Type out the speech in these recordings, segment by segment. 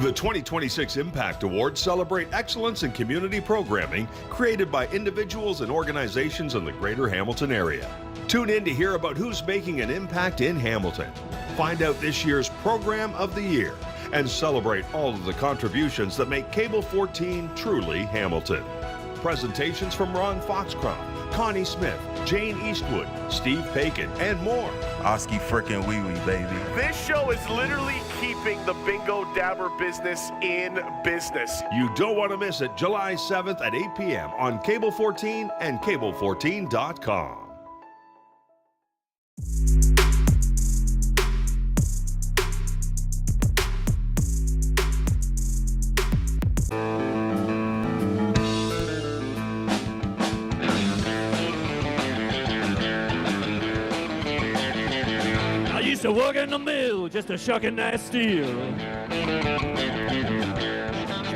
The 2026 Impact Awards celebrate excellence in community programming created by individuals and organizations in the greater Hamilton area. Tune in to hear about who's making an impact in Hamilton. Find out this year's Program of the Year and celebrate all of the contributions that make Cable 14 truly Hamilton. Presentations from Ron Foxcroft, Connie Smith, Jane Eastwood, Steve Paikin, and more. Oski frickin' wee wee, baby. This show is literally keeping the bingo dabber business in business. You don't want to miss it July 7th at 8 p.m. on Cable 14 and Cable14.com. To work in the mill, just a shucking that steel.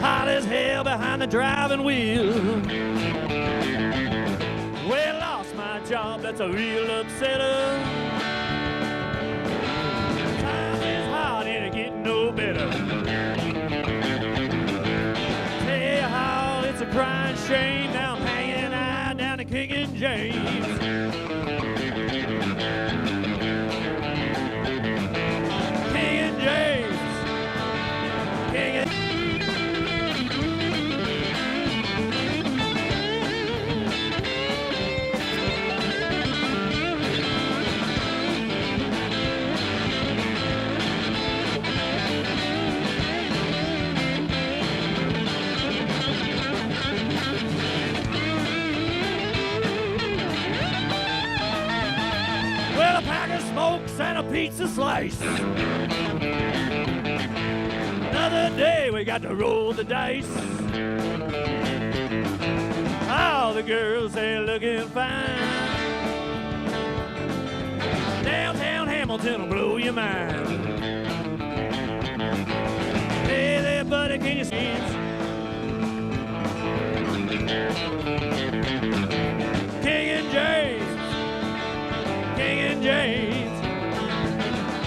Hot as hell behind the driving wheel. Well, lost my job, that's a real upsetter. Time is hard and it getting no better. Tell you how it's a crying shame. Now I'm hanging out down at King and James. Smokes and a pizza slice. Another day we got to roll the dice. All the girls, they're looking fine. Downtown Hamilton will blow your mind. Hey there, buddy, can you see it? King and James. King and James.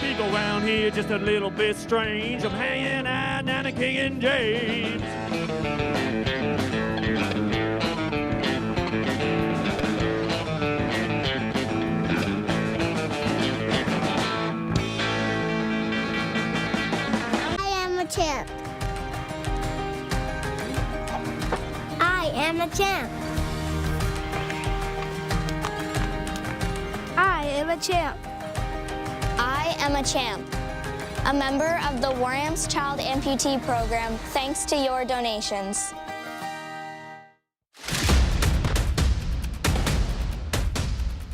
People around here just a little bit strange. I'm hanging out down at King and James. I am a champ. I am a champ. I am a champ. I am a champ. A member of the Warham's Child Amputee Program, thanks to your donations.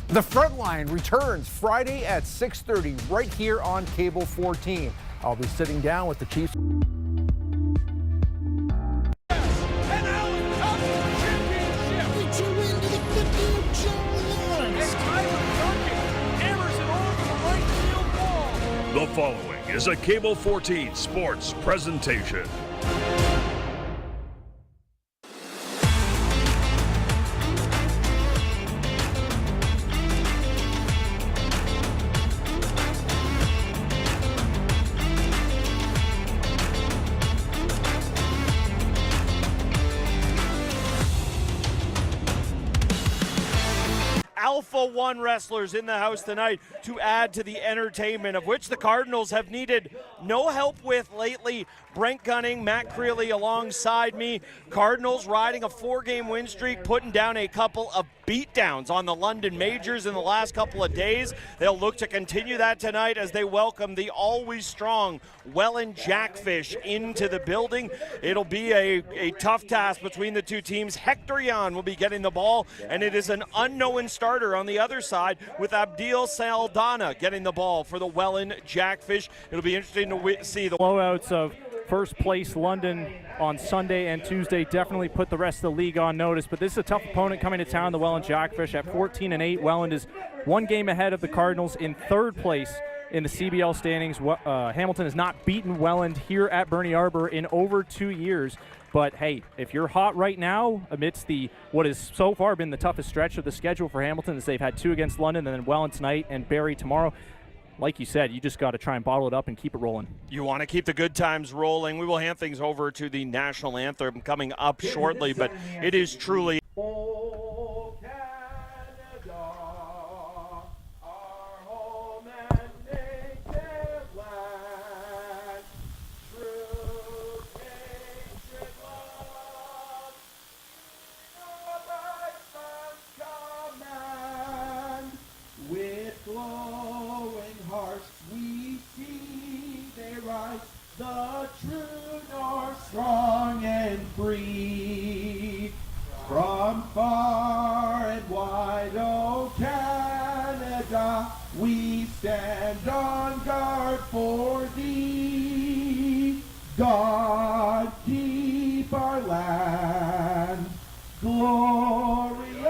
The Frontline returns Friday at 6:30 right here on Cable 14. I'll be sitting down with the Chiefs. The following is a Cable 14 sports presentation. Alpha 1 wrestlers in the house tonight to add to the entertainment, of which the Cardinals have needed no help with lately. Brent Gunning, Matt Creeley alongside me. Cardinals riding a 4-game win streak, putting down a couple of beatdowns on the London Majors in the last couple of days. They'll look to continue that tonight as they welcome the always strong Welland Jackfish into the building. It'll be a tough task between the two teams. Hector Yan will be getting the ball, and it is an unknown starter on the other side with Abdil Saldana getting the ball for the Welland Jackfish. It'll be interesting to see the blowouts of first place London on Sunday and Tuesday definitely put the rest of the league on notice, but this is a tough opponent coming to town. The Welland Jackfish at 14-8. Welland is one game ahead of the Cardinals in third place in the CBL standings. Hamilton has not beaten Welland here at Bernie Arbor in over 2 years. But hey, if you're hot right now, amidst what has so far been the toughest stretch of the schedule for Hamilton, as they've had 2 against London and then Welland tonight and Barrie tomorrow, like you said, you just got to try and bottle it up and keep it rolling. You want to keep the good times rolling. We will hand things over to the national anthem coming up shortly, but it is truly. Oh, Canada, our home and native land, true patriot love, our first command. With glowing hearts we see they rise, the true north, strong and free. From far and wide, oh Canada, we stand on guard for thee. God keep our land glorious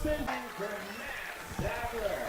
and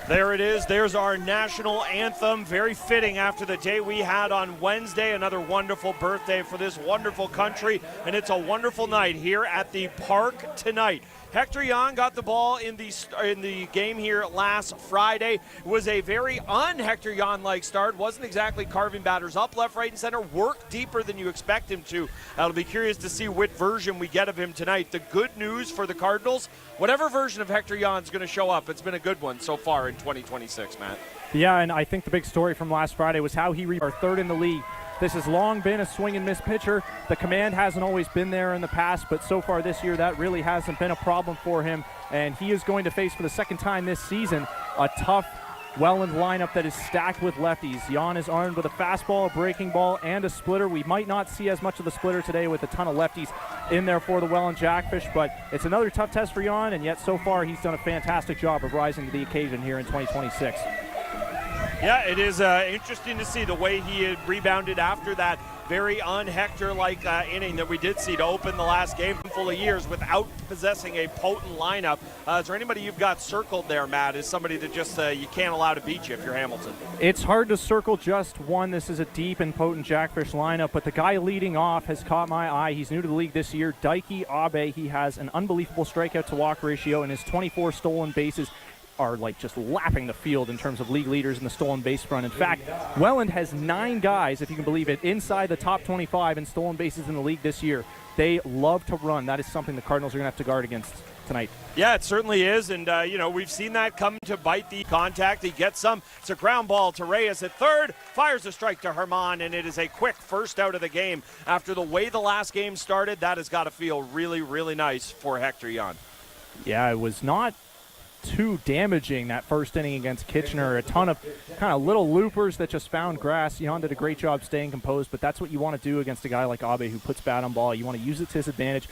There it is. There's our national anthem. Very fitting after the day we had on Wednesday. Another wonderful birthday for this wonderful country. And it's a wonderful night here at the park tonight. Hector Jan got the ball in the game here last Friday. It was a very un-Hector Jan-like start. Wasn't exactly carving batters up left, right, and center. Worked deeper than you expect him to. I'll be curious to see what version we get of him tonight. The good news for the Cardinals, whatever version of Hector Jan is going to show up, it's been a good one so far in 2026, Matt. Yeah, and I think the big story from last Friday was how he our third in the league. This has long been a swing and miss pitcher. The command hasn't always been there in the past, but so far this year that really hasn't been a problem for him. And he is going to face for the second time this season a tough Welland lineup that is stacked with lefties. Jan is armed with a fastball, a breaking ball, and a splitter. We might not see as much of the splitter today with a ton of lefties in there for the Welland Jackfish, but it's another tough test for Jan, and yet so far he's done a fantastic job of rising to the occasion here in 2026. Yeah, it is interesting to see the way he had rebounded after that very un-Hector-like inning that we did see to open the last game full of years without possessing a potent lineup. Is there anybody you've got circled there, Matt, as somebody that just you can't allow to beat you if you're Hamilton? It's hard to circle just one. This is a deep and potent Jackfish lineup, but the guy leading off has caught my eye. He's new to the league this year, Daiki Abe. He has an unbelievable strikeout-to-walk ratio, and his 24 stolen bases are like just lapping the field in terms of league leaders in the stolen base front. In fact, Welland has 9 guys, if you can believe it, inside the top 25 in stolen bases in the league this year. They love to run. That is something the Cardinals are going to have to guard against tonight. Yeah, it certainly is, and we've seen that come to bite the contact. He gets some. It's a ground ball to Reyes at third, fires a strike to Herman, and it is a quick first out of the game. After the way the last game started, that has got to feel really, really nice for Hector Jan. Yeah, it was not too damaging that first inning against Kitchener. A ton of kind of little loopers that just found grass. Jan did a great job staying composed, but that's what you want to do against a guy like Abe who puts bat on ball. You want to use it to his advantage,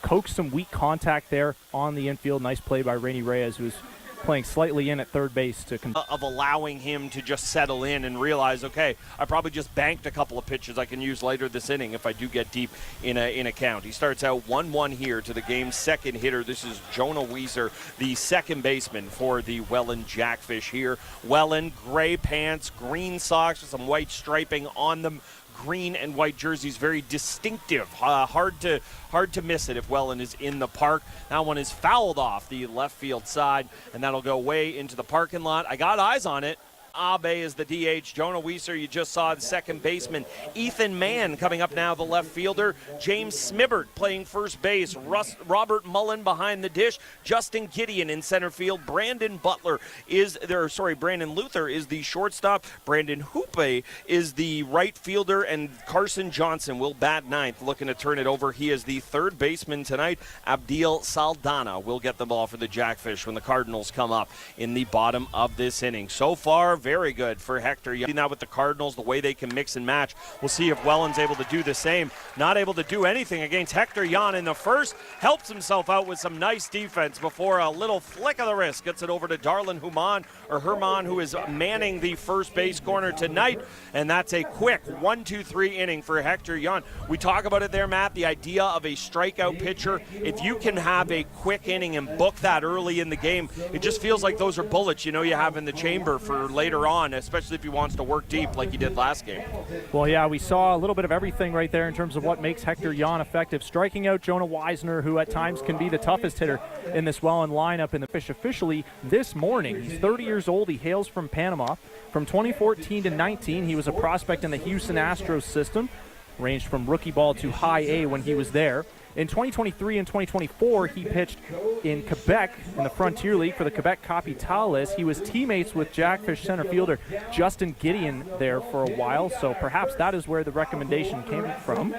coax some weak contact there on the infield. Nice play by Rainy Reyes, who's playing slightly in at third base of allowing him to just settle in and realize, okay, I probably just banked a couple of pitches I can use later this inning if I do get deep in a count. He starts out 1-1 here to the game's second hitter. This is Jonah Weiser, the second baseman for the Welland Jackfish here. Welland, gray pants, green socks with some white striping on them. Green and white jerseys, very distinctive. Hard to miss it if Welland is in the park. That one is fouled off the left field side, and that'll go way into the parking lot. I got eyes on it. Abe is the DH. Jonah Weiser, you just saw the second baseman. Ethan Mann coming up now, the left fielder. James Smibbert playing first base. Robert Mullen behind the dish. Justin Gideon in center field. Brandon Luther is the shortstop. Brandon Hoope is the right fielder, and Carson Johnson will bat ninth, looking to turn it over. He is the third baseman tonight. Abdil Saldana will get the ball for the Jackfish when the Cardinals come up in the bottom of this inning. So far, very good for Hector. You see now with the Cardinals, the way they can mix and match. We'll see if Welland's able to do the same. Not able to do anything against Hector Jan in the first. Helps himself out with some nice defense before a little flick of the wrist gets it over to Darlin Herman, who is manning the first base corner tonight. And that's a quick 1-2-3 inning for Hector Jan. We talk about it there, Matt, the idea of a strikeout pitcher. If you can have a quick inning and book that early in the game, it just feels like those are bullets you have in the chamber for later later on, especially if he wants to work deep like he did last game. Well, yeah, we saw a little bit of everything right there in terms of what makes Hector Jan effective. Striking out Jonah Weisner, who at times can be the toughest hitter in this Welland lineup in the Fish officially this morning. He's 30 years old. He hails from Panama. From 2014 to 19, he was a prospect in the Houston Astros system, ranged from rookie ball to high A when he was there. In 2023 and 2024, he pitched in Quebec in the Frontier League for the Quebec Capitales. He was teammates with Jackfish center fielder Justin Gideon there for a while, so perhaps that is where the recommendation came from.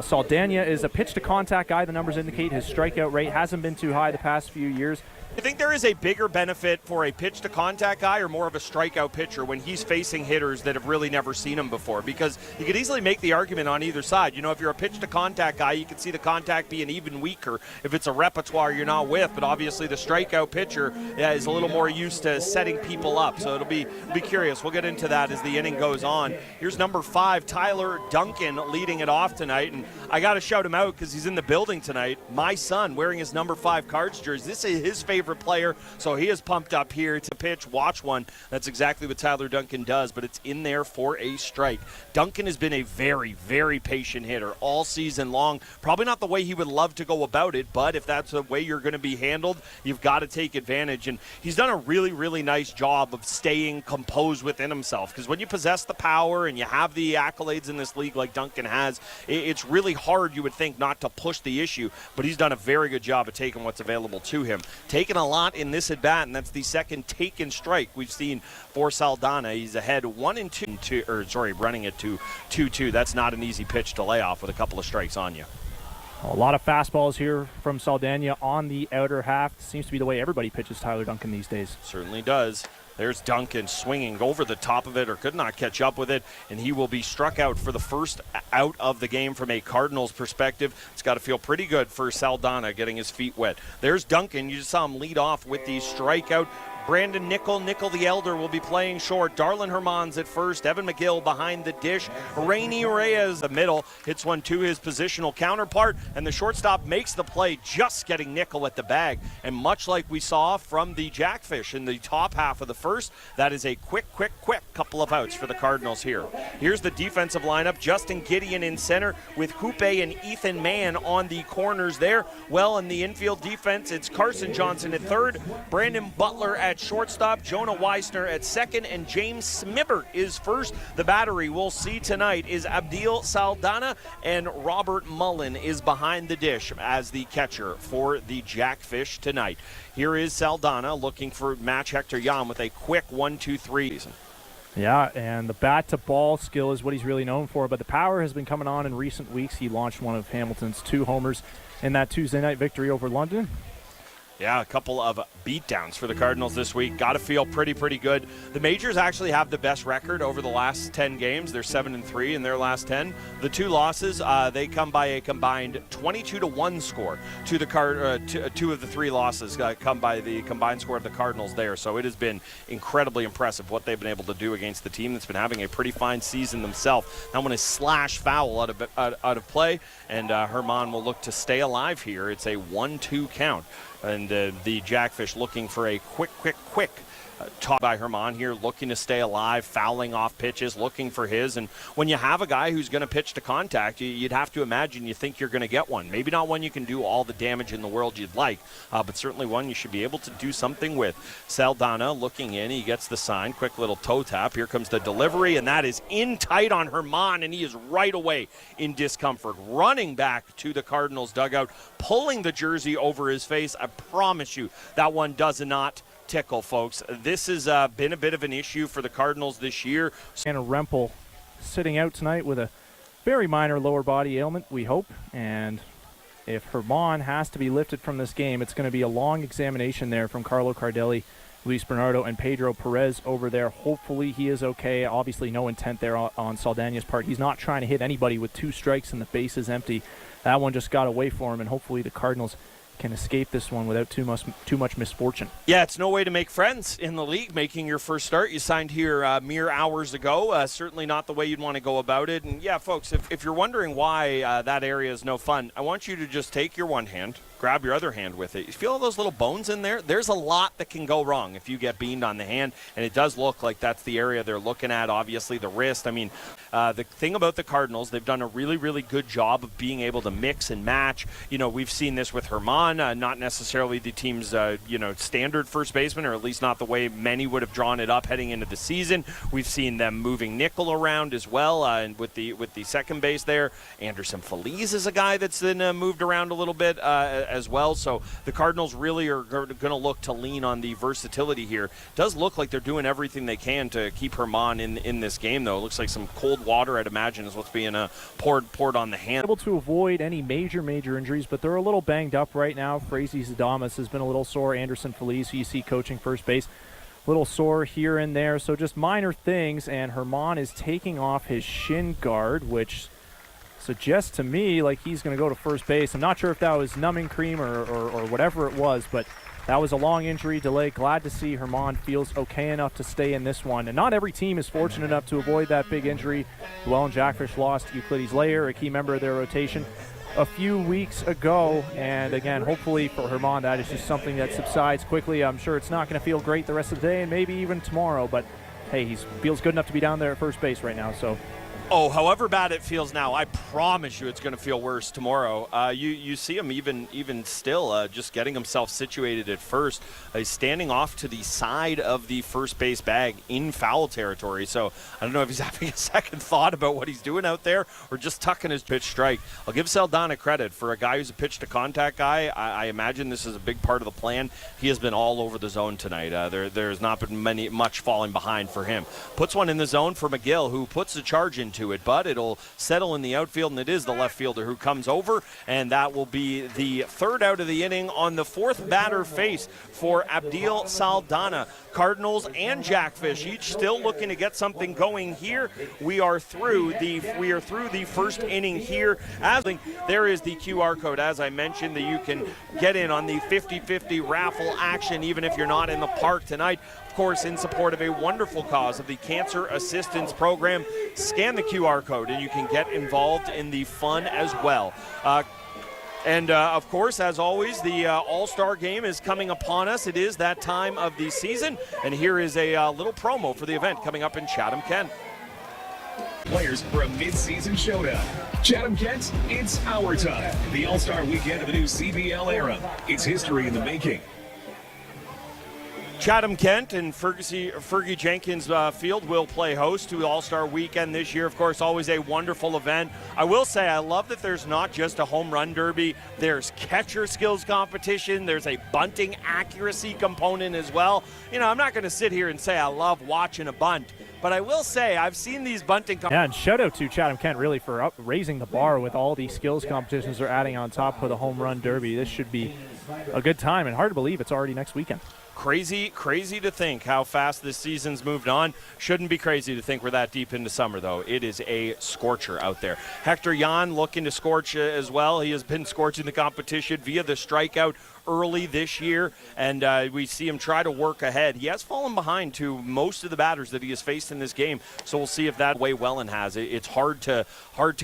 Saldana is a pitch-to-contact guy. The numbers indicate his strikeout rate hasn't been too high the past few years. I think there is a bigger benefit for a pitch-to-contact guy or more of a strikeout pitcher when he's facing hitters that have really never seen him before, because you could easily make the argument on either side. You know, if you're a pitch-to-contact guy, you can see the contact being even weaker if it's a repertoire you're not with, but obviously the strikeout pitcher is a little more used to setting people up, so it'll be curious. We'll get into that as the inning goes on. Here's number 5, Tyler Duncan, leading it off tonight, and I got to shout him out because he's in the building tonight. My son wearing his number 5 Cards jersey. This is his favorite player, so he is pumped up here to pitch. Watch one. That's exactly what Tyler Duncan does, but it's in there for a strike. Duncan has been a very, very patient hitter all season long. Probably not the way he would love to go about it, but if that's the way you're going to be handled, you've got to take advantage, and he's done a really, really nice job of staying composed within himself, because when you possess the power and you have the accolades in this league like Duncan has, it's really hard, you would think, not to push the issue, but he's done a very good job of taking what's available to him. Taking a lot in this at bat, and that's the second taken strike we've seen for Saldana. He's ahead 1-2, running it to 2-2. That's not an easy pitch to lay off with a couple of strikes on you. A lot of fastballs here from Saldana on the outer half. Seems to be the way everybody pitches Tyler Duncan these days. Certainly does. There's Duncan swinging over the top of it, or could not catch up with it, and he will be struck out for the first out of the game from a Cardinals perspective. It's got to feel pretty good for Saldana getting his feet wet. There's Duncan. You just saw him lead off with the strikeout. Brandon Nickel the Elder will be playing short. Darlin Hermans at first. Evan McGill behind the dish. Rainy Reyes, the middle, hits one to his positional counterpart, and the shortstop makes the play, just getting Nickel at the bag. And much like we saw from the Jackfish in the top half of the first, that is a quick couple of outs for the Cardinals here. Here's the defensive lineup. Justin Gideon in center with Houpe and Ethan Mann on the corners there. Well, in the infield defense, it's Carson Johnson at third, Brandon Butler at shortstop, Jonah Weisner at second, and James Smibert is first. The battery we'll see tonight is Abdil Saldana, and Robert Mullen is behind the dish as the catcher for the Jackfish tonight. Here is Saldana looking for match Hector Jan with a quick 1-2-3. Yeah, and the bat-to-ball skill is what he's really known for, but the power has been coming on in recent weeks. He launched one of Hamilton's 2 homers in that Tuesday night victory over London. Yeah, a couple of beatdowns for the Cardinals this week. Got to feel pretty good. The Majors actually have the best record over the last 10 games. They're 7-3 in their last 10. The 2 losses, they come by a combined 22-1 score. To the 2 of the 3 losses come by the combined score of the Cardinals there. So it has been incredibly impressive what they've been able to do against the team that's been having a pretty fine season themselves. That one is slash foul out of play, and Herman will look to stay alive here. It's a 1-2 count. And the Jackfish looking for a quick talk by Herman here, looking to stay alive, fouling off pitches, looking for his. And when you have a guy who's going to pitch to contact, you'd have to imagine you think you're going to get one. Maybe not one you can do all the damage in the world you'd like, but certainly one you should be able to do something with. Saldana looking in. He gets the sign. Quick little toe tap. Here comes the delivery, and that is in tight on Herman, and he is right away in discomfort. Running back to the Cardinals dugout, pulling the jersey over his face. I promise you that one does not tickle, folks. This has been a bit of an issue for the Cardinals this year. Anna Rempel sitting out tonight with a very minor lower body ailment, we hope. And if Herman has to be lifted from this game, it's going to be a long examination there from Carlo Cardelli, Luis Bernardo, and Pedro Perez over there. Hopefully he is okay. Obviously no intent there on Saldana's part. He's not trying to hit anybody with 2 strikes and the base is empty. That one just got away for him, and hopefully the Cardinals can escape this one without too much misfortune. Yeah, it's no way to make friends in the league, making your first start. You signed here mere hours ago. Certainly not the way you'd want to go about it. And yeah, folks, if you're wondering why that area is no fun, I want you to just take your one hand, grab your other hand with it. You feel all those little bones in there? There's a lot that can go wrong if you get beamed on the hand, and it does look like that's the area they're looking at, obviously the wrist. I mean, the thing about the Cardinals, they've done a really, really good job of being able to mix and match. You know, we've seen this with Herman, not necessarily the team's, standard first baseman, or at least not the way many would have drawn it up heading into the season. We've seen them moving nickel around as well, and with the second base there. Anderson Feliz is a guy that's been moved around a little bit as well. So the Cardinals really are going to look to lean on the versatility here. Does look like they're doing everything they can to keep Herman in this game, though. It looks like some cold water, I'd imagine, is what's being poured on the hand. Able to avoid any major injuries, but they're a little banged up right now. Frazee Zadamas has been a little sore. Anderson Feliz, who you see coaching first base, a little sore here and there. So just minor things, and Herman is taking off his shin guard, which suggests to me like he's going to go to first base. I'm not sure if that was numbing cream or whatever it was, but that was a long injury delay. Glad to see Herman feels okay enough to stay in this one. And not every team is fortunate enough to avoid that big injury. Well, and Jackfish lost Euclides Layer, a key member of their rotation, a few weeks ago. And again, hopefully for Herman, that is just something that subsides quickly. I'm sure it's not going to feel great the rest of the day and maybe even tomorrow, but hey, he feels good enough to be down there at first base right now. So. Oh, however bad it feels now, I promise you it's going to feel worse tomorrow. You see him even still just getting himself situated at first. He's standing off to the side of the first base bag in foul territory. So I don't know if he's having a second thought about what he's doing out there or just tucking his pitch strike. I'll give Saldana credit for a guy who's a pitch-to-contact guy. I imagine this is a big part of the plan. He has been all over the zone tonight. There's not been much falling behind for him. Puts one in the zone for McGill, who puts the charge into it, but it'll settle in the outfield, and it is the left fielder who comes over, and that will be the third out of the inning on the fourth batter face for Abdil Saldana. Cardinals and Jackfish each still looking to get something going here. We are through the first inning here. There is the QR code, as I mentioned, that you can get in on the 50-50 raffle action, even if you're not in the park tonight. Of course, in support of a wonderful cause of the Cancer Assistance Program. Scan the QR code and you can get involved in the fun as well. Of course, as always, the All-Star Game is coming upon us. It is that time of the season, and here is a little promo for the event coming up in Chatham-Kent. Players for a mid-season showdown. Chatham-Kent, it's our time. The All-Star Weekend of the new CBL era. It's history in the making. Chatham-Kent and Fergie Jenkins Field will play host to All-Star Weekend this year. Of course, always a wonderful event. I will say I love that there's not just a home run derby. There's catcher skills competition. There's a bunting accuracy component as well. You know, I'm not going to sit here and say I love watching a bunt, but I will say I've seen these bunting and shout out to Chatham-Kent really for raising the bar with all these skills competitions they're adding on top of the home run derby. This should be a good time, and hard to believe it's already next weekend. Crazy to think how fast this season's moved on. Shouldn't be crazy to think we're that deep into summer, though. It is a scorcher out there. Hector Jan looking to scorch as well. He has been scorching the competition via the strikeout early this year, and we see him try to work ahead. He has fallen behind to most of the batters that he has faced in this game, so we'll see if that way Wellen has. It's hard to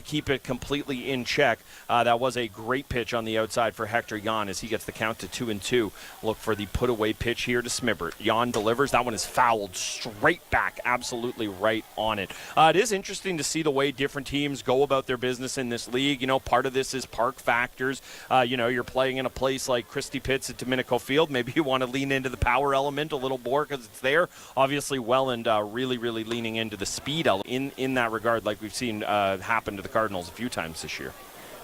keep it completely in check. That was a great pitch on the outside for Hector Jan as he gets the count to 2-2. Look for the put-away pitch here to Smibert. Jan delivers. That one is fouled straight back, absolutely right on it. It is interesting to see the way different teams go about their business in this league. You know, part of this is park factors. You're playing in a place like Christie Pitts at Domenico Field. Maybe you want to lean into the power element a little more because it's there. Obviously, Welland really leaning into the speed element in that regard, like we've seen happen to the Cardinals a few times this year.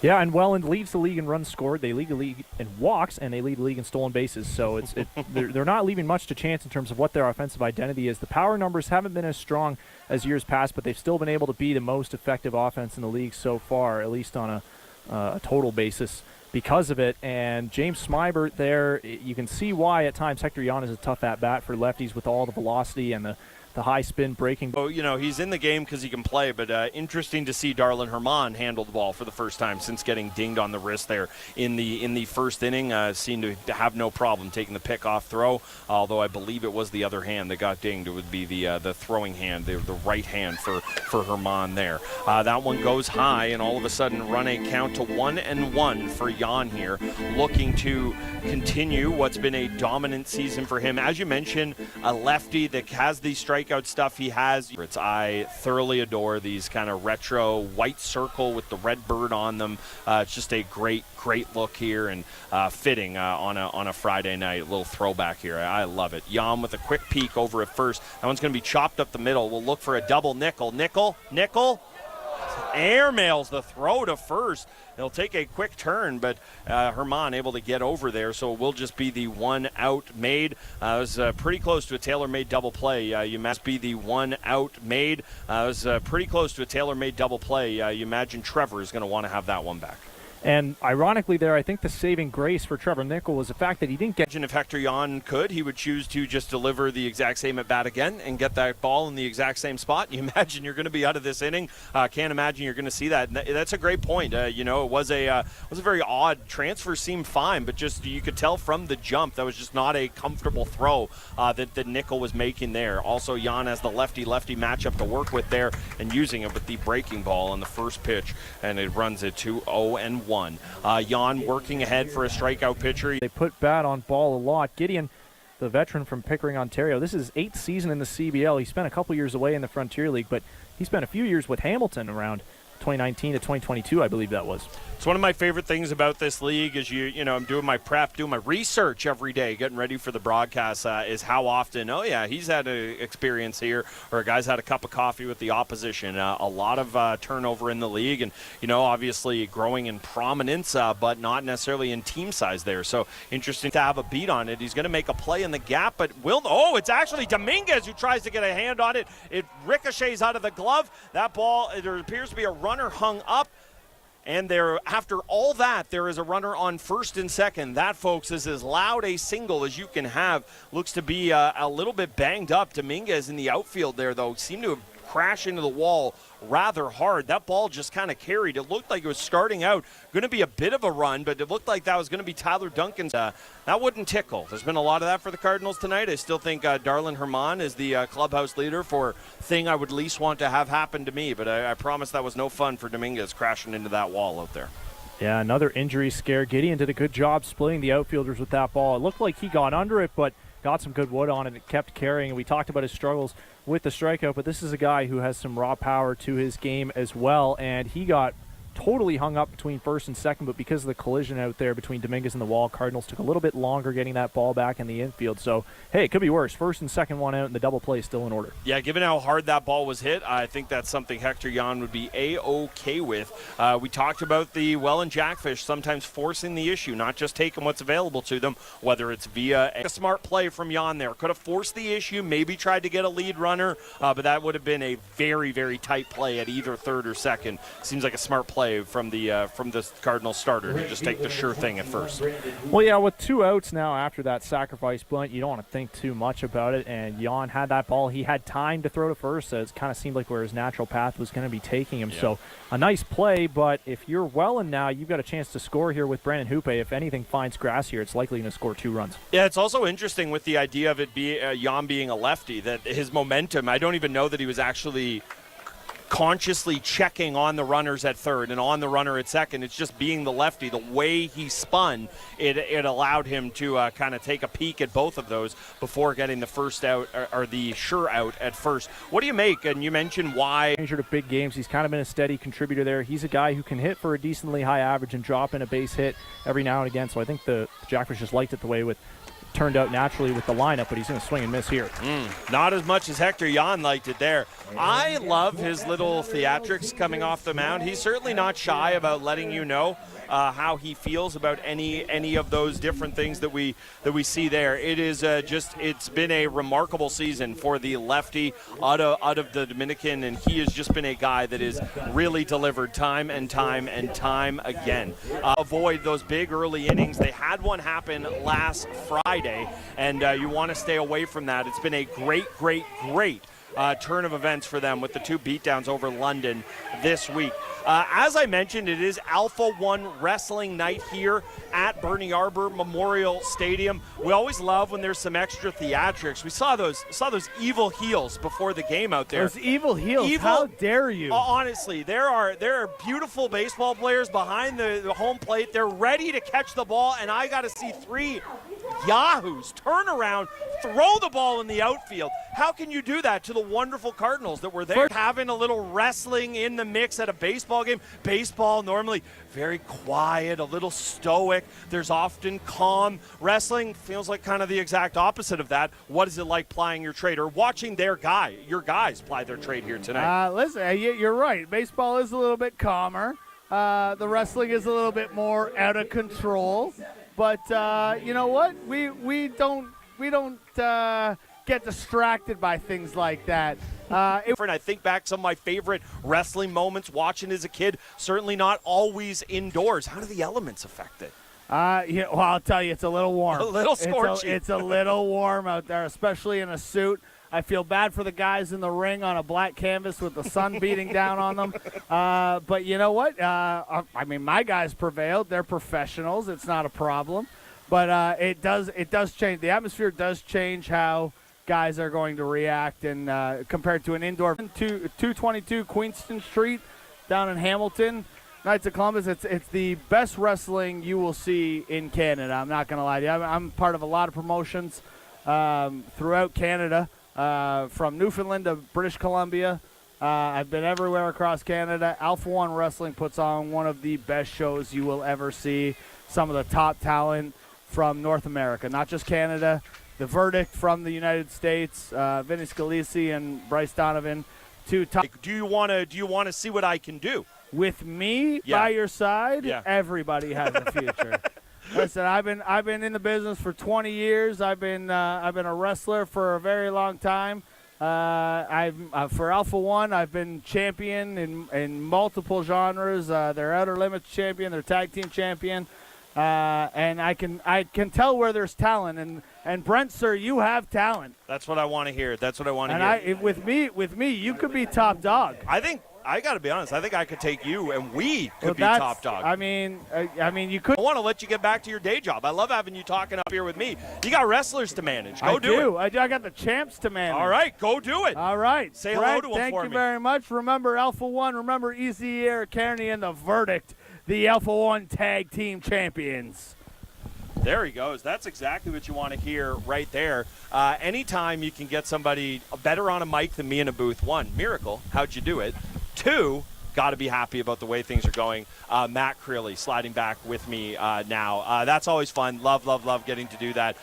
Yeah, and Welland leads the league in runs scored. They lead the league in walks, and they lead the league in stolen bases. So they're not leaving much to chance in terms of what their offensive identity is. The power numbers haven't been as strong as years past, but they've still been able to be the most effective offense in the league so far, at least on a total basis because of it. And James Smibert there, you can see why at times Hector Jan is a tough at-bat for lefties with all the velocity and the the high spin breaking. Oh, you know, he's in the game because he can play, but interesting to see Darlin Herman handle the ball for the first time since getting dinged on the wrist there in the first inning. Seemed to have no problem taking the pick-off throw, although I believe it was the other hand that got dinged. It would be the throwing hand, the right hand for Herman there. That one goes high, and all of a sudden run a count to 1-1 for Jan here, looking to continue what's been a dominant season for him. As you mentioned, a lefty that has the strikeout stuff he has. I thoroughly adore these kind of retro white circle with the red bird on them. It's just a great look here, and fitting on a Friday night. A little throwback here. I love it. Jan with a quick peek over at first. That one's going to be chopped up the middle. We'll look for a double nickel. Nickel. Airmails the throw to first. He'll take a quick turn, but Herman able to get over there, so it will just be the one out made. It was pretty close to a tailor-made double play. You must be the one out made. It was pretty close to a tailor-made double play. You imagine Trevor is going to want to have that one back. And ironically there, I think the saving grace for Trevor Nickel was the fact that he didn't get... If Hector Jan could, he would choose to just deliver the exact same at bat again and get that ball in the exact same spot. You imagine you're going to be out of this inning. Can't imagine you're going to see that. That's a great point. You know, it was a very odd transfer. Seemed fine, but just you could tell from the jump that was just not a comfortable throw that Nickel was making there. Also, Jan has the lefty-lefty matchup to work with there and using it with the breaking ball on the first pitch, and it runs it to 0-1. Jan working ahead for a strikeout pitcher. They put bat on ball a lot. Gideon, the veteran from Pickering, Ontario, this is his 8th season in the CBL. He spent a couple years away in the Frontier League, but he spent a few years with Hamilton around 2019 to 2022, I believe that was. It's one of my favorite things about this league is you know, I'm doing my prep, doing my research every day, getting ready for the broadcast, is how often, oh yeah, he's had an experience here, or a guy's had a cup of coffee with the opposition. A lot of turnover in the league, and, you know, obviously growing in prominence, but not necessarily in team size there. So interesting to have a beat on it. He's going to make a play in the gap, but it's actually Dominguez who tries to get a hand on it. It ricochets out of the glove. That ball, there appears to be a runner hung up. And there, after all that, there is a runner on first and second. That, folks, is as loud a single as you can have. Looks to be a little bit banged up. Dominguez in the outfield there, though, seemed to have crashed into the wall rather hard. That ball just kind of carried. It looked like it was starting out going to be a bit of a run, but it looked like that was going to be Tyler Duncan's. That wouldn't tickle. There's been a lot of that for the Cardinals tonight. I still think Darlin Herman is the clubhouse leader for thing I would least want to have happen to me, but I promise that was no fun for Dominguez crashing into that wall out there. Yeah, another injury scare. Gideon did a good job splitting the outfielders with that ball. It looked like he got under it, but got some good wood on it. It kept carrying, and we talked about his struggles with the strikeout, but this is a guy who has some raw power to his game as well, and he got totally hung up between first and second, but because of the collision out there between Dominguez and the wall, Cardinals took a little bit longer getting that ball back in the infield. So, hey, it could be worse. First and second one out, and the double play is still in order. Yeah, given how hard that ball was hit, I think that's something Hector Jan would be A-OK with. We talked about the Welland Jackfish sometimes forcing the issue, not just taking what's available to them, whether it's via a smart play from Jan there. Could have forced the issue, maybe tried to get a lead runner, but that would have been a very, very tight play at either third or second. Seems like a smart play from the Cardinals starter to just take the sure thing at first. Well, yeah, with 2 outs now after that sacrifice bunt, you don't want to think too much about it, and Jan had that ball. He had time to throw to first, so it kind of seemed like where his natural path was going to be taking him. Yeah. So a nice play, but if you're Welland now, you've got a chance to score here with Brandon Hoope. If anything finds grass here, it's likely going to score 2 runs. Yeah, it's also interesting with the idea of it Jan being a lefty, that his momentum, I don't even know that he was actually consciously checking on the runners at third and on the runner at second. It's just being the lefty. The way he spun, it allowed him to kind of take a peek at both of those before getting the first out, or the sure out at first. What do you make? And you mentioned why. Injured at big games. He's kind of been a steady contributor there. He's a guy who can hit for a decently high average and drop in a base hit every now and again. So I think the Jackfish just liked it the way it turned out naturally with the lineup, but he's going to swing and miss here. Not as much as Hector Jan liked it there. I love his little theatrics coming off the mound. He's certainly not shy about letting you know how he feels about any of those different things that we see there. It is it's been a remarkable season for the lefty out of the Dominican, and he has just been a guy that is really delivered time and time and time again. Avoid those big early innings. They had one happen last Friday, and you want to stay away from that. It's been a great turn of events for them with the 2 beatdowns over London this week. As I mentioned, it is Alpha One Wrestling Night here at Bernie Arbor Memorial Stadium. We always love when there's some extra theatrics. We saw those evil heels before the game out there. Those evil heels, how dare you? Honestly, there are beautiful baseball players behind the home plate. They're ready to catch the ball, and I got to see 3 yahoos turn around, throw the ball in the outfield. How can you do that to the wonderful Cardinals that were there? Having a little wrestling in the mix at a baseball game. Baseball normally very quiet, a little stoic. There's often calm. Wrestling feels like kind of the exact opposite of that. What is it like plying your trade or watching your guys ply their trade here tonight? Listen, you're right. Baseball is a little bit calmer. The wrestling is a little bit more out of control. But you know what? We don't get distracted by things like that. And I think back some of my favorite wrestling moments watching as a kid. Certainly not always indoors. How do the elements affect it? Well, I'll tell you, it's a little warm. A little scorchy. It's a little warm out there, especially in a suit. I feel bad for the guys in the ring on a black canvas with the sun beating down on them. But you know what? I mean, my guys prevailed. They're professionals. It's not a problem. But it does change. The atmosphere does change how guys are going to react, and compared to an indoor 222 Queenston Street down in Hamilton, Knights of Columbus, it's the best wrestling you will see in Canada. I'm not going to lie to you. I'm part of a lot of promotions throughout Canada. From Newfoundland to British Columbia. I've been everywhere across Canada. Alpha One Wrestling puts on one of the best shows you will ever see. Some of the top talent from North America, not just Canada. The Verdict from the United States, Vinny Scalisi and Bryce Donovan. Two top. Do you want to see what I can do? With me by your side, everybody has a future. Listen, I've been in the business for 20 years. I've been a wrestler for a very long time. For Alpha One, I've been champion in multiple genres. They're Outer Limits champion, they're tag team champion, and I can tell where there's talent. And Brent, sir, you have talent. That's what I want to hear. That's what I want to hear. And with me, you could be top dog. I got to be honest. I think I could take you, and we could be top dog. I mean, you could. I want to let you get back to your day job. I love having you talking up here with me. You got wrestlers to manage. Go do it. I got the champs to manage. All right, go do it. All right. Say hello to them for me. Thank you very much. Remember Alpha One. Remember Easy Air Kearney and the Verdict, the Alpha One Tag Team Champions. There he goes. That's exactly what you want to hear right there. Anytime you can get somebody better on a mic than me in a booth, 1, miracle. How'd you do it? 2, got to be happy about the way things are going. Matt Creeley sliding back with me now. That's always fun. Love getting to do that.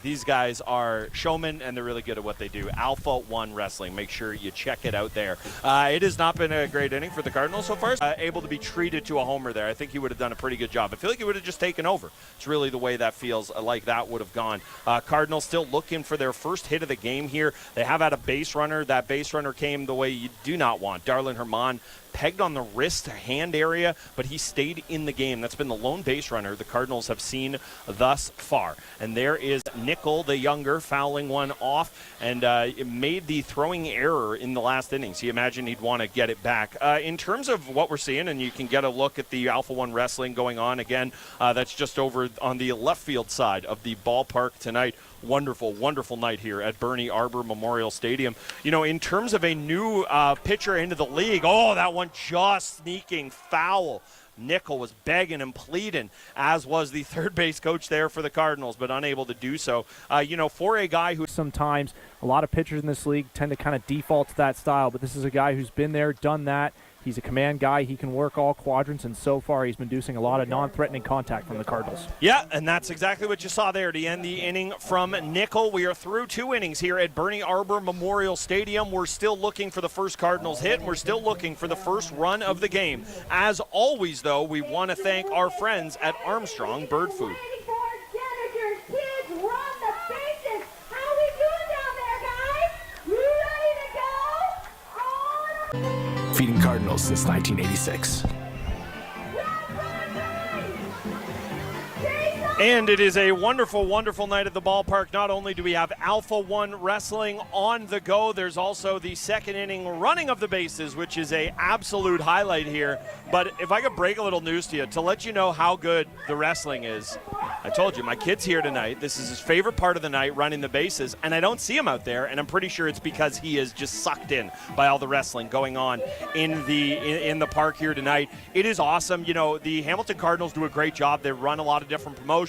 These guys are showmen, and they're really good at what they do. Alpha One Wrestling. Make sure you check it out there. It has not been a great inning for the Cardinals so far. Able to be treated to a homer there. I think he would have done a pretty good job. I feel like he would have just taken over. It's really the way that feels like that would have gone. Cardinals still looking for their first hit of the game here. They have had a base runner. That base runner came the way you do not want. Darlin Herman pegged on the wrist hand area, but he stayed in the game. That's been the lone base runner the Cardinals have seen thus far. And there is Nickel, the younger, fouling one off, and it made the throwing error in the last innings. You imagine he'd want to get it back. In terms of what we're seeing, and you can get a look at the Alpha One Wrestling going on again, that's just over on the left field side of the ballpark tonight. Wonderful night here at Bernie Arbor Memorial Stadium. You know, in terms of a new pitcher into the league, that one just sneaking foul. Nickel was begging and pleading, as was the third base coach there for the Cardinals, but unable to do so. For a guy who sometimes a lot of pitchers in this league tend to kind of default to that style, but this is a guy who's been there, done that. He's a command guy. He can work all quadrants, and so far he's been producing a lot of non-threatening contact from the Cardinals. Yeah, and that's exactly what you saw there to end the inning from Nickel. We are through 2 innings here at Bernie Arbor Memorial Stadium. We're still looking for the first Cardinals hit, and we're still looking for the first run of the game. As always, though, we want to thank our friends at Armstrong Bird Food. Feeding Cardinals since 1986. And it is a wonderful, wonderful night at the ballpark. Not only do we have Alpha One Wrestling on the go, there's also the second inning running of the bases, which is a absolute highlight here. But if I could break a little news to you, to let you know how good the wrestling is, I told you, my kid's here tonight. This is his favorite part of the night, running the bases, and I don't see him out there, and I'm pretty sure it's because he is just sucked in by all the wrestling going on in the park here tonight. It is awesome. You know, the Hamilton Cardinals do a great job. They run a lot of different promotions.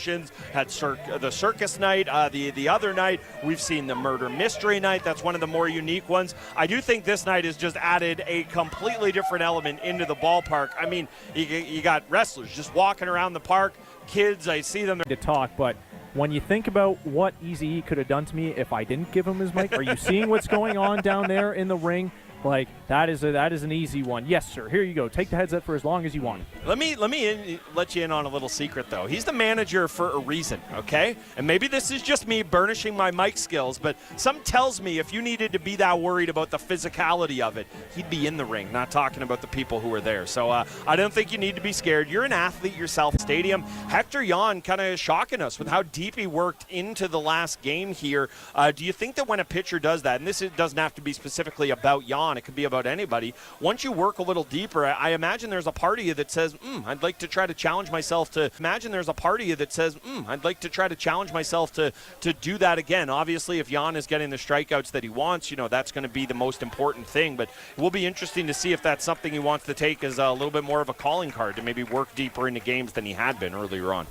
Had the circus night, the other night. We've seen the murder mystery night. That's one of the more unique ones. I do think this night has just added a completely different element into the ballpark. I mean, you got wrestlers just walking around the park. Kids, I see them to talk, but when you think about what Eazy-E could have done to me if I didn't give him his mic, are you seeing what's going on down there in the ring? Like, that is an easy one. Yes, sir. Here you go. Take the headset for as long as you want. Let me let you in on a little secret, though. He's the manager for a reason, okay? And maybe this is just me burnishing my mic skills, but something tells me if you needed to be that worried about the physicality of it, he'd be in the ring, not talking about the people who are there. So I don't think you need to be scared. You're an athlete yourself. Stadium. Hector Jan kind of shocking us with how deep he worked into the last game here. Do you think that when a pitcher does that, and this doesn't have to be specifically about Jan, it could be about anybody. Once you work a little deeper, I imagine there's a part of you that says, I'd like to try to challenge myself to. Imagine there's a part of you that says, I'd like to try to challenge myself to do that again. Obviously, if Jan is getting the strikeouts that he wants, that's going to be the most important thing. But it will be interesting to see if that's something he wants to take as a little bit more of a calling card to maybe work deeper into games than he had been earlier on.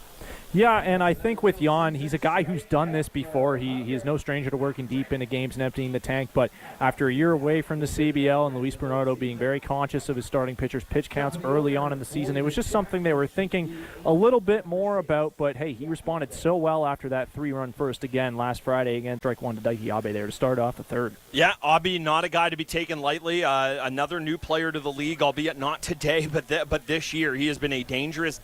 Yeah, and I think with Jan, he's a guy who's done this before. He is no stranger to working deep into games and emptying the tank, but after a year away from the CBL and Luis Bernardo being very conscious of his starting pitchers' pitch counts early on in the season, it was just something they were thinking a little bit more about, but hey, he responded so well after that 3-run first again last Friday against strike one to Daiki Abe there to start off the third. Yeah, Abe, not a guy to be taken lightly. Another new player to the league, albeit not today, but this year. He has been a dangerous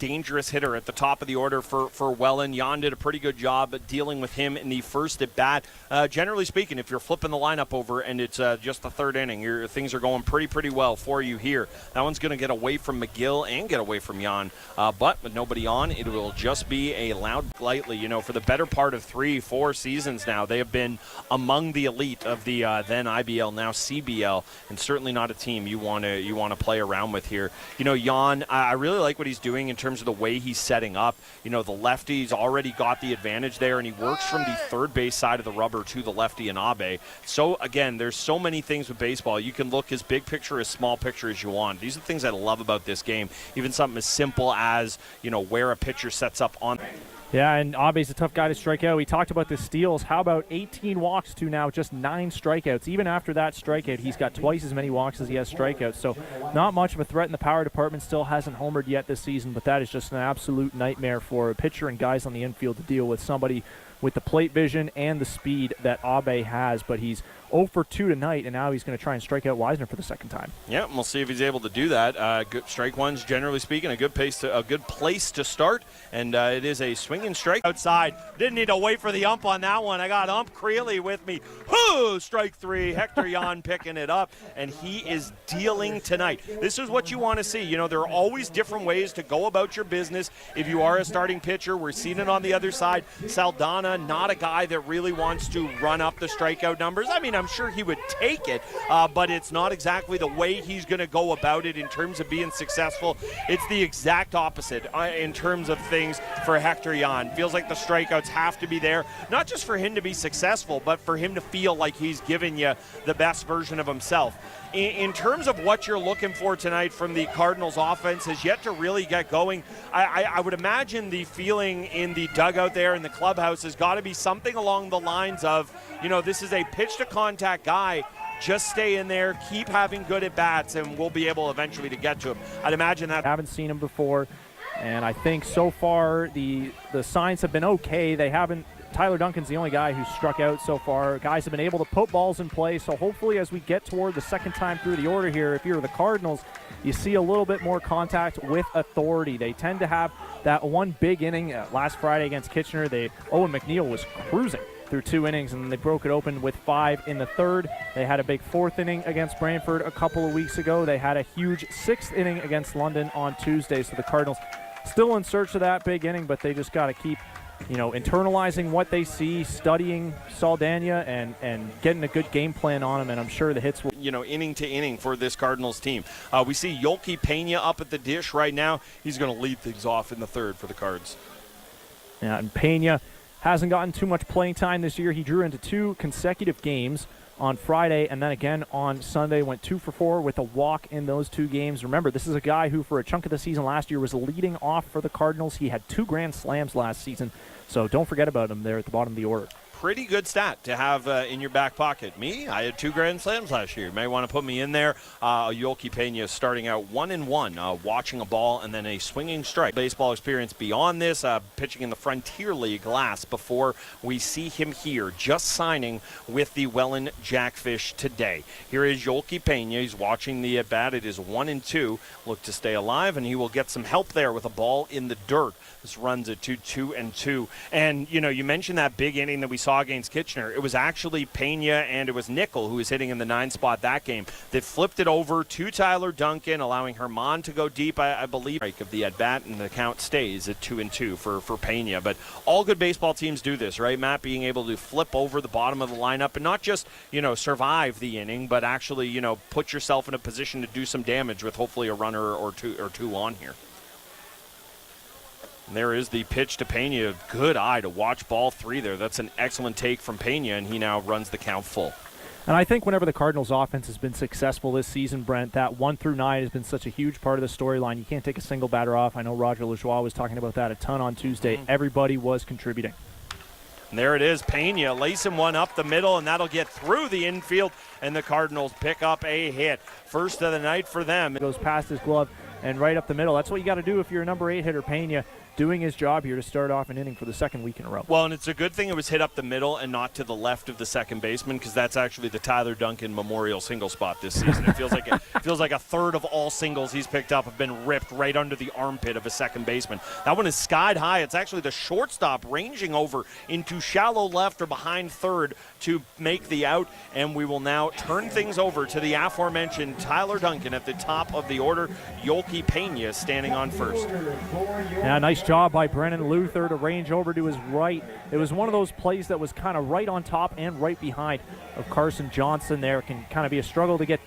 hitter at the top of the order for Welland. Jan did a pretty good job at dealing with him in the first at bat. Generally speaking, if you're flipping the lineup over and it's just the third inning, things are going pretty well for you here. That one's going to get away from McGill and get away from Jan, but with nobody on, it will just be a loud lightly. For the better part of 3-4 seasons now, they have been among the elite of the then IBL, now CBL, and certainly not a team you want to play around with here. Jan, I really like what he's doing in terms of the way he's setting up. The lefty's already got the advantage there, and he works from the third base side of the rubber to the lefty in Abe. So, again, there's so many things with baseball. You can look as big picture, as small picture as you want. These are the things I love about this game. Even something as simple as, where a pitcher sets up on. Yeah, and Abe's a tough guy to strike out. We talked about the steals. How about 18 walks to now just 9 strikeouts? Even after that strikeout, he's got twice as many walks as he has strikeouts. So not much of a threat in the power department. Still hasn't homered yet this season, but that is just an absolute nightmare for a pitcher and guys on the infield to deal with somebody with the plate vision and the speed that Abe has. But he's 0 for 2 tonight, and now he's going to try and strike out Wisner for the second time. Yeah, we'll see if he's able to do that. Good strike ones, generally speaking, a good place to start, and it is a swinging strike outside. Didn't need to wait for the ump on that one. I got ump Creeley with me. Whoo! Strike 3. Hector Jan picking it up, and he is dealing tonight. This is what you want to see. There are always different ways to go about your business. If you are a starting pitcher, we're seeing it on the other side. Saldana, not a guy that really wants to run up the strikeout numbers. I mean, I'm sure he would take it, but it's not exactly the way he's going to go about it in terms of being successful. It's the exact opposite in terms of things for Hector Jan. Feels like the strikeouts have to be there, not just for him to be successful, but for him to feel like he's giving you the best version of himself. In terms of what you're looking for tonight from the Cardinals offense has yet to really get going. I would imagine the feeling in the dugout there in the clubhouse has got to be something along the lines of, this is a pitch-to-contact guy. Just stay in there, keep having good at-bats, and we'll be able eventually to get to him. I'd imagine that. I haven't seen him before, and I think so far the signs have been okay. They haven't. Tyler Duncan's the only guy who's struck out so far. Guys have been able to put balls in play, so hopefully as we get toward the second time through the order here, if you're the Cardinals, you see a little bit more contact with authority. They tend to have that one big inning last Friday against Kitchener. Owen McNeil was cruising through 2 innings, and they broke it open with 5 in the third. They had a big 4th inning against Brantford a couple of weeks ago. They had a huge 6th inning against London on Tuesday, so the Cardinals still in search of that big inning, but they just got to keep internalizing what they see, studying Saldana, and getting a good game plan on him, and I'm sure the hits will. Inning to inning for this Cardinals team. We see Yolki Pena up at the dish right now. He's going to lead things off in the third for the Cards. Yeah, and Pena hasn't gotten too much playing time this year. He drew into 2 consecutive games on Friday and then again on Sunday. Went 2 for 4 with a walk in those 2 games. Remember, this is a guy who for a chunk of the season last year was leading off for the Cardinals. He had 2 grand slams last season, so don't forget about him there at the bottom of the order. Pretty good stat to have in your back pocket. I had 2 grand slams last year. You may want to put me in there. Yolki Pena starting out 1-1, watching a ball and then a swinging strike. Baseball experience beyond this, pitching in the Frontier League last before we see him here, just signing with the Welland Jackfish today. Here is Yolki Pena. He's watching the at-bat. It is 1-2. Look to stay alive, and he will get some help there with a ball in the dirt. This runs it to 2-2. And, you mentioned that big inning that we saw against Kitchener. It was actually Pena and it was Nickel who was hitting in the 9 spot that game that flipped it over to Tyler Duncan, allowing Herman to go deep, I believe, of the at-bat, and the count stays at 2-2 for Pena. But all good baseball teams do this, right, Matt? Being able to flip over the bottom of the lineup and not just, survive the inning, but actually, put yourself in a position to do some damage with hopefully a runner or two on here. And there is the pitch to Pena. Good eye to watch ball 3 there. That's an excellent take from Pena, and he now runs the count full. And I think whenever the Cardinals offense has been successful this season, Brent, that 1 through 9 has been such a huge part of the storyline. You can't take a single batter off. I know Roger Lajoie was talking about that a ton on Tuesday. Everybody was contributing. And there it is, Pena lacing one up the middle, and that'll get through the infield, and the Cardinals pick up a hit. First of the night for them. It goes past his glove and right up the middle. That's what you got to do if you're a number 8 hitter. Pena doing his job here to start off an inning for the 2nd week in a row. Well, and it's a good thing it was hit up the middle and not to the left of the second baseman, because that's actually the Tyler Duncan Memorial single spot this season. It feels like a third of all singles he's picked up have been ripped right under the armpit of a second baseman. That one is skied high. It's actually the shortstop ranging over into shallow left or behind third to make the out, and we will now turn things over to the aforementioned Tyler Duncan at the top of the order. Yolki Pena standing on first. Yeah, nice job by Brennan Luther to range over to his right. It was one of those plays that was kind of right on top and right behind of Carson Johnson there. It can kind of be a struggle to get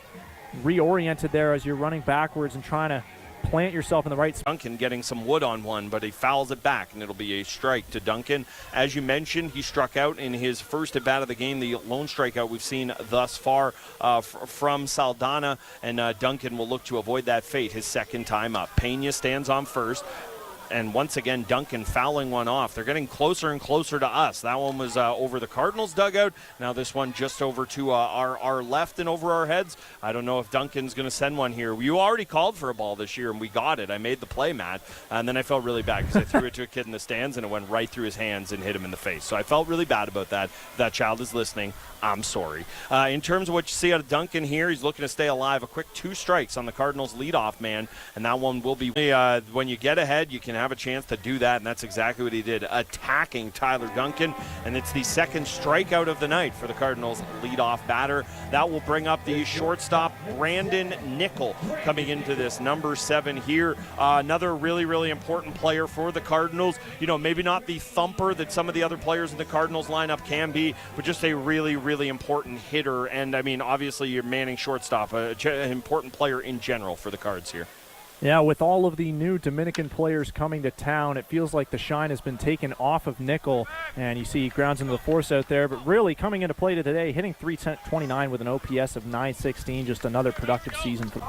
reoriented there as you're running backwards and trying to plant yourself in the right spot. Duncan getting some wood on one, but he fouls it back, and it'll be a strike to Duncan. As you mentioned, he struck out in his first at-bat of the game, the lone strikeout we've seen thus far from Saldana, and Duncan will look to avoid that fate his second time up. Pena stands on first. And once again, Duncan fouling one off. They're getting closer and closer to us. That one was over the Cardinals dugout. Now this one just over to our left and over our heads. I don't know if Duncan's going to send one here. You already called for a ball this year, and we got it. I made the play, Matt. And then I felt really bad because I threw it to a kid in the stands, and it went right through his hands and hit him in the face. So I felt really bad about that. If that child is listening, I'm sorry. In terms of what you see out of Duncan here, he's looking to stay alive. A quick 2 strikes on the Cardinals leadoff man, and that one will be when you get ahead, you can have a chance to do that, and that's exactly what he did, attacking Tyler Duncan, and it's the 2nd strikeout of the night for the Cardinals leadoff batter. That will bring up the shortstop, Brandon Nickel, coming into this number 7 here. Another really, really important player for the Cardinals. Maybe not the thumper that some of the other players in the Cardinals lineup can be, but just a really, really important hitter. And I mean, obviously you're manning shortstop, an important player in general for the Cards here. Yeah, with all of the new Dominican players coming to town, it feels like the shine has been taken off of Nickel, and you see he grounds into the force out there. But really coming into play today, hitting .329 with an OPS of .916, just another productive season for.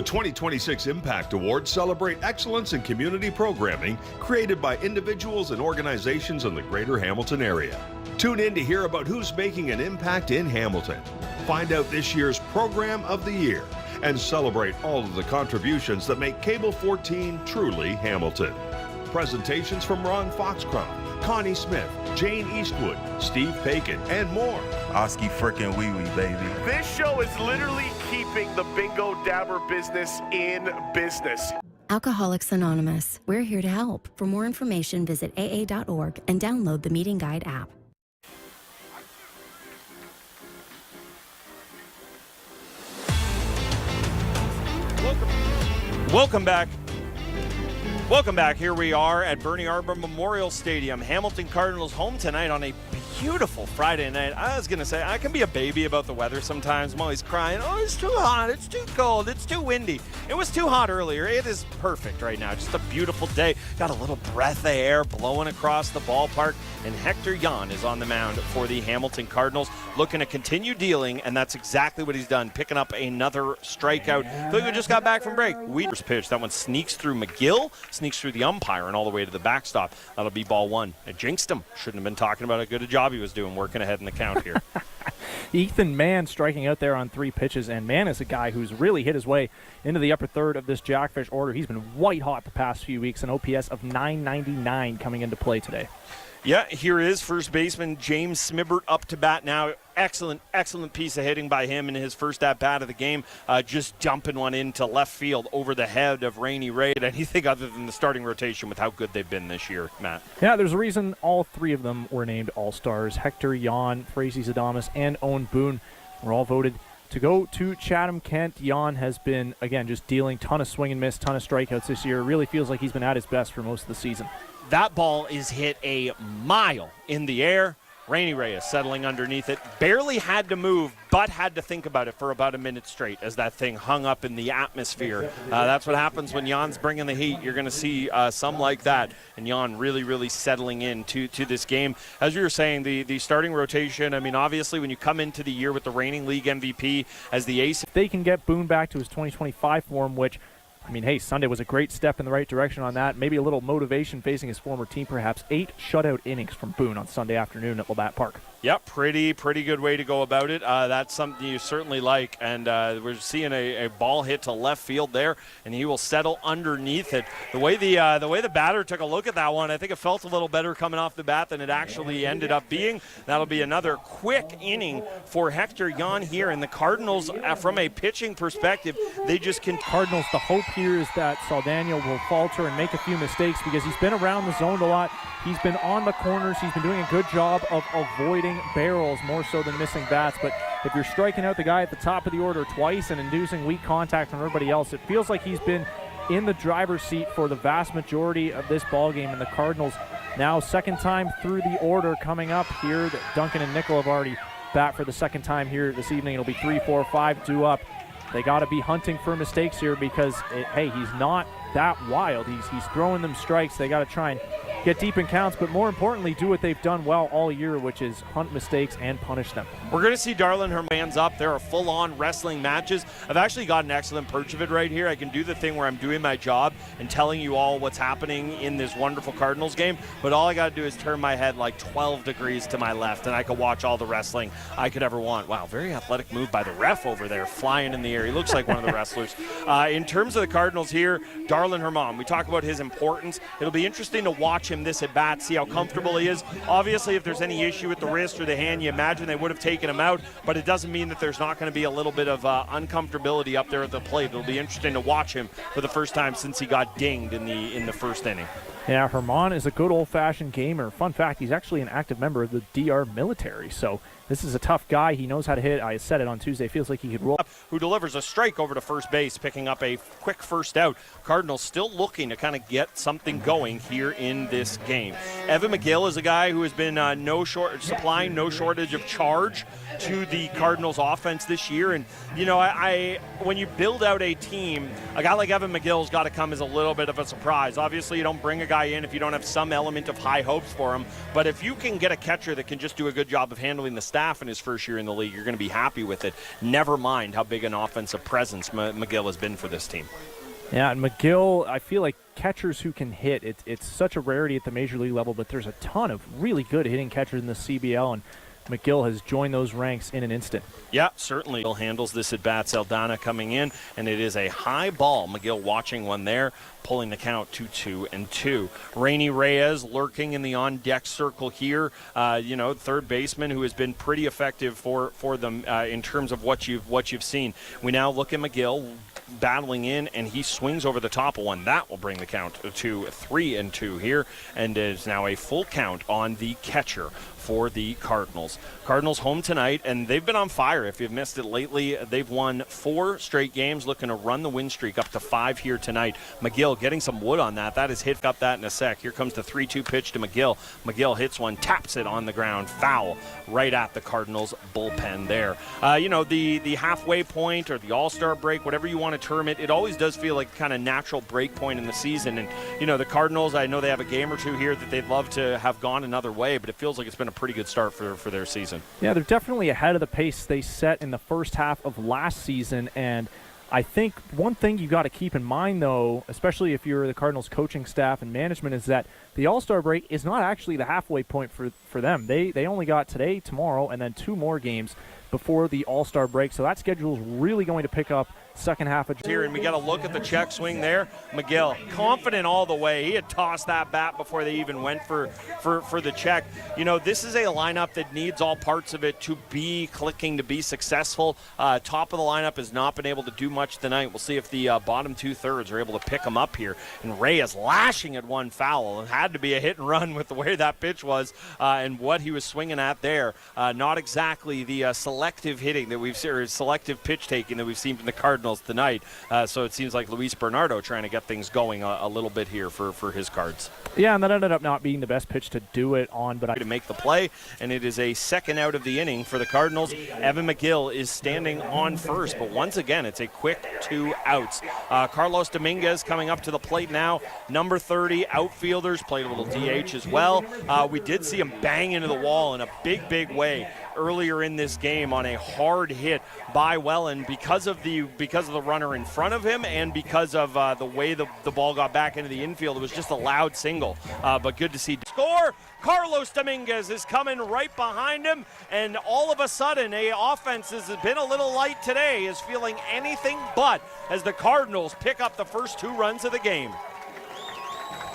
2026 Impact Awards celebrate excellence in community programming created by individuals and organizations in the greater Hamilton area. Tune in to hear about who's making an impact in Hamilton. Find out this year's Program of the Year and celebrate all of the contributions that make Cable 14 truly Hamilton. Presentations from Ron Foxcroft, Connie Smith, Jane Eastwood, Steve Paikin, and more. Oski frickin' wee wee, baby. This show is literally keeping the bingo dabber business in business. Alcoholics Anonymous. We're here to help. For more information, visit aa.org and download the Meeting Guide app. Welcome back. Welcome back. Here we are at Bernie Arbor Memorial Stadium. Hamilton Cardinals home tonight on a beautiful Friday night. I was going to say, I can be a baby about the weather sometimes. I'm always crying, oh, it's too hot, it's too cold, it's too windy. It was too hot earlier. It is perfect right now. Just a beautiful day. Got a little breath of air blowing across the ballpark. And Hector Jan is on the mound for the Hamilton Cardinals, looking to continue dealing, and that's exactly what he's done, picking up another strikeout. I feel like we just got back from break. Weeder's pitch. That one sneaks through McGill, sneaks through the umpire, and all the way to the backstop. That'll be ball one. I jinxed him. Shouldn't have been talking about how good a job he was doing working ahead in the count here. Ethan Mann striking out there on 3 pitches, and Mann is a guy who's really hit his way into the upper third of this Jackfish order. He's been white hot the past few weeks, an OPS of 999 coming into play today. Yeah, here is first baseman James Smibbert up to bat now. Excellent piece of hitting by him in his first at-bat of the game, just dumping one into left field over the head of Rainey Ray. Anything other than the starting rotation with how good they've been this year, Matt? Yeah, there's a reason all 3 of them were named All-Stars. Hector Jan, Frazee Zadamas, and Owen Boone were all voted to go to Chatham-Kent. Jan has been, again, just dealing ton of swing and miss, ton of strikeouts this year. It really feels like he's been at his best for most of the season. That ball is hit a mile in the air. Rainey Reyes settling underneath it. Barely had to move, but had to think about it for about a minute straight as that thing hung up in the atmosphere. That's what happens when Jan's bringing the heat. You're going to see some like that. And Jan really settling into this game. As you were saying, the starting rotation, I mean, obviously when you come into the year with the reigning league MVP as the ace. If they can get Boone back to his 2025 form, which, I mean, hey, Sunday was a great step in the right direction on that. Maybe a little motivation facing his former team, perhaps. 8 shutout innings from Boone on Sunday afternoon at Labatt Park. Yep, pretty good way to go about it. That's something you certainly like, and we're seeing a ball hit to left field there, and he will settle underneath it. The way the batter took a look at that one, I think it felt a little better coming off the bat than it actually ended up being. That'll be another quick inning for Hector Jan here, and the Cardinals, from a pitching perspective, they just can. Cardinals, the hope here is that Saldana will falter and make a few mistakes because he's been around the zone a lot. He's been on the corners. He's been doing a good job of avoiding barrels more so than missing bats. But if you're striking out the guy at the top of the order twice and inducing weak contact from everybody else, it feels like he's been in the driver's seat for the vast majority of this ball game. And the Cardinals now second time through the order coming up here. Duncan and Nickel have already bat for the second time here this evening. It'll be 3, 4, 5 due up. They got to be hunting for mistakes here because, hey, he's not that wild. He's throwing them strikes. They got to try and get deep in counts, but more importantly, do what they've done well all year, which is hunt mistakes and punish them. We're going to see Darlin Herman's up. There are full-on wrestling matches. I've actually got an excellent perch of it right here. I can do the thing where I'm doing my job and telling you all what's happening in this wonderful Cardinals game, but all I got to do is turn my head like 12 degrees to my left, and I can watch all the wrestling I could ever want. Wow, very athletic move by the ref over there, flying in the air. He looks like one of the wrestlers. In terms of the Cardinals here, Darlin Herman, we talk about his importance. It'll be interesting to watch him this at bat, see how comfortable he is. Obviously, if there's any issue with the wrist or the hand, you imagine they would have taken him out, but it doesn't mean that there's not going to be a little bit of uncomfortability up there at the plate. It'll be interesting to watch him for the first time since he got dinged in the first inning. Yeah, Herman is a good old-fashioned gamer. Fun fact, he's actually an active member of the DR military, so this is a tough guy. He knows how to hit. I said it on Tuesday. Feels like he could roll. Who delivers a strike over to first base, picking up a quick first out. Cardinals still looking to kind of get something going here in this game. Evan McGill is a guy who has been supplying no shortage of charge to the Cardinals offense this year. And, you know, when you build out a team, a guy like Evan McGill's got to come as a little bit of a surprise. Obviously, you don't bring a guy guy in if you don't have some element of high hopes for him. But if you can get a catcher that can just do a good job of handling the staff in his first year in the league, you're going to be happy with it. Never mind how big an offensive presence McGill has been for this team. Yeah, and McGill, I feel like catchers who can hit, it's such a rarity at the major league level, but there's a ton of really good hitting catchers in the CBL, and McGill has joined those ranks in an instant. Yeah, certainly. McGill handles this at bat. Saldana coming in, and it is a high ball. McGill watching one there, pulling the count to 2-2. Rainy Reyes lurking in the on-deck circle here. Third baseman who has been pretty effective for them in terms of what you've seen. We now look at McGill battling in, and he swings over the top of one. That will bring the count to 3-2 here, and it is now a full count on the catcher for the Cardinals. Cardinals home tonight, and they've been on fire. If you've missed it lately, they've won 4 straight games, looking to run the win streak up to 5 here tonight. McGill getting some wood on that. That is hit up that in a sec. Here comes the 3-2 pitch to McGill. McGill hits one, taps it on the ground, foul right at the Cardinals bullpen there. The halfway point or the all-star break, whatever you want to term it, it always does feel like kind of natural break point in the season. And, the Cardinals, I know they have a game or two here that they'd love to have gone another way, but it feels like it's been a pretty good start for their season. Yeah, they're definitely ahead of the pace they set in the first half of last season, and I think one thing you got to keep in mind, though, especially if you're the Cardinals coaching staff and management, is that the All-Star break is not actually the halfway point for them. They only got today, tomorrow, and then 2 more games before the All-Star break, so that schedule is really going to pick up second half of here, and we got to look at the check swing there. McGill confident all the way. He had tossed that bat before they even went for the check. This is a lineup that needs all parts of it to be clicking, to be successful. Top of the lineup has not been able to do much tonight. We'll see if the bottom 2/3 are able to pick them up here. And Reyes lashing at one foul. It had to be a hit and run with the way that pitch was and what he was swinging at there. Not exactly the selective hitting that we've seen, or selective pitch taking that we've seen from the Cardinals tonight. So it seems like Luis Bernardo trying to get things going a little bit here for his Cards. Yeah, and that ended up not being the best pitch to do it on, but to make the play, and it is a second out of the inning for the Cardinals. Evan McGill is standing on first, but once again, it's a quick 2 outs. Carlos Dominguez coming up to the plate now. Number 30, outfielders, played a little DH as well. We did see him bang into the wall in a big way earlier in this game on a hard hit by Welland because of the runner in front of him and because of the way the ball got back into the infield. It was just a loud single, but good to see. Score! Carlos Dominguez is coming right behind him, and all of a sudden, offense has been a little light today, is feeling anything but as the Cardinals pick up the first 2 runs of the game.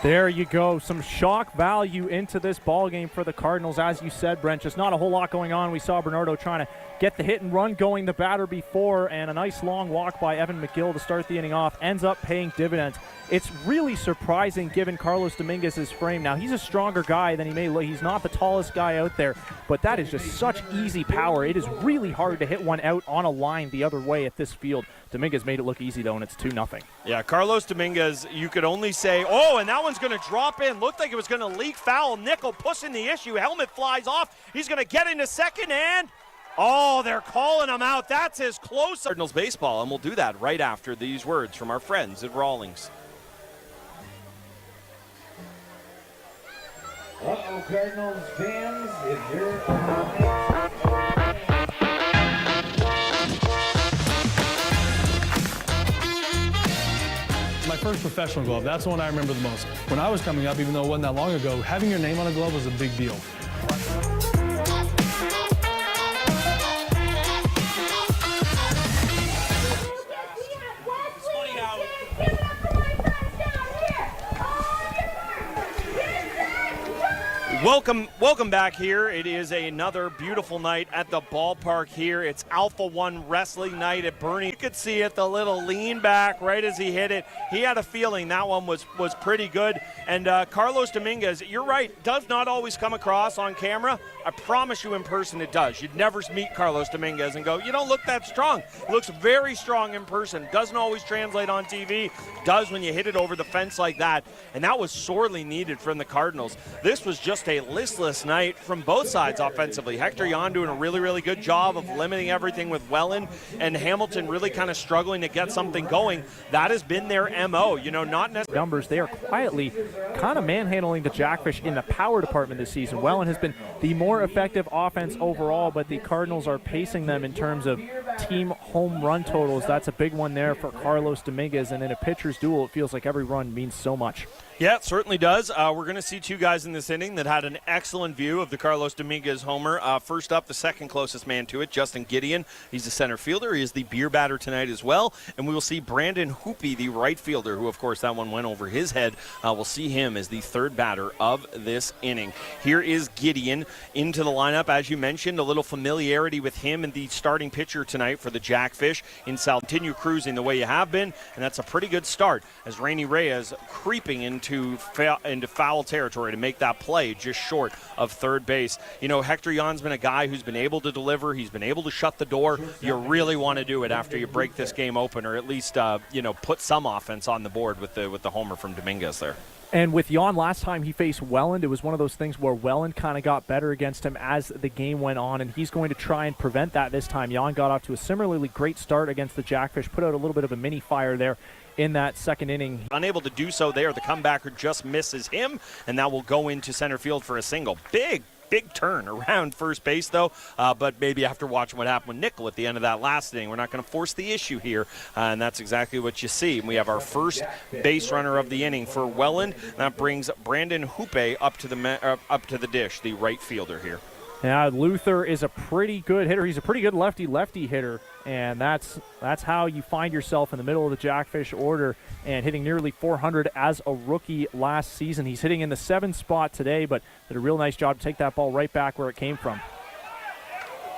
There you go. Some shock value into this ball game for the Cardinals. As you said, Brent, just not a whole lot going on. We saw Bernardo trying to get the hit and run going, the batter before, and a nice long walk by Evan McGill to start the inning off ends up paying dividends. It's really surprising given Carlos Dominguez's frame. Now, he's a stronger guy than he may look. He's not the tallest guy out there, but that is just such easy power. It is really hard to hit one out on a line the other way at this field. Dominguez made it look easy, though, and it's 2-0. Yeah, Carlos Dominguez, you could only say, oh, and that one's going to drop in. Looked like it was going to leak foul. Nickel pushing the issue. Helmet flies off. He's going to get into second, and oh, they're calling him out. That's as close. Cardinals baseball, and we'll do that right after these words from our friends at Rawlings. Uh-oh, Cardinals fans, if you're my first professional glove, that's the one I remember the most. When I was coming up, even though it wasn't that long ago, having your name on a glove was a big deal. Welcome back here. It is another beautiful night at the ballpark here. It's Alpha One Wrestling Night at Bernie. You could see it, the little lean back right as he hit it. He had a feeling that one was pretty good. And Carlos Dominguez, you're right, does not always come across on camera. I promise you in person it does. You'd never meet Carlos Dominguez and go, you don't look that strong. He looks very strong in person. Doesn't always translate on TV. Does when you hit it over the fence like that. And that was sorely needed from the Cardinals. This was just a a listless night from both sides offensively. Hector Jan doing a really, really good job of limiting everything with Welland, and Hamilton really kind of struggling to get something going. That has been their MO, not necessarily. Numbers, they are quietly kind of manhandling the Jackfish in the power department this season. Welland has been the more effective offense overall, but the Cardinals are pacing them in terms of team home run totals. That's a big one there for Carlos Dominguez, and in a pitcher's duel, it feels like every run means so much. Yeah, it certainly does. We're going to see two guys in this inning that had an excellent view of the Carlos Dominguez homer. First up, the second closest man to it, Justin Gideon. He's the center fielder. He is the beer batter tonight as well. And we will see Brandon Hoopy, the right fielder, who, of course, that one went over his head. We'll see him as the third batter of this inning. Here is Gideon into the lineup. As you mentioned, a little familiarity with him and the starting pitcher tonight for the Jackfish in South. Continue cruising the way you have been, and that's a pretty good start as Rainy Reyes creeping into foul territory to make that play just short of third base. Hector Jan's been a guy who's been able to deliver. He's been able to shut the door. You really want to do it after you break this game open, or at least put some offense on the board with the homer from Dominguez there. And with Jan, last time he faced Welland, it was one of those things where Welland kind of got better against him as the game went on, and he's going to try and prevent that this time. Jan got off to a similarly great start against the Jackfish, put out a little bit of a mini fire there in that second inning. Unable to do so there. The comebacker just misses him, and that will go into center field for a single. Big turn around first base, though, but maybe after watching what happened with Nickel at the end of that last inning, we're not going to force the issue here, and that's exactly what you see. We have our first base runner of the inning for Welland. That brings Brandon Hoopy up to the dish, the right fielder here. Yeah, Luther is a pretty good hitter. He's a pretty good lefty-lefty hitter, and that's how you find yourself in the middle of the Jackfish order and hitting nearly 400 as a rookie last season. He's hitting in the 7th spot today, but did a real nice job to take that ball right back where it came from.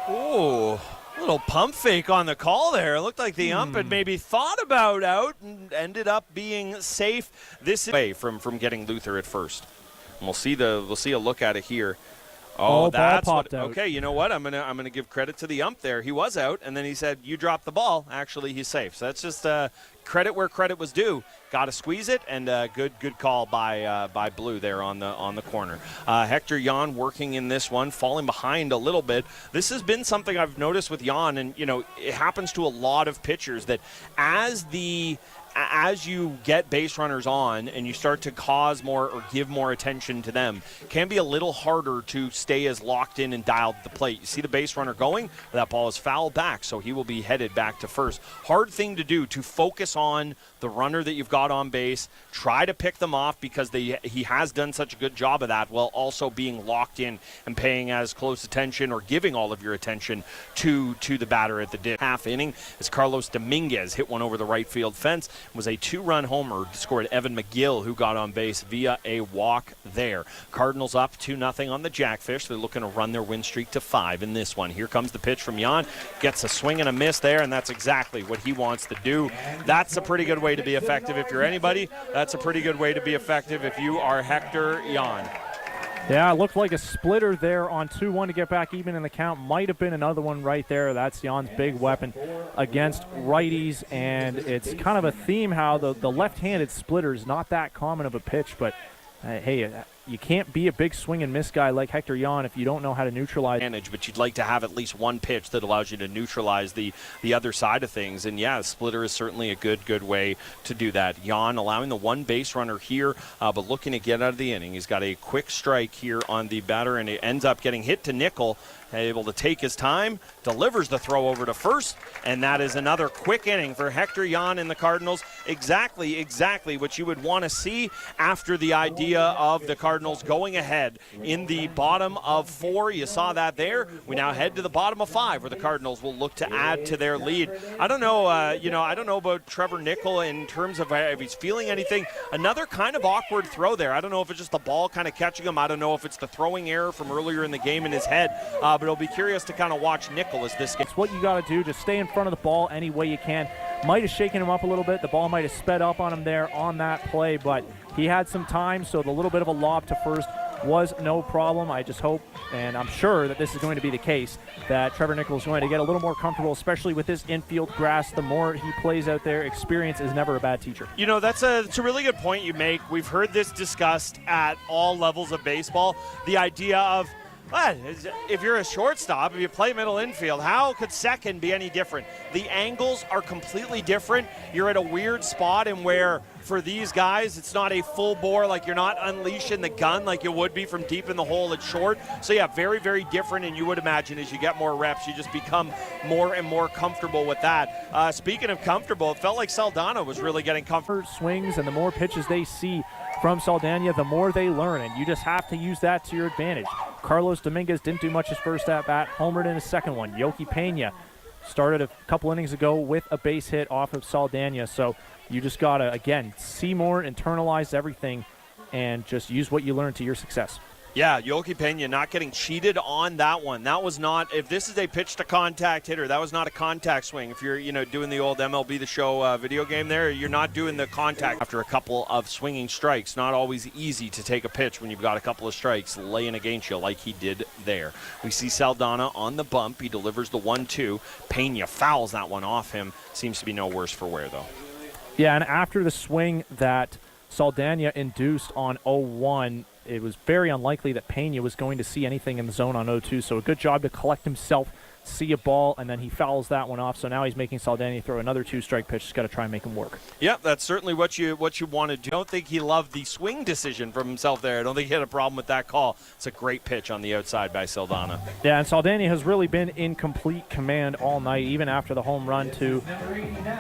Oh, little pump fake on the call there. It looked like the ump had maybe thought about out and ended up being safe. This is away from getting Luther at first. And we'll see a look at it here. Oh, that's ball popped out. Okay, you know what? I'm gonna give credit to the ump there. He was out, and then he said, "You dropped the ball." Actually, he's safe. So that's just credit where credit was due. Got to squeeze it, and good call by Blue there on the corner. Hector Jan working in this one, falling behind a little bit. This has been something I've noticed with Jan, and it happens to a lot of pitchers that as you get base runners on and you start to cause more or give more attention to them, it can be a little harder to stay as locked in and dialed at the plate. You see the base runner going, that ball is fouled back, so he will be headed back to first. Hard thing to do, to focus on the runner that you've got on base, try to pick them off because he has done such a good job of that, while also being locked in and paying as close attention or giving all of your attention to the batter at the dish. Half inning as Carlos Dominguez hit one over the right field fence. It was a 2-run homer, scored Evan McGill, who got on base via a walk there. Cardinals up 2-0 on the Jackfish. They're looking to run their win streak to 5 in this one. Here comes the pitch from Jan. Gets a swing and a miss there, and that's exactly what he wants to do. That's a pretty good way to be effective if you're anybody. That's a pretty good way to be effective if you are Hector Jan. Yeah, it looked like a splitter there on 2-1 to get back even in the count. Might have been another one right there. That's Jan's big weapon against righties, and it's kind of a theme how the left-handed splitter is not that common of a pitch, but hey, you can't be a big swing and miss guy like Hector Jan if you don't know how to neutralize. But you'd like to have at least one pitch that allows you to neutralize the other side of things. And yeah, the splitter is certainly a good way to do that. Jan allowing the one base runner here, but looking to get out of the inning. He's got a quick strike here on the batter, and it ends up getting hit to Nickel. Able to take his time, delivers the throw over to first, and that is another quick inning for Hector Jan and the Cardinals. Exactly what you would want to see after the idea of the Cardinals going ahead in the bottom of 4. You saw that there. We now head to the bottom of 5, where the Cardinals will look to add to their lead. I don't know, I don't know about Trevor Nickel in terms of if he's feeling anything. Another kind of awkward throw there. I don't know if it's just the ball kind of catching him. I don't know if it's the throwing error from earlier in the game in his head. But it'll be curious to kind of watch Nickel as this game. It's what you got to do. Just stay in front of the ball any way you can. Might have shaken him up a little bit. The ball might have sped up on him there on that play, but he had some time, so the little bit of a lob to first was no problem. I just hope, and I'm sure that this is going to be the case, that Trevor Nichols is going to get a little more comfortable, especially with this infield grass. The more he plays out there, experience is never a bad teacher. You know, it's a really good point you make. We've heard this discussed at all levels of baseball. The idea of, if you're a shortstop, if you play middle infield, how could second be any different? The angles are completely different. You're at a weird spot in where, for these guys, it's not a full bore, like you're not unleashing the gun like you would be from deep in the hole at short. So yeah, very, very different, and you would imagine as you get more reps, you just become more and more comfortable with that. Speaking of comfortable, it felt like Saldana was really getting comfortable. Swings, and the more pitches they see from Saldana, the more they learn, and you just have to use that to your advantage. Carlos Dominguez didn't do much his first at-bat, homered in his second one. Yoki Pena started a couple innings ago with a base hit off of Saldana, so you just got to, again, see more, internalize everything, and just use what you learn to your success. Yeah, Yoki Pena not getting cheated on that one. That was not, if this is a pitch to contact hitter, that was not a contact swing. If you're, doing the old MLB The Show video game there, you're not doing the contact after a couple of swinging strikes. Not always easy to take a pitch when you've got a couple of strikes laying against you like he did there. We see Saldana on the bump. He delivers the 1-2. Pena fouls that one off him. Seems to be no worse for wear, though. Yeah, and after the swing that Saldana induced on 0-1, it was very unlikely that Pena was going to see anything in the zone on 0-2, so a good job to collect himself, see a ball, and then he fouls that one off. So now he's making Saldana throw another 2-strike pitch. Just got to try and make him work. Yeah, that's certainly what you want to do. I don't think he loved the swing decision from himself there. I don't think he had a problem with that call. It's a great pitch on the outside by Saldana. Yeah, and Saldana has really been in complete command all night, even after the home run to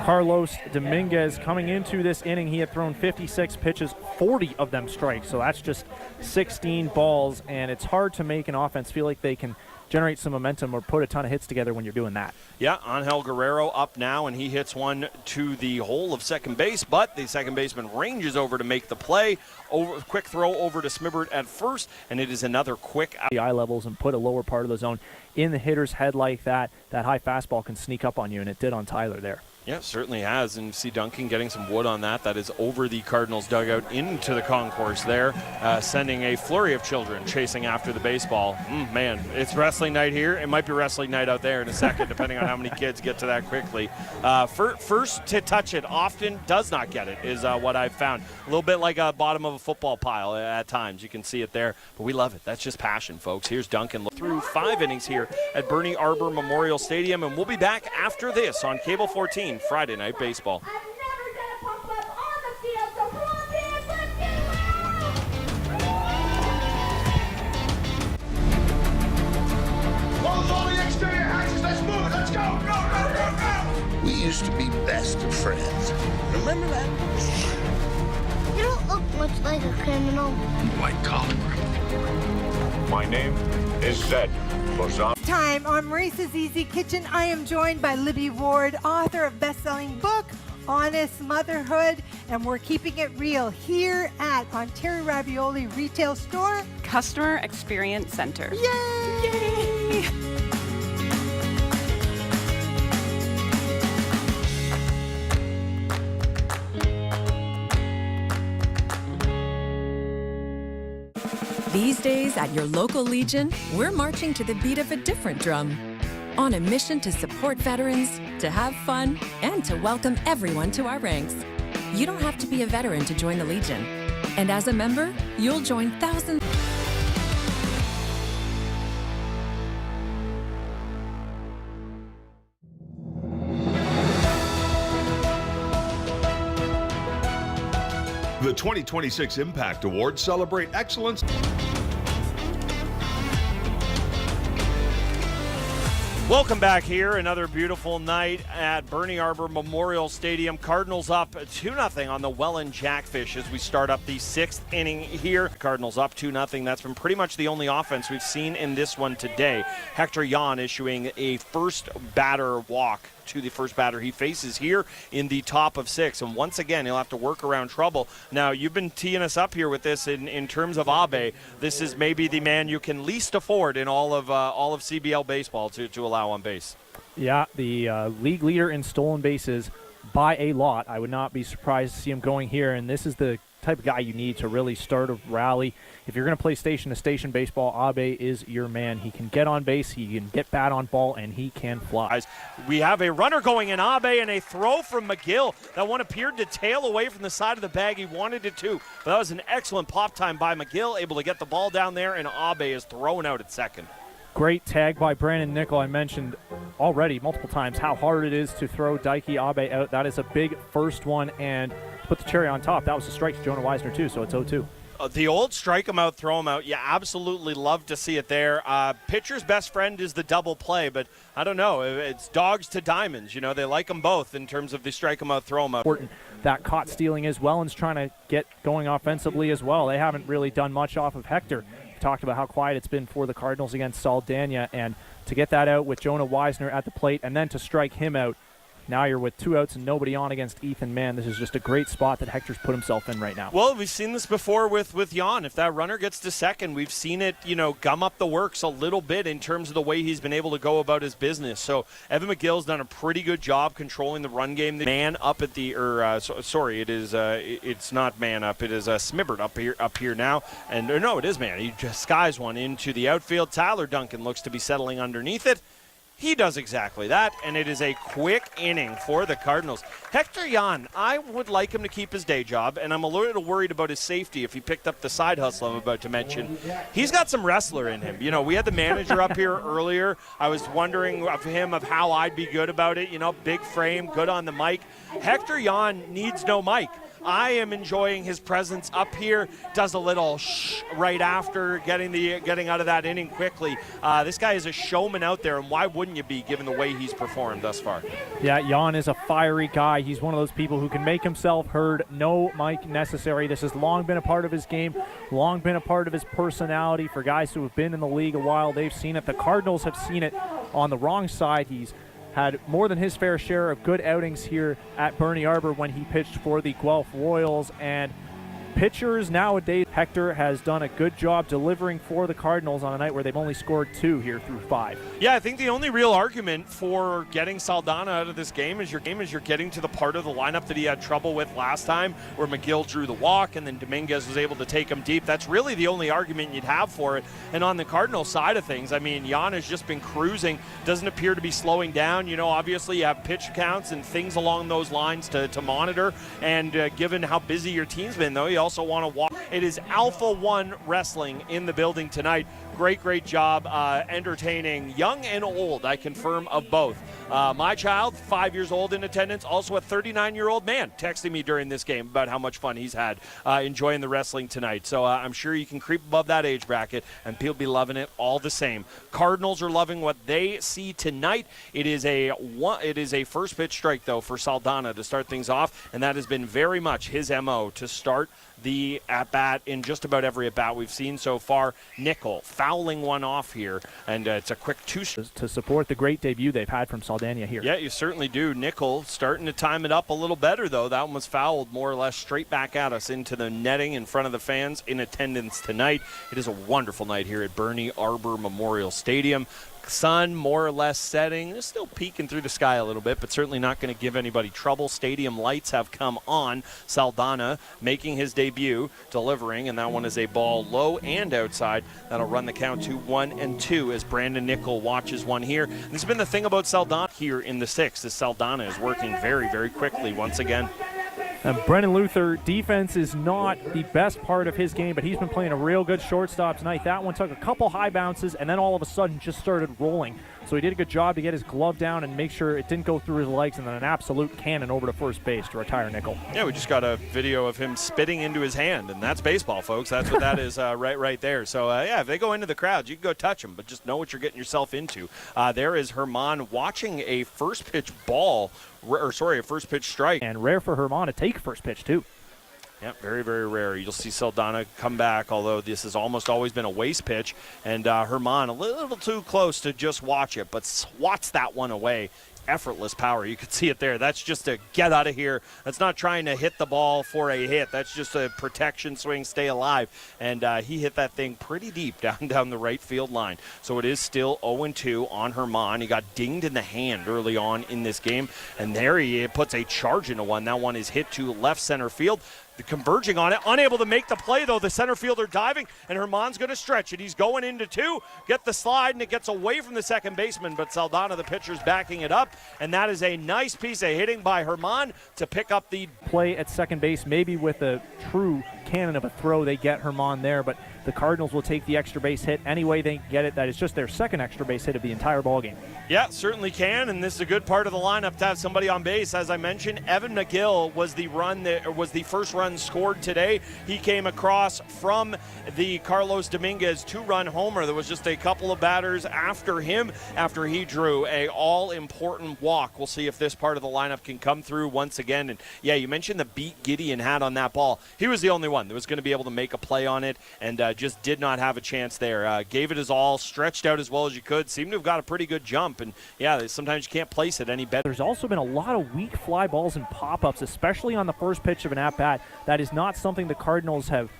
Carlos Dominguez. Coming into this inning, he had thrown 56 pitches, 40 of them strikes. So that's just 16 balls, and it's hard to make an offense feel like they can generate some momentum or put a ton of hits together when you're doing that. Yeah, Angel Guerrero up now, and he hits one to the hole of second base, but the second baseman ranges over to make the play. Quick throw over to Smibert at first, and it is another quick out. The eye levels and put a lower part of the zone in the hitter's head like that. That high fastball can sneak up on you, and it did on Tyler there. Yeah, certainly has, and see Duncan getting some wood on that. That is over the Cardinals dugout into the concourse there, sending a flurry of children chasing after the baseball. Man, it's wrestling night here. It might be wrestling night out there in a second, depending on how many kids get to that quickly. First to touch it often does not get it, is what I've found. A little bit like a bottom of a football pile at times. You can see it there, but we love it. That's just passion, folks. Here's Duncan through 5 innings here at Bernie Arbor Memorial Stadium, and we'll be back after this on Cable 14. Friday Night Baseball. Close all the exterior hatches. Let's move. Let's go. Go, go, go, go. We used to be best of friends. Remember that? You don't look much like a criminal. White collar. My name is Zed. Time on Maurice's Easy Kitchen. I am joined by Libby Ward, author of best-selling book Honest Motherhood, and we're keeping it real here at Ontario Ravioli Retail Store. Customer Experience Center. Yay! Yay! These days at your local Legion, we're marching to the beat of a different drum. On a mission to support veterans, to have fun, and to welcome everyone to our ranks. You don't have to be a veteran to join the Legion. And as a member, you'll join thousands. The 2026 Impact Awards celebrate excellence. Welcome back here. Another beautiful night at Bernie Arbor Memorial Stadium. Cardinals up 2-0 on the Welland Jackfish as we start up the 6th inning here. Cardinals up 2-0. That's been pretty much the only offense we've seen in this one today. Hector Yan issuing a first batter walk to the first batter he faces here in the top of 6. And once again, he'll have to work around trouble. Now, you've been teeing us up here with this in terms of Abe. This is maybe the man you can least afford in all of CBL baseball to allow on base. Yeah, the league leader in stolen bases by a lot. I would not be surprised to see him going here. And this is the type of guy you need to really start a rally. If you're going to play station-to-station baseball, Abe is your man. He can get on base, he can get bat on ball, and he can fly. We have a runner going in Abe and a throw from McGill. That one appeared to tail away from the side of the bag. He wanted it to, but that was an excellent pop time by McGill, able to get the ball down there, and Abe is thrown out at second. Great tag by Brandon Nickel. I mentioned already multiple times how hard it is to throw Daiki Abe out. That is a big first one, and to put the cherry on top, that was a strike to Jonah Weisner too, so it's 0-2. The old strike him out, throw him out. You absolutely love to see it there. Pitcher's best friend is the double play, but I don't know. It's dogs to diamonds. You know, they like them both in terms of the strike him out, throw him out. Important that caught stealing is Welland's trying to get going offensively as well. They haven't really done much off of Hector. We talked about how quiet it's been for the Cardinals against Saldana, and to get that out with Jonah Weisner at the plate and then to strike him out, now you're with 2 outs and nobody on against Ethan Mann. This is just a great spot that Hector's put himself in right now. Well, we've seen this before with Jan. If that runner gets to second, we've seen it, gum up the works a little bit in terms of the way he's been able to go about his business. So Evan McGill's done a pretty good job controlling the run game. The man up at the, it's not man up. It is Smibbert up here now. And no, it is man. He just skies one into the outfield. Tyler Duncan looks to be settling underneath it. He does exactly that, and it is a quick inning for the Cardinals. Hector Jan, I would like him to keep his day job, and I'm a little worried about his safety if he picked up the side hustle I'm about to mention. He's got some wrestler in him. We had the manager up here earlier. I was wondering of him of how I'd be good about it. Big frame, good on the mic. Hector Jan needs no mic. I am enjoying his presence up here. Does a little shh right after getting out of that inning quickly. This guy is a showman out there, and why wouldn't you be given the way he's performed thus far? Yeah, Jan is a fiery guy. He's one of those people who can make himself heard. No mic necessary. This has long been a part of his game, long been a part of his personality. For guys who have been in the league a while, they've seen it. The Cardinals have seen it on the wrong side. He's had more than his fair share of good outings here at Bernie Arbor when he pitched for the Guelph Royals. And pitchers nowadays, Hector has done a good job delivering for the Cardinals on a night where they've only scored 2 here through 5. Yeah, I think the only real argument for getting Saldana out of this game is you're getting to the part of the lineup that he had trouble with last time, where McGill drew the walk and then Dominguez was able to take him deep. That's really the only argument you'd have for it. And on the Cardinal side of things, I mean, Jan has just been cruising, doesn't appear to be slowing down. Obviously you have pitch counts and things along those lines to monitor. And given how busy your team's been, though, you also want to walk. It is Alpha One Wrestling in the building tonight. Great job entertaining young and old, I confirm, of both. My child, 5 years old in attendance, also a 39-year-old man texting me during this game about how much fun he's had enjoying the wrestling tonight. So I'm sure you can creep above that age bracket, and people be loving it all the same. Cardinals are loving what they see tonight. It is a first pitch strike, though, for Saldana to start things off, and that has been very much his MO to start the at-bat in just about every at-bat we've seen so far. Nickel fouling one off here, and it's a quick 2 to support the great debut they've had from Saldana here. Yeah, you certainly do. Nickel starting to time it up a little better, though. That one was fouled more or less straight back at us into the netting in front of the fans in attendance tonight. It is a wonderful night here at Bernie Arbor Memorial Stadium. Sun more or less setting. It's still peeking through the sky a little bit, but certainly not going to give anybody trouble. Stadium lights have come on. Saldana making his debut, delivering, and that one is a ball low and outside. That'll run the count to 1-2 as Brandon Nickel watches one here. And this has been the thing about Saldana here in the 6th, is Saldana is working very quickly once again. And Brendan Luther, defense is not the best part of his game, but he's been playing a real good shortstop tonight. That one took a couple high bounces and then all of a sudden just started rolling. So he did a good job to get his glove down and make sure it didn't go through his legs, and then an absolute cannon over to first base to retire Nickel. Yeah, we just got a video of him spitting into his hand, and that's baseball, folks. That's what that is right there. So, yeah, if they go into the crowds, you can go touch them, but just know what you're getting yourself into. There is Herman watching a first pitch a first pitch strike. And rare for Herman to take first pitch, too. Yeah, very rare. You'll see Saldana come back, although this has almost always been a waste pitch. And Herman a little too close to just watch it, but swats that one away. Effortless power. You can see it there. That's just a get out of here. That's not trying to hit the ball for a hit. That's just a protection swing, stay alive. And he hit that thing pretty deep down the right field line. So it is still 0-2 on Herman. He got dinged in the hand early on in this game. And there he puts a charge into one. That one is hit to left center field. converging on it, unable to make the play though. The center fielder diving, and Herman's going to stretch it. He's going into 2, get the slide, and it gets away from the second baseman, but Saldana, the pitcher's backing it up, and that is a nice piece of hitting by Herman to pick up the play at second base. Maybe with a true cannon of a throw, they get Herman there, but the Cardinals will take the extra base hit any way they get it. That is just their second extra base hit of the entire ballgame. Yeah, certainly can, and this is a good part of the lineup to have somebody on base. As I mentioned, Evan McGill was the first run scored today. He came across from the Carlos Dominguez 2-run homer. There was just a couple of batters after him after he drew a all-important walk. We'll see if this part of the lineup can come through once again. And yeah, you mentioned the beat Gideon had on that ball. He was the only one that was going to be able to make a play on it, and just did not have a chance there. Gave it his all, stretched out as well as you could, seemed to have got a pretty good jump, and yeah, sometimes you can't place it any better. There's also been a lot of weak fly balls and pop-ups, especially on the first pitch of an at-bat. That is not something the Cardinals have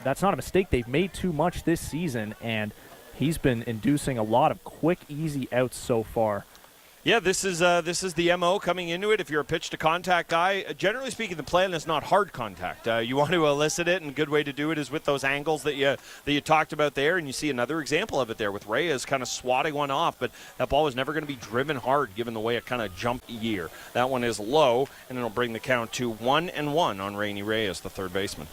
that's not a mistake. They've made too much this season, and he's been inducing a lot of quick, easy outs so far. Yeah, this is the MO coming into it. If you're a pitch-to-contact guy, generally speaking, the plan is not hard contact. You want to elicit it, and a good way to do it is with those angles that you talked about there, and you see another example of it there with Reyes kind of swatting one off, but that ball was never going to be driven hard given the way it kind of jumped year. That one is low, and it'll bring the count to 1-1 on Rainy Reyes, the third baseman.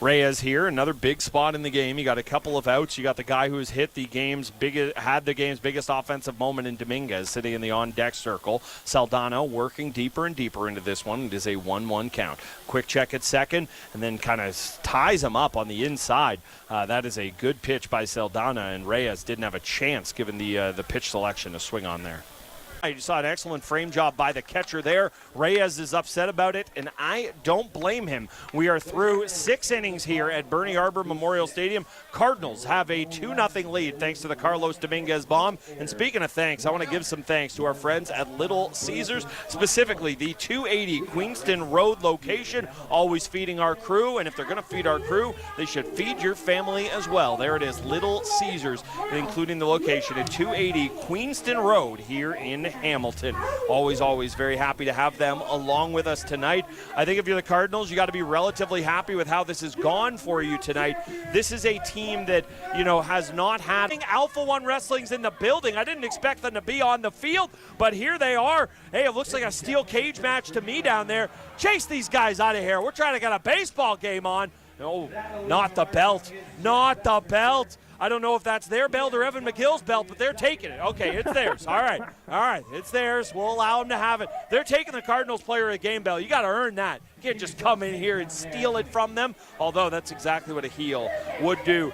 Reyes here, another big spot in the game. You got a couple of outs. You got the guy who's had the game's biggest offensive moment in Dominguez, sitting in the on-deck circle. Saldana working deeper and deeper into this one. It is a 1-1 count. Quick check at second, and then kind of ties him up on the inside. That is a good pitch by Saldana, and Reyes didn't have a chance given the pitch selection to swing on there. You saw an excellent frame job by the catcher there. Reyes is upset about it, and I don't blame him. We are through 6 innings here at Bernie Arbor Memorial Stadium. Cardinals have a 2-0 lead thanks to the Carlos Dominguez bomb. And speaking of thanks, I want to give some thanks to our friends at Little Caesars, specifically the 280 Queenston Road location, always feeding our crew. And if they're going to feed our crew, they should feed your family as well. There it is, Little Caesars, including the location at 280 Queenston Road here in Hamilton. Always very happy to have them along with us tonight. I think if you're the Cardinals, you got to be relatively happy with how this has gone for you tonight. This is a team that, has not had Alpha One Wrestling's in the building. I didn't expect them to be on the field, but here they are. Hey, it looks like a steel cage match to me down there. Chase these guys out of here. We're trying to get a baseball game on. No, not the belt. Not the belt. I don't know if that's their belt or Evan McGill's belt, but they're taking it. Okay, it's theirs. All right, it's theirs. We'll allow them to have it. They're taking the Cardinals player of the game belt. You got to earn that. You can't just come in here and steal it from them, although that's exactly what a heel would do.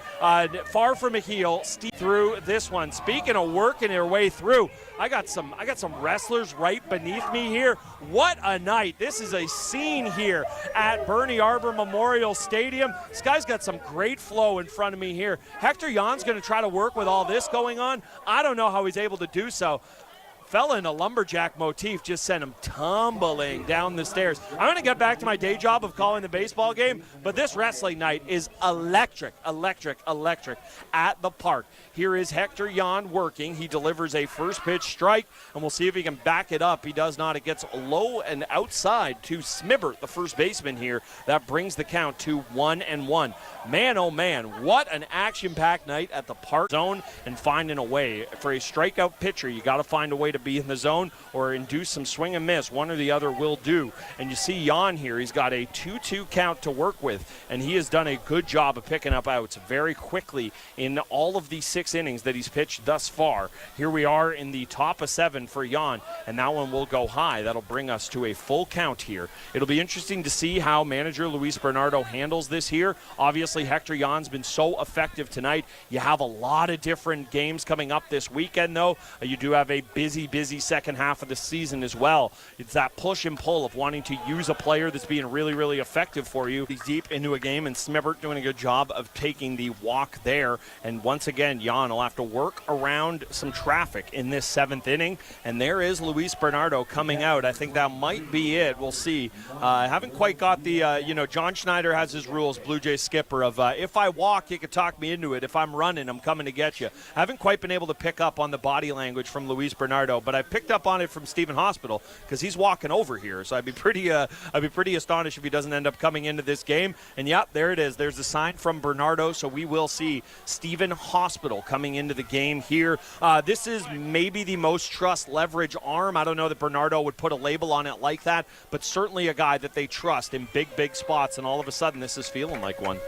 Far from a heel, through this one. Speaking of working their way through, I got some wrestlers right beneath me here. What a night. This is a scene here at Bernie Arbor Memorial Stadium. This guy's got some great flow in front of me here. Hector Jan's going to try to work with all this going on. I don't know how he's able to do so. Fella in a lumberjack motif just sent him tumbling down the stairs. I'm going to get back to my day job of calling the baseball game, but this wrestling night is electric at the park. Here is Hector Jan working. He delivers a first pitch strike, and we'll see if he can back it up. He does not. It gets low and outside to Smibbert, the first baseman here. That brings the count to 1-1. Man, oh man, what an action-packed night at the park zone, and finding a way. For a strikeout pitcher, you got to find a way to be in the zone or induce some swing and miss. One or the other will do. And you see Jan here, he's got a 2-2 count to work with, and he has done a good job of picking up outs very quickly in all of these 6 innings that he's pitched thus far. Here we are in the top of 7 for Jan, and that one will go high. That'll bring us to a full count here. It'll be interesting to see how manager Luis Bernardo handles this here. Obviously, Hector Jan's been so effective tonight. You have a lot of different games coming up this weekend, though. You do have a busy second half of the season as well. It's that push and pull of wanting to use a player that's being really effective for you. He's deep into a game, and Smibbert doing a good job of taking the walk there. And once again, Jan will have to work around some traffic in this 7th inning. And there is Luis Bernardo coming out. I think that might be it. We'll see. I haven't quite got the, John Schneider has his rules, Blue Jays skipper, of if I walk, you can talk me into it. If I'm running, I'm coming to get you. I haven't quite been able to pick up on the body language from Luis Bernardo. but I picked up on it from Stephen Hospital because he's walking over here. So I'd be pretty astonished if he doesn't end up coming into this game. And yep, there it is. There's a sign from Bernardo. So we will see Stephen Hospital coming into the game here. This is maybe the most trust leverage arm. I don't know that Bernardo would put a label on it like that, but certainly a guy that they trust in big spots. And all of a sudden, this is feeling like one.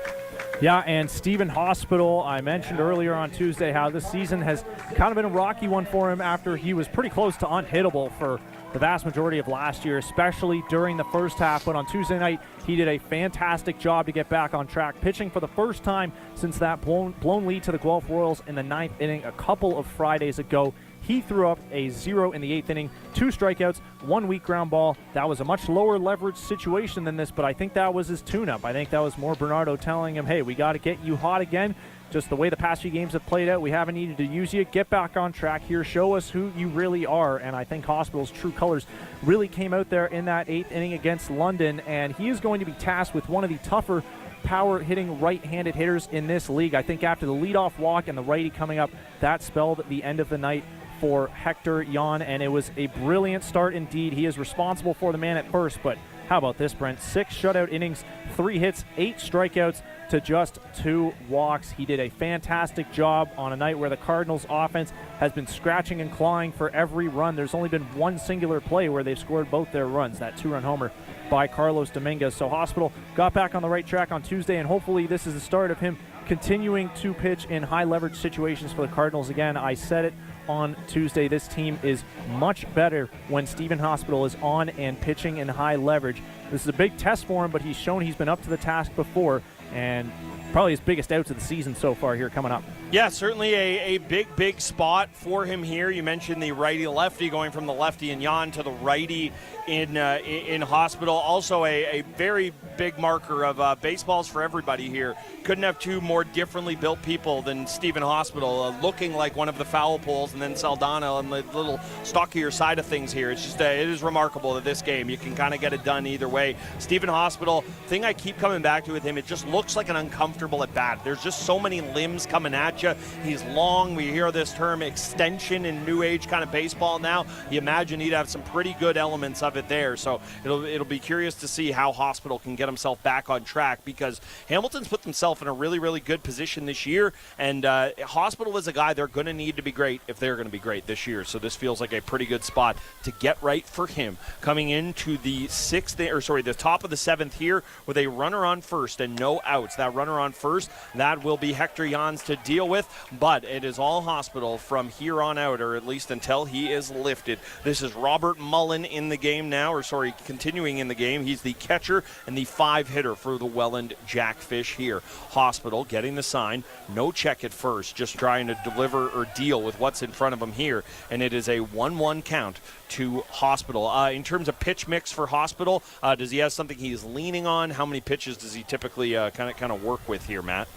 Yeah, and Stephen Hospital, I mentioned earlier on Tuesday how this season has kind of been a rocky one for him after he was pretty close to unhittable for the vast majority of last year, especially during the first half. But on Tuesday night, he did a fantastic job to get back on track, pitching for the first time since that blown lead to the Guelph Royals in the 9th inning a couple of Fridays ago. He threw up a 0 in the 8th inning, 2 strikeouts, 1 weak ground ball. That was a much lower leverage situation than this, but I think that was his tune-up. I think that was more Bernardo telling him, hey, we got to get you hot again. Just the way the past few games have played out, we haven't needed to use you. Get back on track here. Show us who you really are. And I think Hospital's true colors really came out there in that 8th inning against London, and he is going to be tasked with one of the tougher power-hitting right-handed hitters in this league. I think after the leadoff walk and the righty coming up, that spelled the end of the night for Hector Jan, and it was a brilliant start indeed. He is responsible for the man at first, but how about this, Brent? 6 shutout innings, 3 hits, 8 strikeouts to just 2 walks. He did a fantastic job on a night where the Cardinals offense has been scratching and clawing for every run. There's only been one singular play where they've scored both their runs, that 2-run homer by Carlos Dominguez. So Hospital got back on the right track on Tuesday, and hopefully this is the start of him continuing to pitch in high leverage situations for the Cardinals again. I said it on Tuesday, this team is much better when Stephen Hospital is on and pitching in high leverage. This is a big test for him, but he's shown he's been up to the task before, and probably his biggest outs of the season so far here coming up. Yeah, certainly a big spot for him here. You mentioned the righty-lefty going from the lefty in Jan to the righty in Hospital. Also a very big marker of baseballs for everybody here. Couldn't have 2 more differently built people than Stephen Hospital, looking like one of the foul poles, and then Saldana on the little stockier side of things here. It's just it is remarkable that this game you can kind of get it done either way. Stephen Hospital, thing I keep coming back to with him, it just looks like an uncomfortable at bat. There's just so many limbs coming at you. He's long. We hear this term extension in new age kind of baseball now. You imagine he'd have some pretty good elements of it there. So it'll be curious to see how Hospital can get himself back on track, because Hamilton's put themselves in a really good position this year, and Hospital is a guy they're going to need to be great if they're going to be great this year. So this feels like a pretty good spot to get right for him. Coming into the the top of the 7th here with a runner on first and no outs. That runner on first, that will be Hector Jans to deal with, but it is all Hospital from here on out, or at least until he is lifted. This is Robert Mullen in the game now, continuing in the game. He's the catcher and the 5-hitter for the Welland Jackfish here. Hospital getting the sign, no check at first, just trying to deliver or deal with what's in front of him here, and it is a 1-1 count to Hospital. In terms of pitch mix for Hospital, does he have something he's leaning on? How many pitches does he typically kind of work with here, Matt?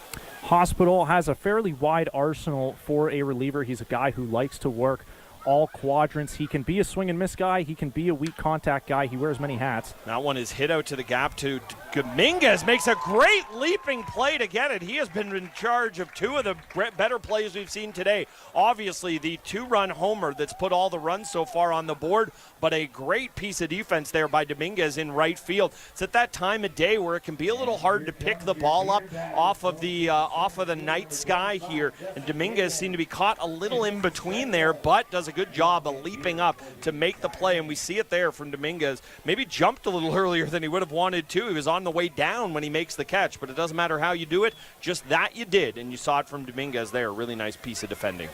Hospital has a fairly wide arsenal for a reliever. He's a guy who likes to work all quadrants. He can be a swing and miss guy. He can be a weak contact guy. He wears many hats. That one is hit out to the gap to Dominguez. Makes a great leaping play to get it. He has been in charge of 2 of the better plays we've seen today. Obviously, the 2-run homer that's put all the runs so far on the board, but a great piece of defense there by Dominguez in right field. It's at that time of day where it can be a little hard to pick the ball up off of the night sky here, and Dominguez seemed to be caught a little in between there, but does a good job of leaping up to make the play, and we see it there from Dominguez. Maybe jumped a little earlier than he would have wanted to. He was on the way down when he makes the catch, but it doesn't matter how you do it, just that you did, and you saw it from Dominguez there. A really nice piece of defending.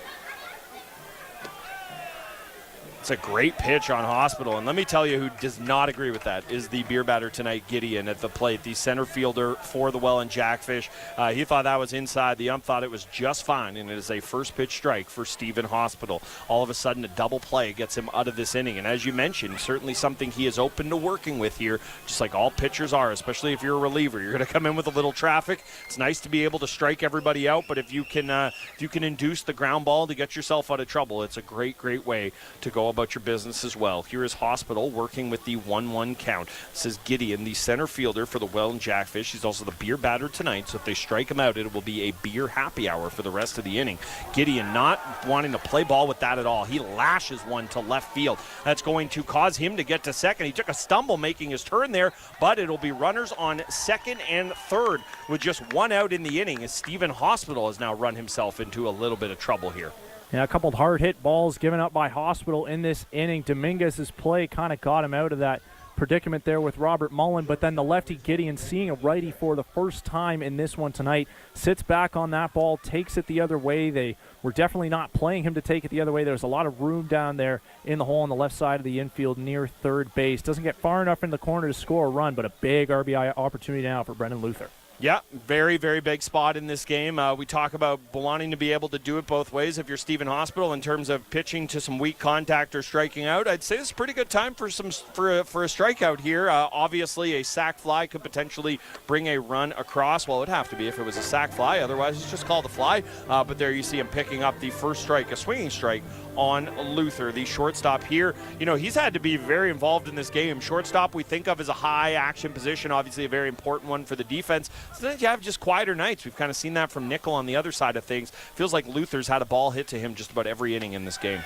It's a great pitch on Hospital, and let me tell you who does not agree with that is the beer batter tonight, Gideon, at the plate, the center fielder for the Welland Jackfish. He thought that was inside. The ump thought it was just fine, and it is a first pitch strike for Stephen Hospital. All of a sudden, a double play gets him out of this inning, and as you mentioned, certainly something he is open to working with here, just like all pitchers are, especially if you're a reliever. You're going to come in with a little traffic. It's nice to be able to strike everybody out, but if you can induce the ground ball to get yourself out of trouble, it's a great way to go about your business as well. Here is Hospital working with the 1-1 count. This is Gideon, the center fielder for the Welland Jackfish. He's also the beer batter tonight, so if they strike him out, it will be a beer happy hour for the rest of the inning. Gideon not wanting to play ball with that at all. He lashes one to left field. That's going to cause him to get to second. He took a stumble making his turn there, but it'll be runners on second and third with just one out in the inning as Stephen Hospital has now run himself into a little bit of trouble here. Yeah, a couple of hard-hit balls given up by Hospital in this inning. Dominguez's play kind of got him out of that predicament there with Robert Mullen, but then the lefty Gideon, seeing a righty for the first time in this one tonight, sits back on that ball, takes it the other way. They were definitely not playing him to take it the other way. There's a lot of room down there in the hole on the left side of the infield near third base. Doesn't get far enough in the corner to score a run, but a big RBI opportunity now for Brendan Luther. Yeah, very, very big spot in this game. We talk about wanting to be able to do it both ways. If you're Stephen Hospital in terms of pitching to some weak contact or striking out, I'd say it's a pretty good time for a strikeout here. Obviously, a sac fly could potentially bring a run across. Well, it would have to be if it was a sac fly. Otherwise, it's just called a fly. But there you see him picking up the first strike, a swinging strike on Luther, the shortstop here. You know, he's had to be very involved in this game. Shortstop we think of as a high action position, obviously a very important one for the defense. So then you have just quieter nights. We've kind of seen that from Nickel on the other side of things. Feels like Luther's had a ball hit to him just about every inning in this game.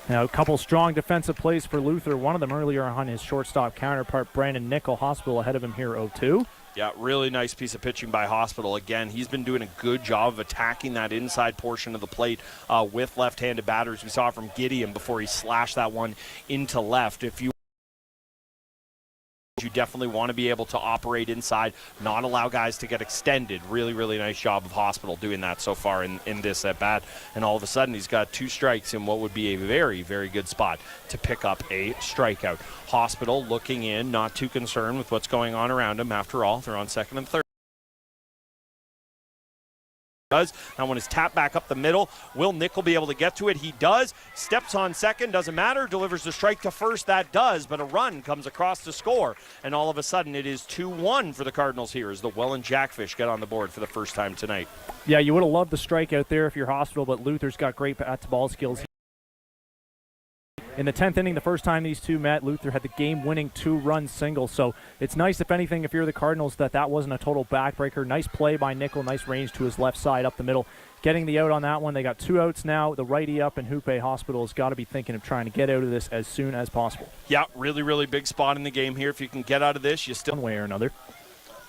Now, a couple strong defensive plays for Luther. One of them earlier on his shortstop counterpart, Brandon Nickel. Hospital ahead of him here 0-2. Yeah, really nice piece of pitching by Hospital. Again, he's been doing a good job of attacking that inside portion of the plate with left-handed batters. We saw from Gideon before he slashed that one into left. If you definitely want to be able to operate inside, not allow guys to get extended. Really, really nice job of Hospital doing that so far in this at-bat. And all of a sudden, he's got 2 strikes in what would be a very, very good spot to pick up a strikeout. Hospital looking in, not too concerned with what's going on around him. After all, they're on second and third. That one is tapped back up the middle. Will Nickel be able to get to it? He does. Steps on second, doesn't matter. Delivers the strike to first, that does. But a run comes across to score. And all of a sudden it is 2-1 for the Cardinals here as the Welland Jackfish get on the board for the first time tonight. Yeah, you would have loved the strikeout there if you're Hospital, but Luther's got great bat-to-ball skills. In the 10th inning, the first time these two met, Luther had the game-winning 2-run single. So it's nice, if anything, if you're the Cardinals, that wasn't a total backbreaker. Nice play by Nickel, nice range to his left side up the middle. Getting the out on that one. They got 2 outs now. The righty up, and Hoope Hospital has got to be thinking of trying to get out of this as soon as possible. Yeah, really, really big spot in the game here. If you can get out of this, you still... One way or another.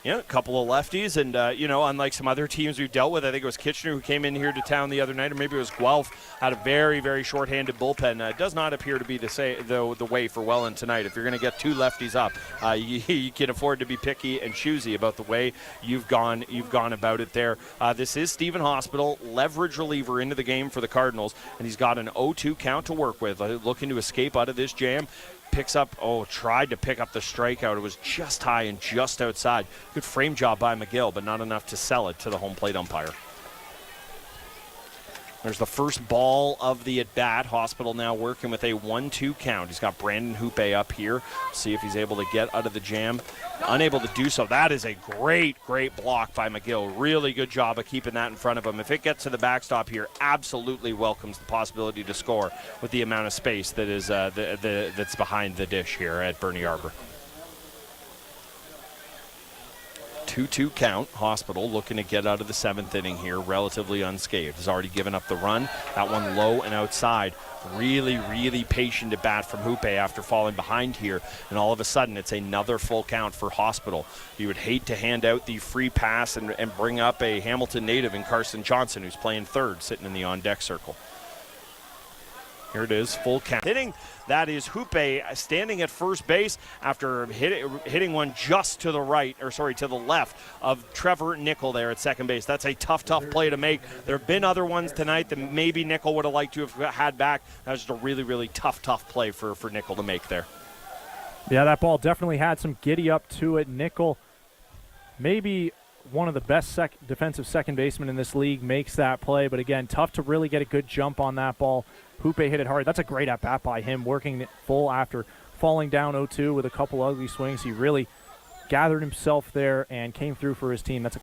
Yeah, a couple of lefties, and, unlike some other teams we've dealt with, I think it was Kitchener who came in here to town the other night, or maybe it was Guelph, had a very, very short-handed bullpen. It does not appear to be the way for Welland tonight. If you're going to get 2 lefties up, you can afford to be picky and choosy about the way you've gone about it there. This is Stephen Hospital, leverage reliever into the game for the Cardinals, and he's got an 0-2 count to work with, looking to escape out of this jam. Tried to pick up the strikeout. It was just high and just outside. Good frame job by McGill, but not enough to sell it to the home plate umpire. There's the first ball of the at-bat. Hospital now working with a 1-2 count. He's got Brandon Hoope up here. See if he's able to get out of the jam. Unable to do so. That is a great, great block by McGill. Really good job of keeping that in front of him. If it gets to the backstop here, absolutely welcomes the possibility to score with the amount of space that is that's behind the dish here at Bernie Arbor. 2-2 count. Hospital looking to get out of the 7th inning here relatively unscathed. Has already given up the run. That one low and outside. Really, really patient at bat from Hoope after falling behind here. And all of a sudden, it's another full count for Hospital. You would hate to hand out the free pass and bring up a Hamilton native in Carson Johnson, who's playing third, sitting in the on-deck circle. Here it is, full count. Hitting, that is Hoope standing at first base after hitting one just to the to the left of Trevor Nickel there at second base. That's a tough play to make. There have been other ones tonight that maybe Nickel would have liked to have had back. That was just a really, really tough play for Nickel to make there. Yeah, that ball definitely had some giddy up to it. Nickel, maybe one of the best defensive second basemen in this league, makes that play. But again, tough to really get a good jump on that ball. Hoope hit it hard. That's a great at-bat by him, working it full after falling down 0-2 with a couple ugly swings. He really gathered himself there and came through for his team. That's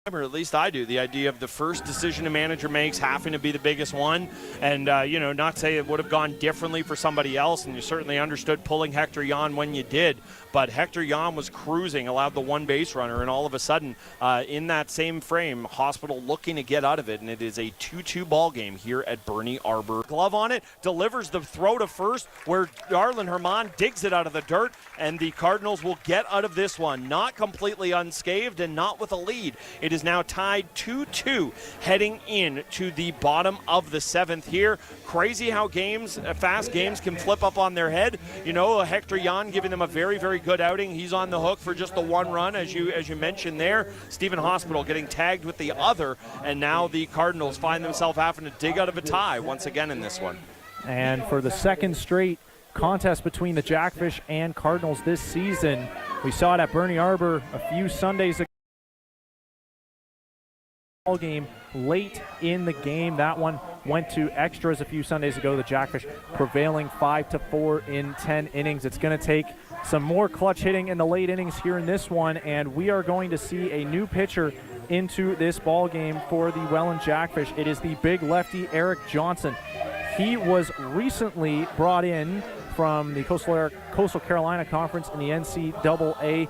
a Or at least I do, the idea of the first decision a manager makes having to be the biggest one. And, not say it would have gone differently for somebody else, and you certainly understood pulling Hector Jan when you did. But Hector Jan was cruising, allowed the one base runner, and all of a sudden, in that same frame, Hospital looking to get out of it, and it is a 2-2 ball game here at Bernie Arbor. Glove on it, delivers the throw to first, where Darlin Herman digs it out of the dirt, and the Cardinals will get out of this one, not completely unscathed and not with a lead. It is now tied 2-2 heading in to the bottom of the 7th here. Crazy how fast games can flip up on their head. Hector Jan giving them a very, very good outing. He's on the hook for just the one run, as you mentioned there. Stephen Hospital getting tagged with the other, and now the Cardinals find themselves having to dig out of a tie once again in this one. And for the second straight contest between the Jackfish and Cardinals this season, we saw it at Bernie Arbor a few Sundays ago. Game late in the game. That one went to extras a few Sundays ago. The Jackfish prevailing 5-4 in 10 innings. It's going to take some more clutch hitting in the late innings here in this one, and we are going to see a new pitcher into this ball game for the Welland Jackfish. It is the big lefty Eric Johnson. He was recently brought in from the Coastal Carolina Conference in the NCAA.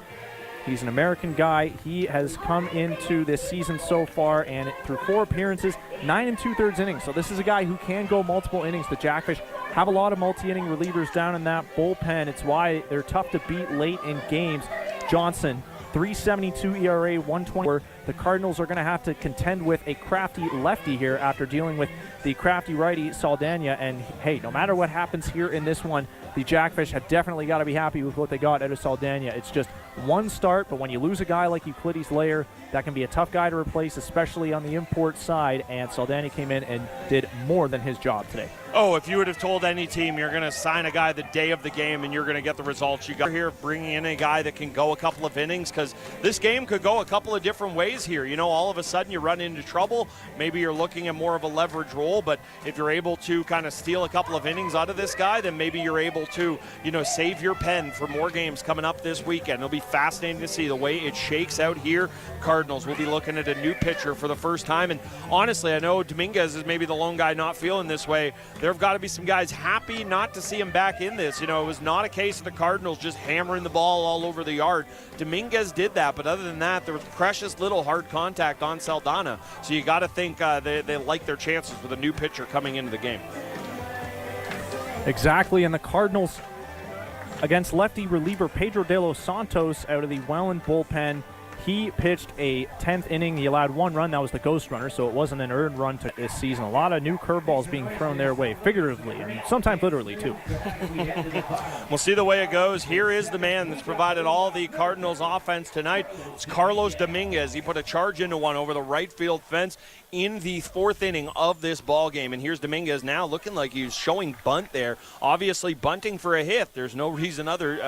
He's an American guy. He has come into this season so far, and through 4 appearances, 9 2/3 innings. So this is a guy who can go multiple innings. The Jackfish have a lot of multi-inning relievers down in that bullpen. It's why they're tough to beat late in games. Johnson, 3.72 ERA, 1.20. The Cardinals are going to have to contend with a crafty lefty here after dealing with the crafty righty Saldana. And hey, no matter what happens here in this one, the Jackfish have definitely got to be happy with what they got out of Saldana. It's just one start, but when you lose a guy like Euclides Layer, that can be a tough guy to replace, especially on the import side. And Saldana came in and did more than his job today. Oh, if you would have told any team you're going to sign a guy the day of the game and you're going to get the results you got here, bringing in a guy that can go a couple of innings, because this game could go a couple of different ways here. All of a sudden you run into trouble. Maybe you're looking at more of a leverage role, but if you're able to kind of steal a couple of innings out of this guy, then maybe you're able to, save your pen for more games coming up this weekend. It'll be fascinating to see the way it shakes out here. Cardinals will be looking at a new pitcher for the first time, and honestly, I know Dominguez is maybe the lone guy not feeling this way. There have got to be some guys happy not to see him back in this. It was not a case of the Cardinals just hammering the ball all over the yard. Dominguez did that, but other than that, there was precious little hard contact on Saldana. So you got to think they like their chances with a new pitcher coming into the game. Exactly, and the Cardinals against lefty reliever Pedro de los Santos out of the Welland bullpen. He pitched a 10th inning. He allowed 1 run. That was the ghost runner, so it wasn't an earned run to this season. A lot of new curveballs being thrown their way, figuratively, and sometimes literally, too. We'll see the way it goes. Here is the man that's provided all the Cardinals offense tonight. It's Carlos Dominguez. He put a charge into one over the right field fence in the 4th inning of this ball game. And here's Dominguez now looking like he's showing bunt there. Obviously bunting for a hit. There's no reason other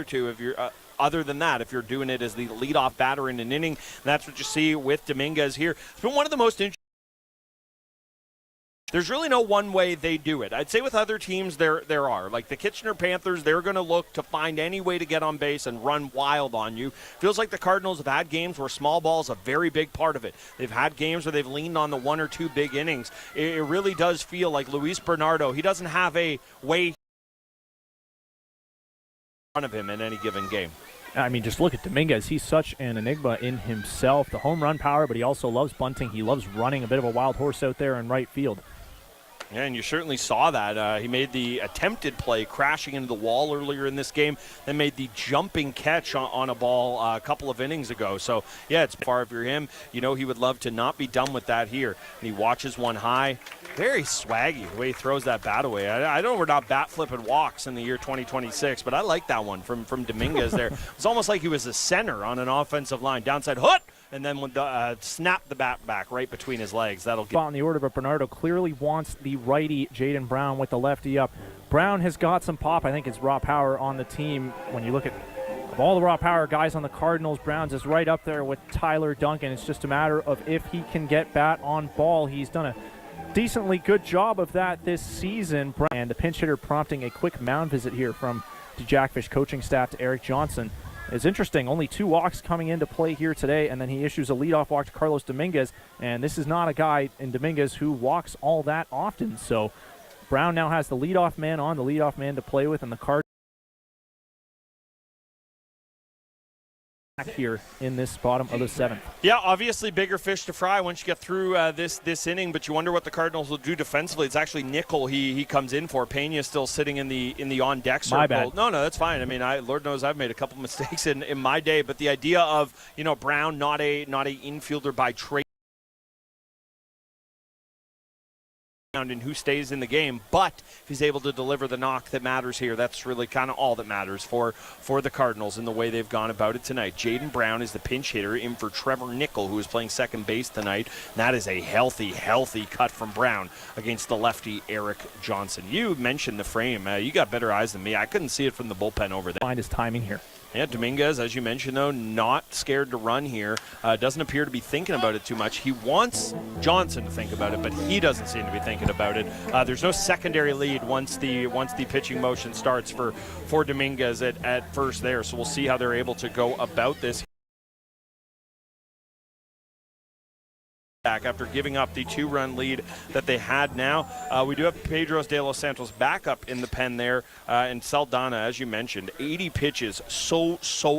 to if you're other than that, if you're doing it as the leadoff batter in an inning. That's what you see with Dominguez here. It's been one of the most interesting. There's really no one way they do it. I'd say with other teams there are. Like the Kitchener Panthers, they're going to look to find any way to get on base and run wild on you. Feels like the Cardinals have had games where small ball is a very big part of it. They've had games where they've leaned on the 1 or 2 big innings. It really does feel like Luis Bernardo, he doesn't have a way in front of him in any given game. I mean, just look at Dominguez. He's such an enigma in himself. The home run power, but he also loves bunting. He loves running a bit of a wild horse out there in right field. Yeah, and you certainly saw that. He made the attempted play crashing into the wall earlier in this game, then made the jumping catch on a ball a couple of innings ago. So, yeah, it's far for him. He would love to not be done with that here. And he watches one high. Very swaggy the way he throws that bat away. I know we're not bat flipping walks in the year 2026, but I like that one from Dominguez there. It's almost like he was a center on an offensive line. Downside hook, and then snap the bat back right between his legs. That'll get on the order, but Bernardo clearly wants the righty Jaden Brown with the lefty up. Brown has got some pop. I think it's raw power on the team. When you look at all the raw power guys on the Cardinals, Brown's is right up there with Tyler Duncan. It's just a matter of if he can get bat on ball. He's done a decently good job of that this season. And the pinch hitter prompting a quick mound visit here from the Jackfish coaching staff to Eric Johnson. It's interesting, only 2 walks coming into play here today, and then he issues a leadoff walk to Carlos Dominguez, and this is not a guy in Dominguez who walks all that often. So Brown now has the leadoff man to play with, and the Cardinals here in this bottom of the 7th. Yeah, obviously bigger fish to fry once you get through this inning, but you wonder what the Cardinals will do defensively. It's actually Nickel he comes in for. Pena still sitting in the on deck circle. My bad. No, that's fine. I mean, Lord knows I've made a couple mistakes in my day, but the idea of Brown not a infielder by trade and who stays in the game, but if he's able to deliver the knock that matters here, that's really kind of all that matters for the Cardinals in the way they've gone about it tonight. Jaden Brown is the pinch hitter in for Trevor Nickel, who is playing second base tonight. And that is a healthy cut from Brown against the lefty Eric Johnson. You mentioned the frame. You got better eyes than me. I couldn't see it from the bullpen over there. Find his timing here. Yeah, Dominguez, as you mentioned, though, not scared to run here. Doesn't appear to be thinking about it too much. He wants Johnson to think about it, but he doesn't seem to be thinking about it. There's no secondary lead once the pitching motion starts for Dominguez at first there. So we'll see how they're able to go about this. After giving up the 2-run lead that they had now. We do have Pedro de los Santos back up in the pen there, and Saldana, as you mentioned, 80 pitches, so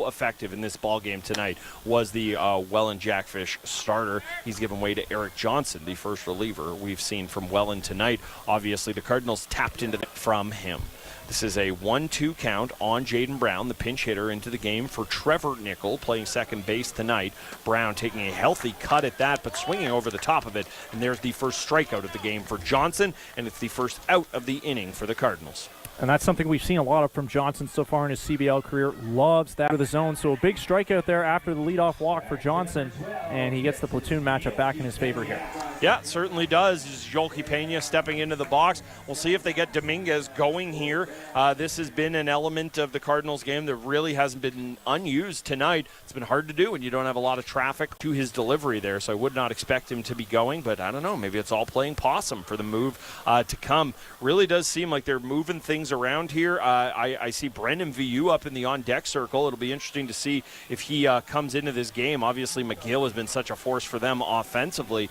effective in this ball game tonight was the Welland Jackfish starter. He's given way to Eric Johnson, the first reliever we've seen from Welland tonight. Obviously, the Cardinals tapped into from him. This is a 1-2 count on Jaden Brown, the pinch hitter, into the game for Trevor Nickel, playing second base tonight. Brown taking a healthy cut at that, but swinging over the top of it. And there's the first strikeout of the game for Johnson, and it's the first out of the inning for the Cardinals. And that's something we've seen a lot of from Johnson so far in his CBL career. Loves that of the zone. So a big strikeout there after the leadoff walk for Johnson, and he gets the platoon matchup back in his favor here. Yeah, certainly does. This is Yolki Pena stepping into the box. We'll see if they get Dominguez going here. This has been an element of the Cardinals game that really hasn't been unused tonight. It's been hard to do when you don't have a lot of traffic to his delivery there, so I would not expect him to be going, but I don't know. Maybe it's all playing possum for the move to come. Really does seem like they're moving things around here. I see Brendan Vu up in the on-deck circle. It'll be interesting to see if he comes into this game. Obviously, McGill has been such a force for them offensively,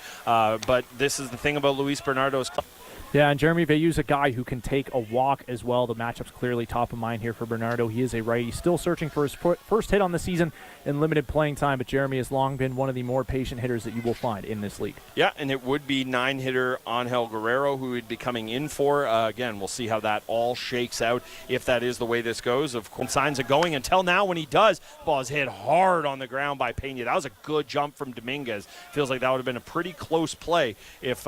but this is the thing about Luis Bernardo's. Yeah, and Jeremy Veyu's a guy who can take a walk as well. The matchup's clearly top of mind here for Bernardo. He is a righty, still searching for his first hit on the season in limited playing time, but Jeremy has long been one of the more patient hitters that you will find in this league. Yeah, and it would be 9-hitter Angel Guerrero who would be coming in for. Again, we'll see how that all shakes out if that is the way this goes. Of course, signs of going until now when he does. The ball is hit hard on the ground by Pena. That was a good jump from Dominguez. Feels like that would have been a pretty close play if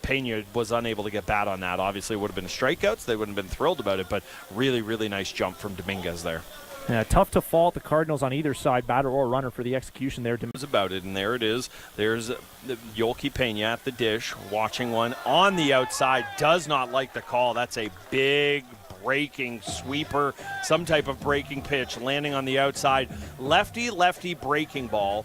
Pena was unable to get bat on that. Obviously, it would have been strikeouts. They wouldn't have been thrilled about it, but really, really nice jump from Dominguez there. Yeah, tough to fault the Cardinals on either side, batter or runner, for the execution there. About it, and there it is. There's the Yolki Pena at the dish, watching one on the outside. Does not like the call. That's a big breaking sweeper, some type of breaking pitch, landing on the outside. Lefty breaking ball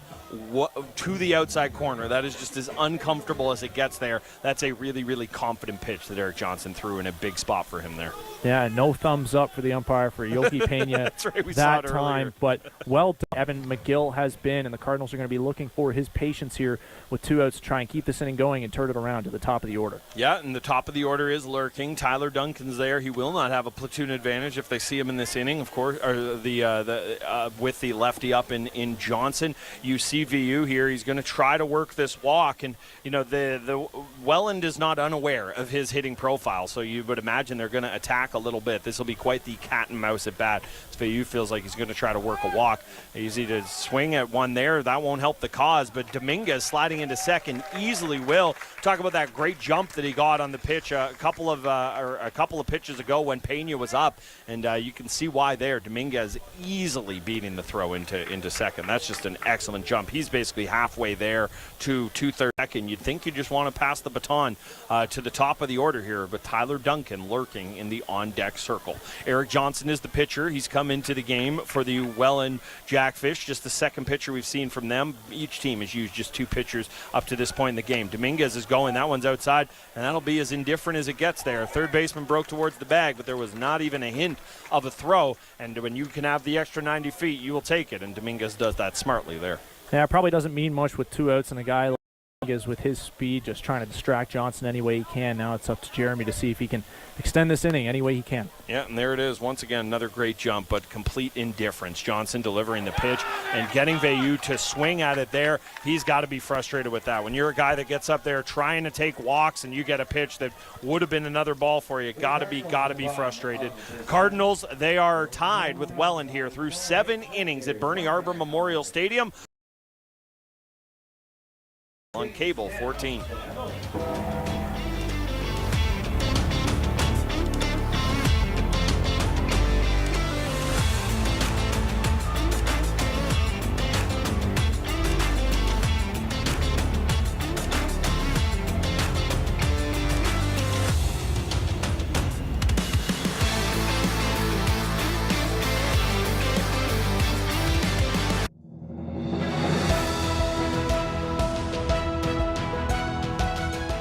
to the outside corner. That is just as uncomfortable as it gets there. That's a really, really confident pitch that Eric Johnson threw in a big spot for him there. Yeah, no thumbs up for the umpire for Yolki Pena That's right, we that saw it time. earlier. But well done. Evan McGill has been, and the Cardinals are going to be looking for his patience here with 2 outs to try and keep this inning going and turn it around to the top of the order. Yeah, and the top of the order is lurking. Tyler Duncan's there. He will not have a platoon advantage if they see him in this inning, of course, or with the lefty up in Johnson. You see VU here. He's going to try to work this walk, and the Welland is not unaware of his hitting profile, so you would imagine they're going to attack a little bit. This will be quite the cat and mouse at bat. VU feels like he's going to try to work a walk. Easy to swing at one there. That won't help the cause, but Dominguez sliding into second easily will. Talk about that great jump that he got on the pitch a couple of pitches ago when Pena was up, and you can see why there. Dominguez easily beating the throw into second. That's just an excellent jump. he's basically halfway there to 2/3. You'd think you just want to pass the baton to the top of the order here, but Tyler Duncan lurking in the on-deck circle. Eric Johnson is the pitcher. He's come into the game for the Welland Jackfish, just the second pitcher we've seen from them. Each team has used just 2 pitchers up to this point in the game. Dominguez is going. That one's outside, and that'll be as indifferent as it gets there. Third baseman broke towards the bag, but there was not even a hint of a throw, and when you can have the extra 90 feet, you will take it, and Dominguez does that smartly there. Yeah, it probably doesn't mean much with 2 outs and a guy like Dominguez with his speed just trying to distract Johnson any way he can. Now it's up to Jeremy to see if he can extend this inning any way he can. Yeah, and there it is. Once again, another great jump, but complete indifference. Johnson delivering the pitch and getting Veilleux to swing at it there. He's got to be frustrated with that. When you're a guy that gets up there trying to take walks and you get a pitch that would have been another ball for you, got to be frustrated. Cardinals, they are tied with Welland here through 7 innings at Bernie Arbor Memorial Stadium on Cable 14.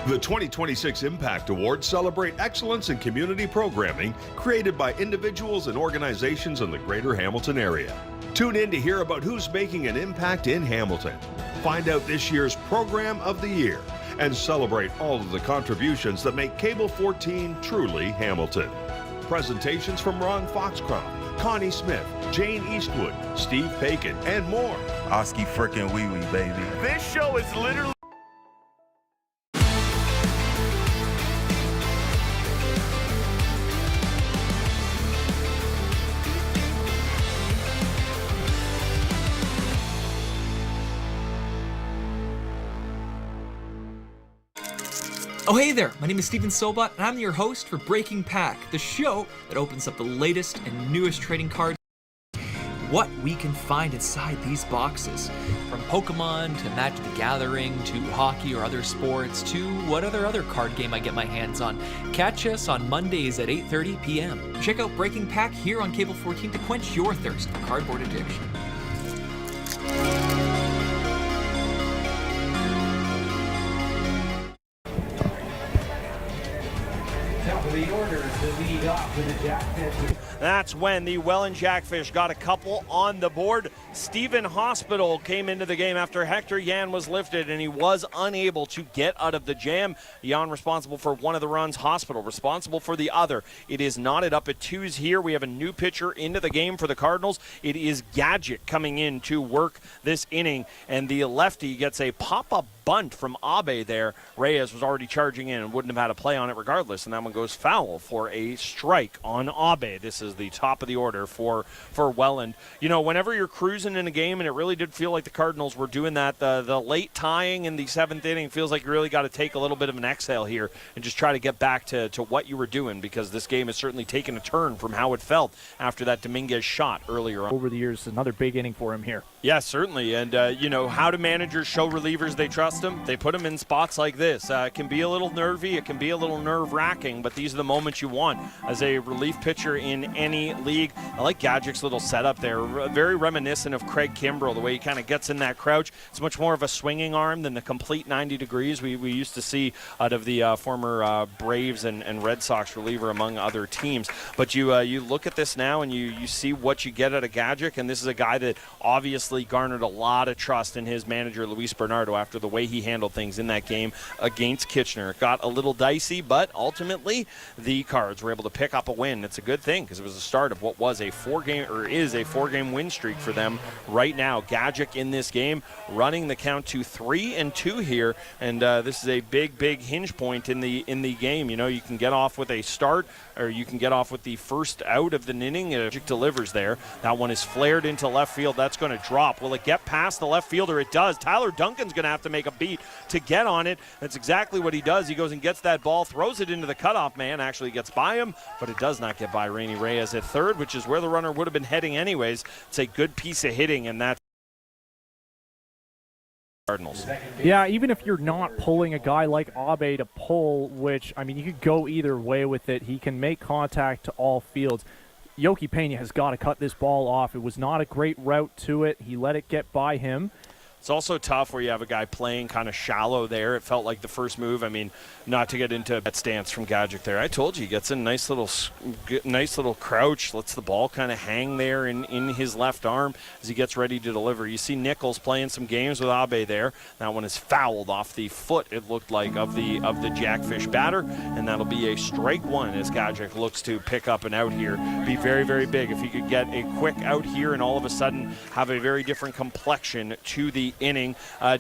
The 2026 Impact Awards celebrate excellence in community programming created by individuals and organizations in the greater Hamilton area. Tune in to hear about who's making an impact in Hamilton. Find out this year's Program of the Year and celebrate all of the contributions that make Cable 14 truly Hamilton. Presentations from Ron Foxcroft, Connie Smith, Jane Eastwood, Steve Paikin, and more. Oski frickin' wee wee, baby. This show is literally Oh hey there, my name is Steven Sobot, and I'm your host for Breaking Pack, the show that opens up the latest and newest trading cards, what we can find inside these boxes. From Pokemon to Magic the Gathering to hockey or other sports to what other card game I get my hands on. Catch us on Mondays at 8:30 p.m. Check out Breaking Pack here on Cable 14 to quench your thirst for cardboard addiction. The order to lead off with the Jackfish. That's when the Welland Jackfish got a couple on the board. Stephen Hospital came into the game after Hector Yan was lifted, and he was unable to get out of the jam. Yan responsible for one of the runs, Hospital responsible for the other. It is knotted up at 2s here. We have a new pitcher into the game for the Cardinals. It is Gadget coming in to work this inning, and the lefty gets a pop-up bunt from Abe there. Reyes was already charging in and wouldn't have had a play on it regardless, and that one goes foul for a strike on Abe. This is the top of the order for Welland. You know, whenever you're cruising in a game, and it really did feel like the Cardinals were doing that, the late tying in the 7th inning feels like you really got to take a little bit of an exhale here and just try to get back to what you were doing, because this game has certainly taken a turn from how it felt after that Dominguez shot earlier on. Over the years, another big inning for him here. Yeah, certainly. And, you know, how do managers show relievers they trust them? They put them in spots like this. It can be a little nervy. It can be a little nerve-wracking, but these are the moments you want as a relief pitcher in any league. I like Gadget's little setup there. Very reminiscent of Craig Kimbrell, the way he kind of gets in that crouch. It's much more of a swinging arm than the complete 90 degrees we used to see out of the former Braves and Red Sox reliever, among other teams. But you look at this now and you see what you get out of Gadget, and this is a guy that obviously garnered a lot of trust in his manager, Luis Bernardo, after the way he handled things in that game against Kitchener. It got a little dicey, but ultimately the Cards were able to pick up a win. It's a good thing because it was the start of what was a four-game win streak for them right now. Gadget in this game running the count to 3-2 here, and this is a big hinge point in the game. You know, you can get off with a start, or you can get off with the first out of the inning. Gadget delivers there. That one is flared into left field. That's going to drop. Will it get past the left fielder? It does. Tyler Duncan's going to have to make a beat to get on it. That's exactly what he does. He goes and gets that ball, throws it into the cutoff man, actually gets by him, but it does not get by Rainy Reyes at third, which is where the runner would have been heading anyways. It's a good piece of hitting, and that's Cardinals. Yeah, even if you're not pulling a guy like Abe to pull, which, I mean, you could go either way with it. He can make contact to all fields. Yoki Pena has got to cut this ball off. It was not a great route to it. He let it get by him. It's also tough where you have a guy playing kind of shallow there. It felt like the first move. I mean, not to get into that stance from Gadget there. I told you, he gets a nice little crouch, lets the ball kind of hang there in his left arm as he gets ready to deliver. You see Nichols playing some games with Abe there. That one is fouled off the foot, it looked like, of the Jackfish batter, and that'll be a strike one as Gadget looks to pick up an out here. Be very, very big if he could get a quick out here and all of a sudden have a very different complexion to the inning.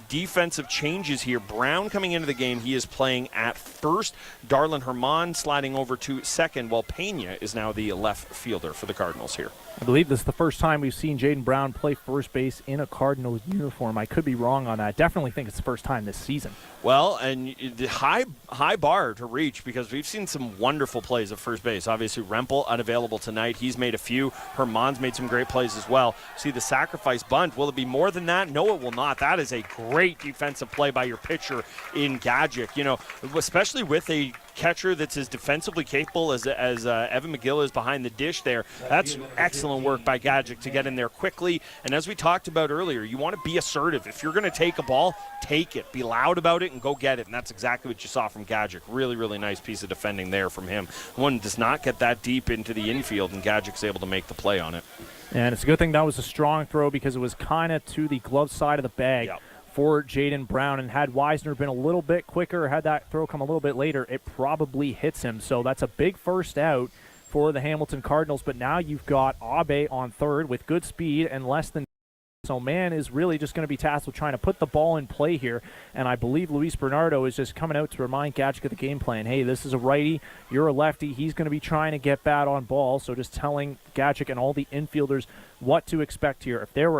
Defensive changes here. Brown coming into the game, he is playing at first. Darlin Herman sliding over to second, while Pena is now the left fielder for the Cardinals here. I believe this is the first time we've seen Jaden Brown play first base in a Cardinals uniform. I could be wrong on that. Definitely think it's the first time this season. Well, and the high bar to reach, because we've seen some wonderful plays at first base. Obviously, Rempel unavailable tonight. He's made a few. Herman's made some great plays as well. See the sacrifice bunt. Will it be more than that? No, it will not. That is a great defensive play by your pitcher in Gadget. You know, especially with a catcher that's as defensively capable as Evan McGill is behind the dish there. That's excellent work by Gadget to get in there quickly. And as we talked about earlier, you want to be assertive. If you're going to take a ball, take it. Be loud about it and go get it. And that's exactly what you saw from Gadget. Really, really nice piece of defending there from him. One does not get that deep into the infield, and Gadget's able to make the play on it. And it's a good thing that was a strong throw, because it was kind of to the glove side of the bag. Yep. For Jaden Brown, and had Weisner been a little bit quicker, had that throw come a little bit later, it probably hits him. So that's a big first out for the Hamilton Cardinals, but now you've got Abe on third with good speed and less than. So man is really just going to be tasked with trying to put the ball in play here, and I believe Luis Bernardo is just coming out to remind Gadget of the game plan. Hey, this is a righty, you're a lefty, he's going to be trying to get bat on ball, so just telling Gadget and all the infielders what to expect here. If there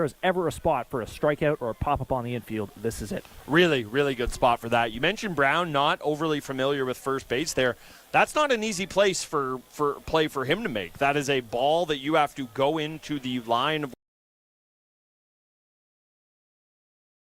was ever a spot for a strikeout or a pop-up on the infield, this is it. Really, really good spot for that. You mentioned Brown not overly familiar with first base there. That's not an easy place for play for him to make. That is a ball that you have to go into the line of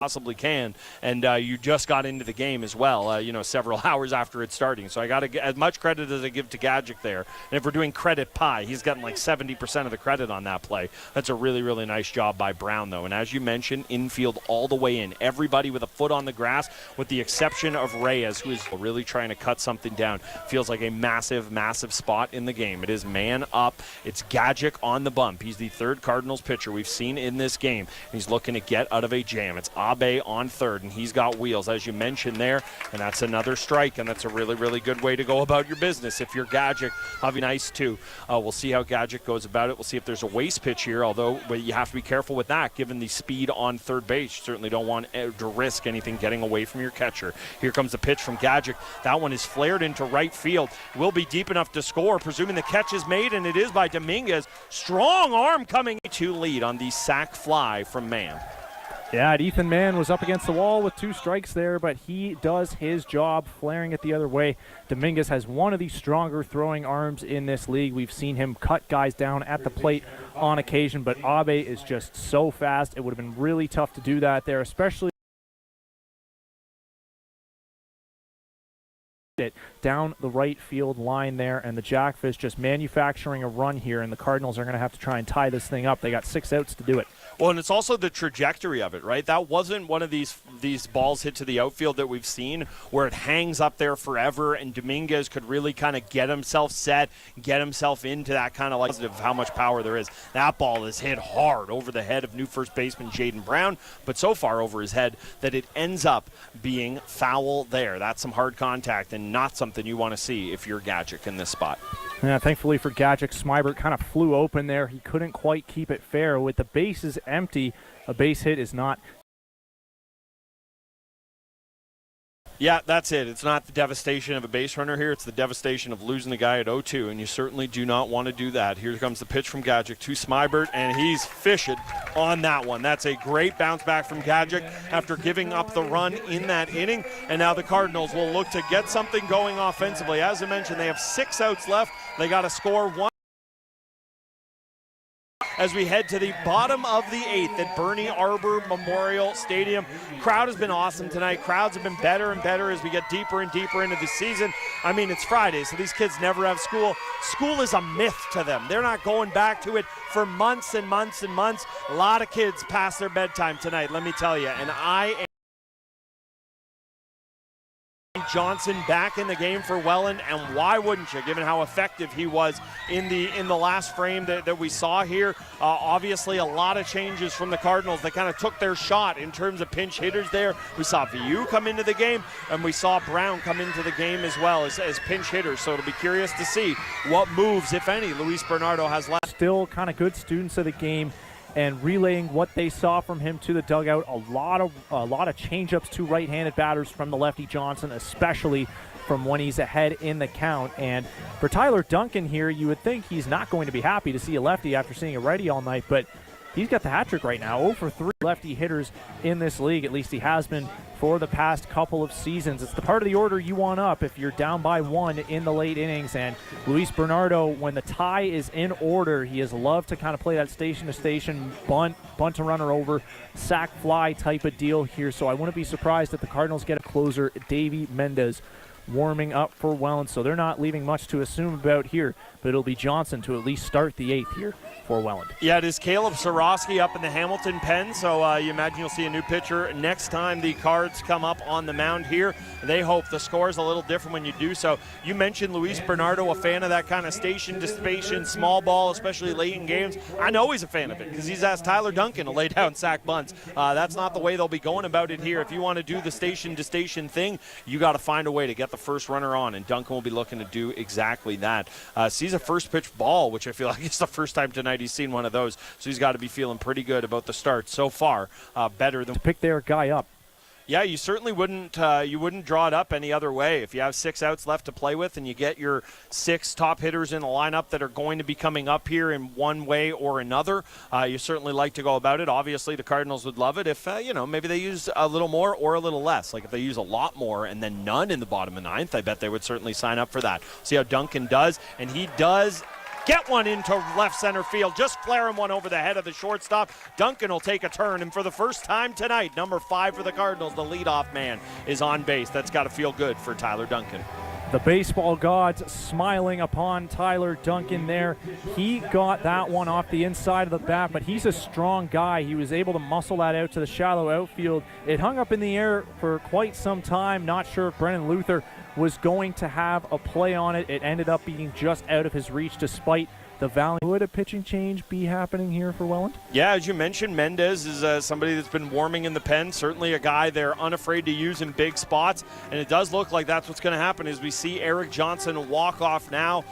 possibly can, and you just got into the game as well, several hours after it's starting. So I got to get as much credit as I give to Gadget there. And if we're doing credit pie, he's gotten like 70% of the credit on that play. That's a really, really nice job by Brown, though. And as you mentioned, infield all the way in. Everybody with a foot on the grass, with the exception of Reyes, who is really trying to cut something down. Feels like a massive, massive spot in the game. It is man up. It's Gadget on the bump. He's the third Cardinals pitcher we've seen in this game. He's looking to get out of a jam. It's Abe on third, and he's got wheels, as you mentioned there, and that's another strike, and that's a really, really good way to go about your business. If you're Gadget, that'll be nice too. We'll see how Gadget goes about it. We'll see if there's a waste pitch here, although you have to be careful with that, given the speed on third base. You certainly don't want to risk anything getting away from your catcher. Here comes the pitch from Gadget. That one is flared into right field. Will be deep enough to score, presuming the catch is made, and it is by Dominguez. Strong arm coming to lead on the sac fly from Mann. Yeah, Ethan Mann was up against the wall with 2 strikes there, but he does his job flaring it the other way. Dominguez has one of the stronger throwing arms in this league. We've seen him cut guys down at the plate on occasion, but Abe is just so fast. It would have been really tough to do that there, especially it down the right field line there, and the Jackfish just manufacturing a run here, and the Cardinals are going to have to try and tie this thing up. They got 6 outs to do it. Well, and it's also the trajectory of it, right? That wasn't one of these balls hit to the outfield that we've seen where it hangs up there forever, and Dominguez could really kind of get himself set, get himself into that kind of positive how much power there is. That ball is hit hard over the head of new first baseman Jaden Brown, but so far over his head that it ends up being foul there. That's some hard contact and not something you want to see if you're Gadget in this spot. Yeah, thankfully for Gadget, Smybert kind of flew open there. He couldn't quite keep it fair. With the bases empty, a base hit is not. Yeah, that's it. It's not the devastation of a base runner here. It's the devastation of losing the guy at 0-2, and you certainly do not want to do that. Here comes the pitch from Gadget to Smybert, and he's fishing on that one. That's a great bounce back from Gadget after giving up the run in that inning, and now the Cardinals will look to get something going offensively. As I mentioned, they have 6 outs left. They got to score 1. as we head to the bottom of the 8th at Bernie Arbor Memorial Stadium. Crowd has been awesome tonight. Crowds have been better and better as we get deeper and deeper into the season. I mean, it's Friday, so these kids never have school. School is a myth to them. They're not going back to it for months and months and months. A lot of kids past their bedtime tonight, let me tell you. And I am Johnson back in the game for Welland, and why wouldn't you, given how effective he was in the last frame that we saw here. Obviously a lot of changes from the Cardinals that kind of took their shot in terms of pinch hitters there. We saw Viu come into the game, and we saw Brown come into the game as well as pinch hitters, so it'll be curious to see what moves, if any, Luis Bernardo has left. Still kind of good students of the game and relaying what they saw from him to the dugout. A lot of change-ups to right-handed batters from the lefty Johnson, especially from when he's ahead in the count. And for Tyler Duncan here, you would think he's not going to be happy to see a lefty after seeing a righty all night, but he's got the hat trick right now. 0 for 3 lefty hitters in this league. At least he has been for the past couple of seasons. It's the part of the order you want up if you're down by 1 in the late innings. And Luis Bernardo, when the tie is in order, he has loved to kind of play that station-to-station, bunt a runner over, sack fly type of deal here. So I wouldn't be surprised if the Cardinals get a closer, Davey Mendez, warming up for Welland. So they're not leaving much to assume about here, but it'll be Johnson to at least start the 8th here for Welland. Yeah, it is Caleb Sorosky up in the Hamilton pen, so you imagine you'll see a new pitcher next time the Cards come up on the mound here. They hope the score is a little different when you do so. You mentioned Luis Bernardo, a fan of that kind of station-to-station, small ball, especially late in games. I know he's a fan of it because he's asked Tyler Duncan to lay down sack bunts. That's not the way they'll be going about it here. If you want to do the station-to-station thing, you got to find a way to get the first runner on, and Duncan will be looking to do exactly that. Sees a first pitch ball, which I feel like it's the first time tonight he's seen one of those, so he's got to be feeling pretty good about the start so far. Better than to pick their guy up. Yeah, you certainly wouldn't draw it up any other way. If you have 6 outs left to play with and you get your 6 top hitters in the lineup that are going to be coming up here in one way or another, you certainly like to go about it. Obviously, the Cardinals would love it if, maybe they use a little more or a little less. Like if they use a lot more and then none in the bottom of 9th, I bet they would certainly sign up for that. See how Duncan does, and he does get one into left center field, just flaring one over the head of the shortstop. Duncan will take a turn, and for the first time tonight, number 5 for the Cardinals, the leadoff man, is on base. That's got to feel good for Tyler Duncan. The baseball gods smiling upon Tyler Duncan there. He got that one off the inside of the bat, but he's a strong guy. He was able to muscle that out to the shallow outfield. It hung up in the air for quite some time. Not sure if Brennan Luther was going to have a play on it. It ended up being just out of his reach despite the Valley. Would a pitching change be happening here for Welland? Yeah, as you mentioned, Mendez is somebody that's been warming in the pen. Certainly a guy they're unafraid to use in big spots, and it does look like that's what's going to happen as we see Eric Johnson walk off now.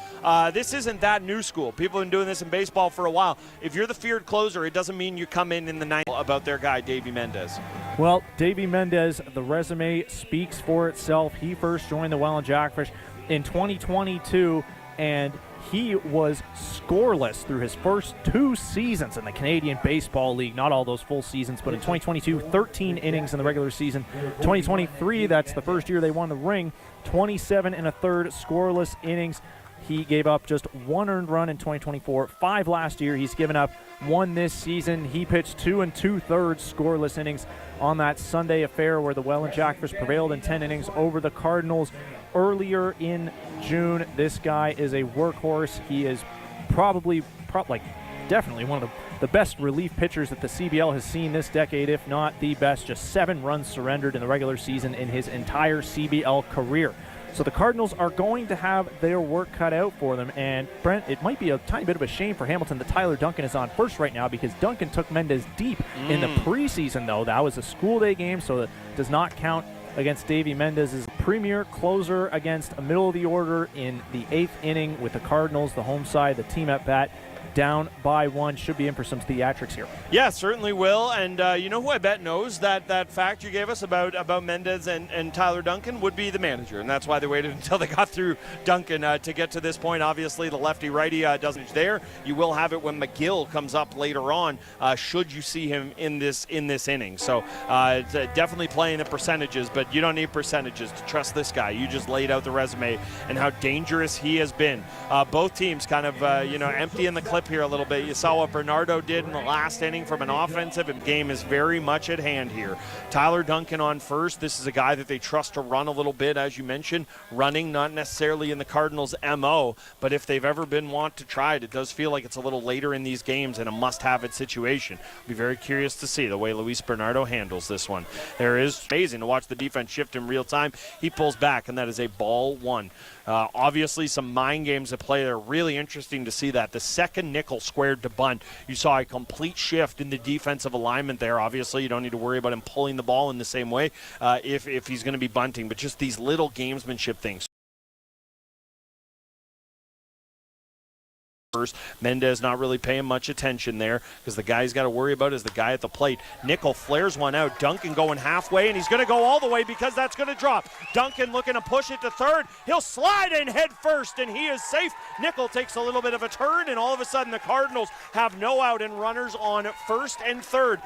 This isn't that new school. People have been doing this in baseball for a while. If you're the feared closer, it doesn't mean you come in the 9th about their guy, Davey Mendez. Well, Davey Mendez, the resume speaks for itself. He first joined the Welland Jackfish in 2022, and he was scoreless through his first 2 seasons in the Canadian Baseball League. Not all those full seasons, but in 2022, 13 innings in the regular season. 2023, that's the first year they won the ring, 27 1/3 scoreless innings. He gave up just 1 earned run in 2024, 5 last year. He's given up 1 this season. He pitched 2 2/3 scoreless innings on that Sunday affair where the Welland Jackfish prevailed in 10 innings over the Cardinals earlier in June. This guy is a workhorse. He is definitely one of the best relief pitchers that the CBL has seen this decade, if not the best. Just 7 runs surrendered in the regular season in his entire CBL career. So the Cardinals are going to have their work cut out for them. And, Brent, it might be a tiny bit of a shame for Hamilton that Tyler Duncan is on first right now because Duncan took Mendez deep in the preseason, though. That was a school day game, so it does not count against Davey Mendez's premier closer against a middle of the order in the 8th inning with the Cardinals, the home side, the team at bat. Down by 1, should be in for some theatrics here. Yeah, certainly will. And you know who I bet knows that fact you gave us about Mendez and Tyler Duncan would be the manager, and that's why they waited until they got through Duncan to get to this point. Obviously, the lefty-righty doesn't there. You will have it when McGill comes up later on, should you see him in this inning. So it's definitely playing the percentages, but you don't need percentages to trust this guy. You just laid out the resume and how dangerous he has been. Both teams kind of emptying the clip up here a little bit. You saw what Bernardo did in the last inning from an offensive, and game is very much at hand here. Tyler Duncan on first. This is a guy that they trust to run a little bit, as you mentioned. Running, not necessarily in the Cardinals' MO, but if they've ever been want to try it, it does feel like it's a little later in these games and a must-have-it situation. Be very curious to see the way Luis Bernardo handles this one. There is amazing to watch the defense shift in real time. He pulls back, and that is a ball one. Obviously, some mind games at play. They're really interesting to see that. The second nickel squared to bunt, you saw a complete shift in the defensive alignment there. Obviously, you don't need to worry about him pulling the ball in the same way if he's going to be bunting, but just these little gamesmanship things. Mendez not really paying much attention there because the guy he's got to worry about is the guy at the plate. Nickel flares one out. Duncan going halfway, and he's going to go all the way because that's going to drop. Duncan looking to push it to third. He'll slide in head first, and he is safe. Nickel takes a little bit of a turn, and all of a sudden the Cardinals have no out and runners on first and third.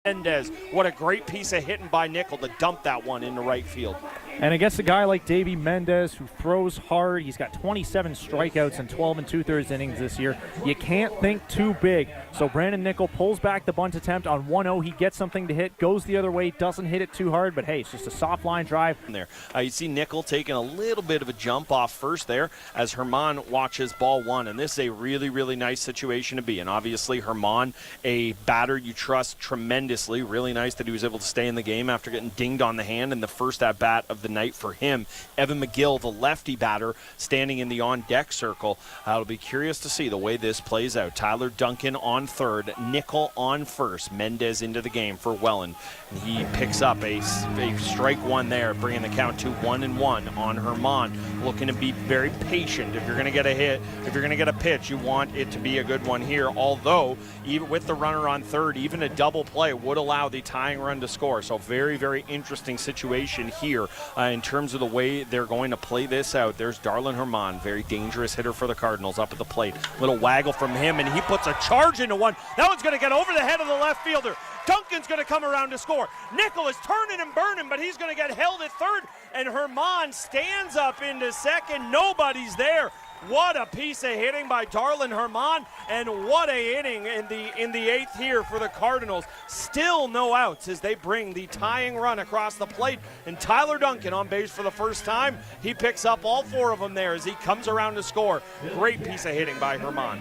Mendez, what a great piece of hitting by Nickel to dump that one into right field. And against a guy like Davey Mendez, who throws hard, he's got 27 strikeouts in 12 2/3 innings this year. You can't think too big. So Brandon Nickel pulls back the bunt attempt on 1-0. He gets something to hit, goes the other way, doesn't hit it too hard, but hey, it's just a soft line drive. There, you see Nickel taking a little bit of a jump off first there as Herman watches ball one, and this is a really, really nice situation to be in. Obviously, Herman, a batter you trust tremendously. Really nice that he was able to stay in the game after getting dinged on the hand in the first at-bat of the night for him. Evan McGill, the lefty batter, standing in the on-deck circle. I'll be curious to see the way this plays out. Tyler Duncan on third, Nickel on first, Mendez into the game for Welland. And he picks up a strike one there, bringing the count to 1-1 on Herman. Looking to be very patient. If you're going to get a hit, if you're going to get a pitch, you want it to be a good one here. Although, even with the runner on third, even a double play would allow the tying run to score. So very, very interesting situation here in terms of the way they're going to play this out. There's Darlin Herman, very dangerous hitter for the Cardinals up at the plate. Little waggle from him, and he puts a charge into one. That one's going to get over the head of the left fielder. Duncan's going to come around to score. Nickel is turning and burning, but he's going to get held at third, and Herman stands up into second. Nobody's there. What a piece of hitting by Darlin Herman, and what a inning in the eighth here for the Cardinals. Still no outs as they bring the tying run across the plate, and Tyler Duncan on base for the first time. He picks up all four of them there as he comes around to score. Great piece of hitting by Herman.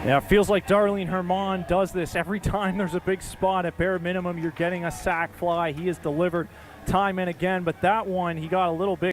Yeah, it feels like Darlene Herman does this every time there's a big spot. At bare minimum, you're getting a sac fly. He has delivered time and again, but that one, he got a little big.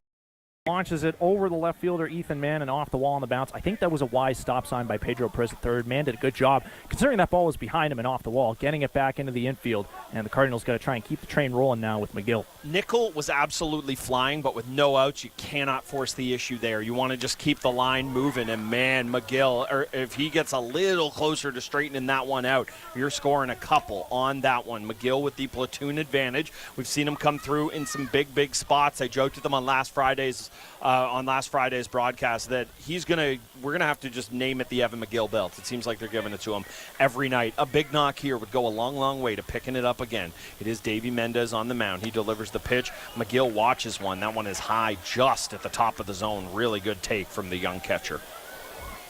Launches it over the left fielder Ethan Mann and off the wall on the bounce. I think that was a wise stop sign by Pedro Perez at third. Mann did a good job, considering that ball was behind him and off the wall, getting it back into the infield. And the Cardinals got to try and keep the train rolling now with McGill. Nickel was absolutely flying, but with no outs, you cannot force the issue there. You want to just keep the line moving, and man, McGill, or if he gets a little closer to straightening that one out, you're scoring a couple on that one. McGill with the platoon advantage. We've seen him come through in some big, big spots. I joked with him on last Friday's broadcast that we're gonna have to just name it the Evan McGill belt. It seems like they're giving it to him every night. A big knock here would go a long, long way to picking it up again. It is Davey Mendez on the mound. He delivers the pitch. McGill watches one. That one is high, just at the top of the zone. Really good take from the young catcher.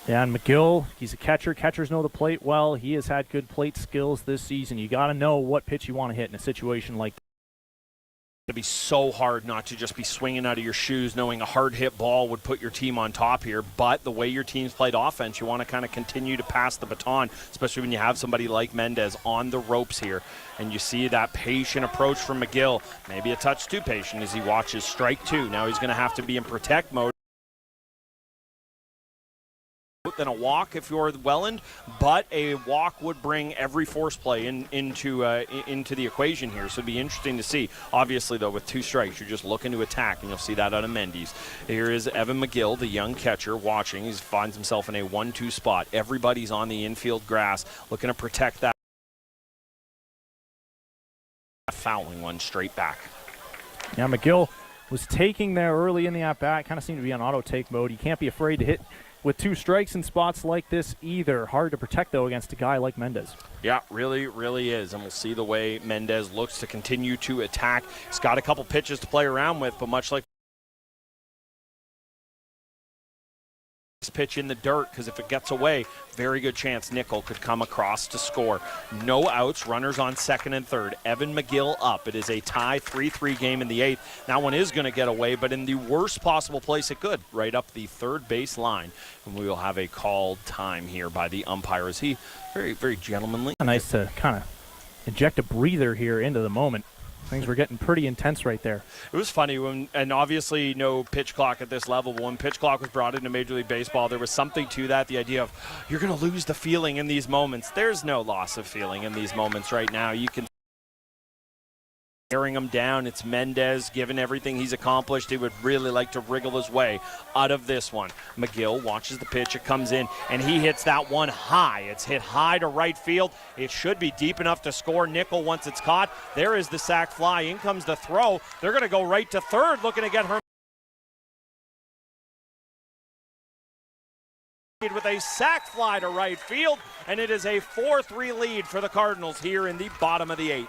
Yeah, and McGill, he's a catcher. Catchers know the plate well. He has had good plate skills this season. You got to know what pitch you want to hit in a situation like that. To be so hard not to just be swinging out of your shoes knowing a hard hit ball would put your team on top here, but the way your team's played offense, you want to kind of continue to pass the baton, especially when you have somebody like Mendez on the ropes here, and you see that patient approach from McGill, maybe a touch too patient as he watches strike two. Now he's going to have to be in protect mode than a walk if you're Welland, but a walk would bring every force play into the equation here, so it'd be interesting to see. Obviously, though, with two strikes, you're just looking to attack, and you'll see that out of Mendes. Here is Evan McGill, the young catcher, watching. He finds himself in a 1-2 spot. Everybody's on the infield grass, looking to protect that. Fouling one straight back. Yeah, McGill was taking there early in the at-bat, kind of seemed to be on auto-take mode. You can't be afraid to hit with two strikes in spots like this either. Hard to protect, though, against a guy like Mendez. Yeah, really, really is. And we'll see the way Mendez looks to continue to attack. He's got a couple pitches to play around with, but much like this pitch in the dirt, because if it gets away, very good chance Nickel could come across to score. No outs, runners on second and third. Evan McGill up. It is a tie 3-3 game in the 8th. That one is going to get away, but in the worst possible place it could, right up the third base line. And we will have a called time here by the umpires. He very, very gentlemanly. Nice to kind of inject a breather here into the moment. Things were getting pretty intense right there. It was funny when, and obviously no pitch clock at this level, but when pitch clock was brought into Major League Baseball, there was something to that, the idea of you're going to lose the feeling in these moments. There's no loss of feeling in these moments right now. You can tearing him down. It's Mendez, given everything he's accomplished, he would really like to wriggle his way out of this one. McGill watches the pitch, it comes in, and he hits that one high. It's hit high to right field. It should be deep enough to score. Nickel once it's caught. There is the sac fly. In comes the throw. They're going to go right to third, looking to get her with a sac fly to right field, and it is a 4-3 lead for the Cardinals here in the bottom of the 8th.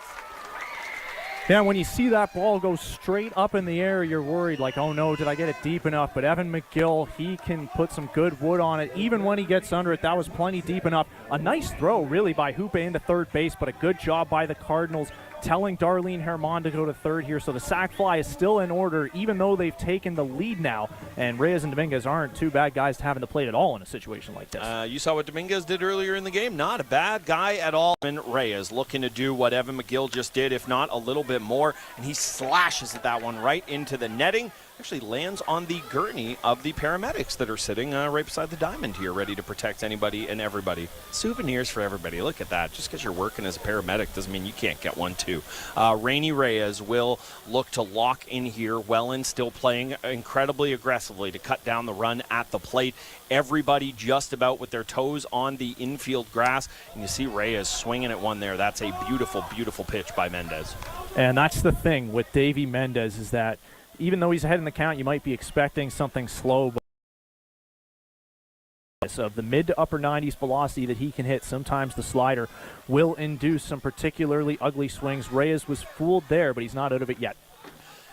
Yeah, when you see that ball go straight up in the air, you're worried, like, oh no, did I get it deep enough? But Evan McGill, he can put some good wood on it. Even when he gets under it, that was plenty deep enough. A nice throw, really, by Hoopa into third base, but a good job by the Cardinals telling Darlene Herman to go to third here. So the sac fly is still in order, even though they've taken the lead now. And Reyes and Dominguez aren't two bad guys to have in the plate at all in a situation like this. You saw what Dominguez did earlier in the game. Not a bad guy at all. And Reyes looking to do what Evan McGill just did, if not a little bit more. And he slashes at that one right into the netting. Actually lands on the gurney of the paramedics that are sitting right beside the diamond here, ready to protect anybody and everybody. Souvenirs for everybody. Look at that. Just because you're working as a paramedic doesn't mean you can't get one too. Rainy Reyes will look to lock in here. Wellen still playing incredibly aggressively to cut down the run at the plate. Everybody just about with their toes on the infield grass. And you see Reyes swinging at one there. That's a beautiful, beautiful pitch by Mendez. And that's the thing with Davey Mendez, is that even though he's ahead in the count, you might be expecting something slow. But of the mid to upper 90s velocity that he can hit, sometimes the slider will induce some particularly ugly swings. Reyes was fooled there, but he's not out of it yet.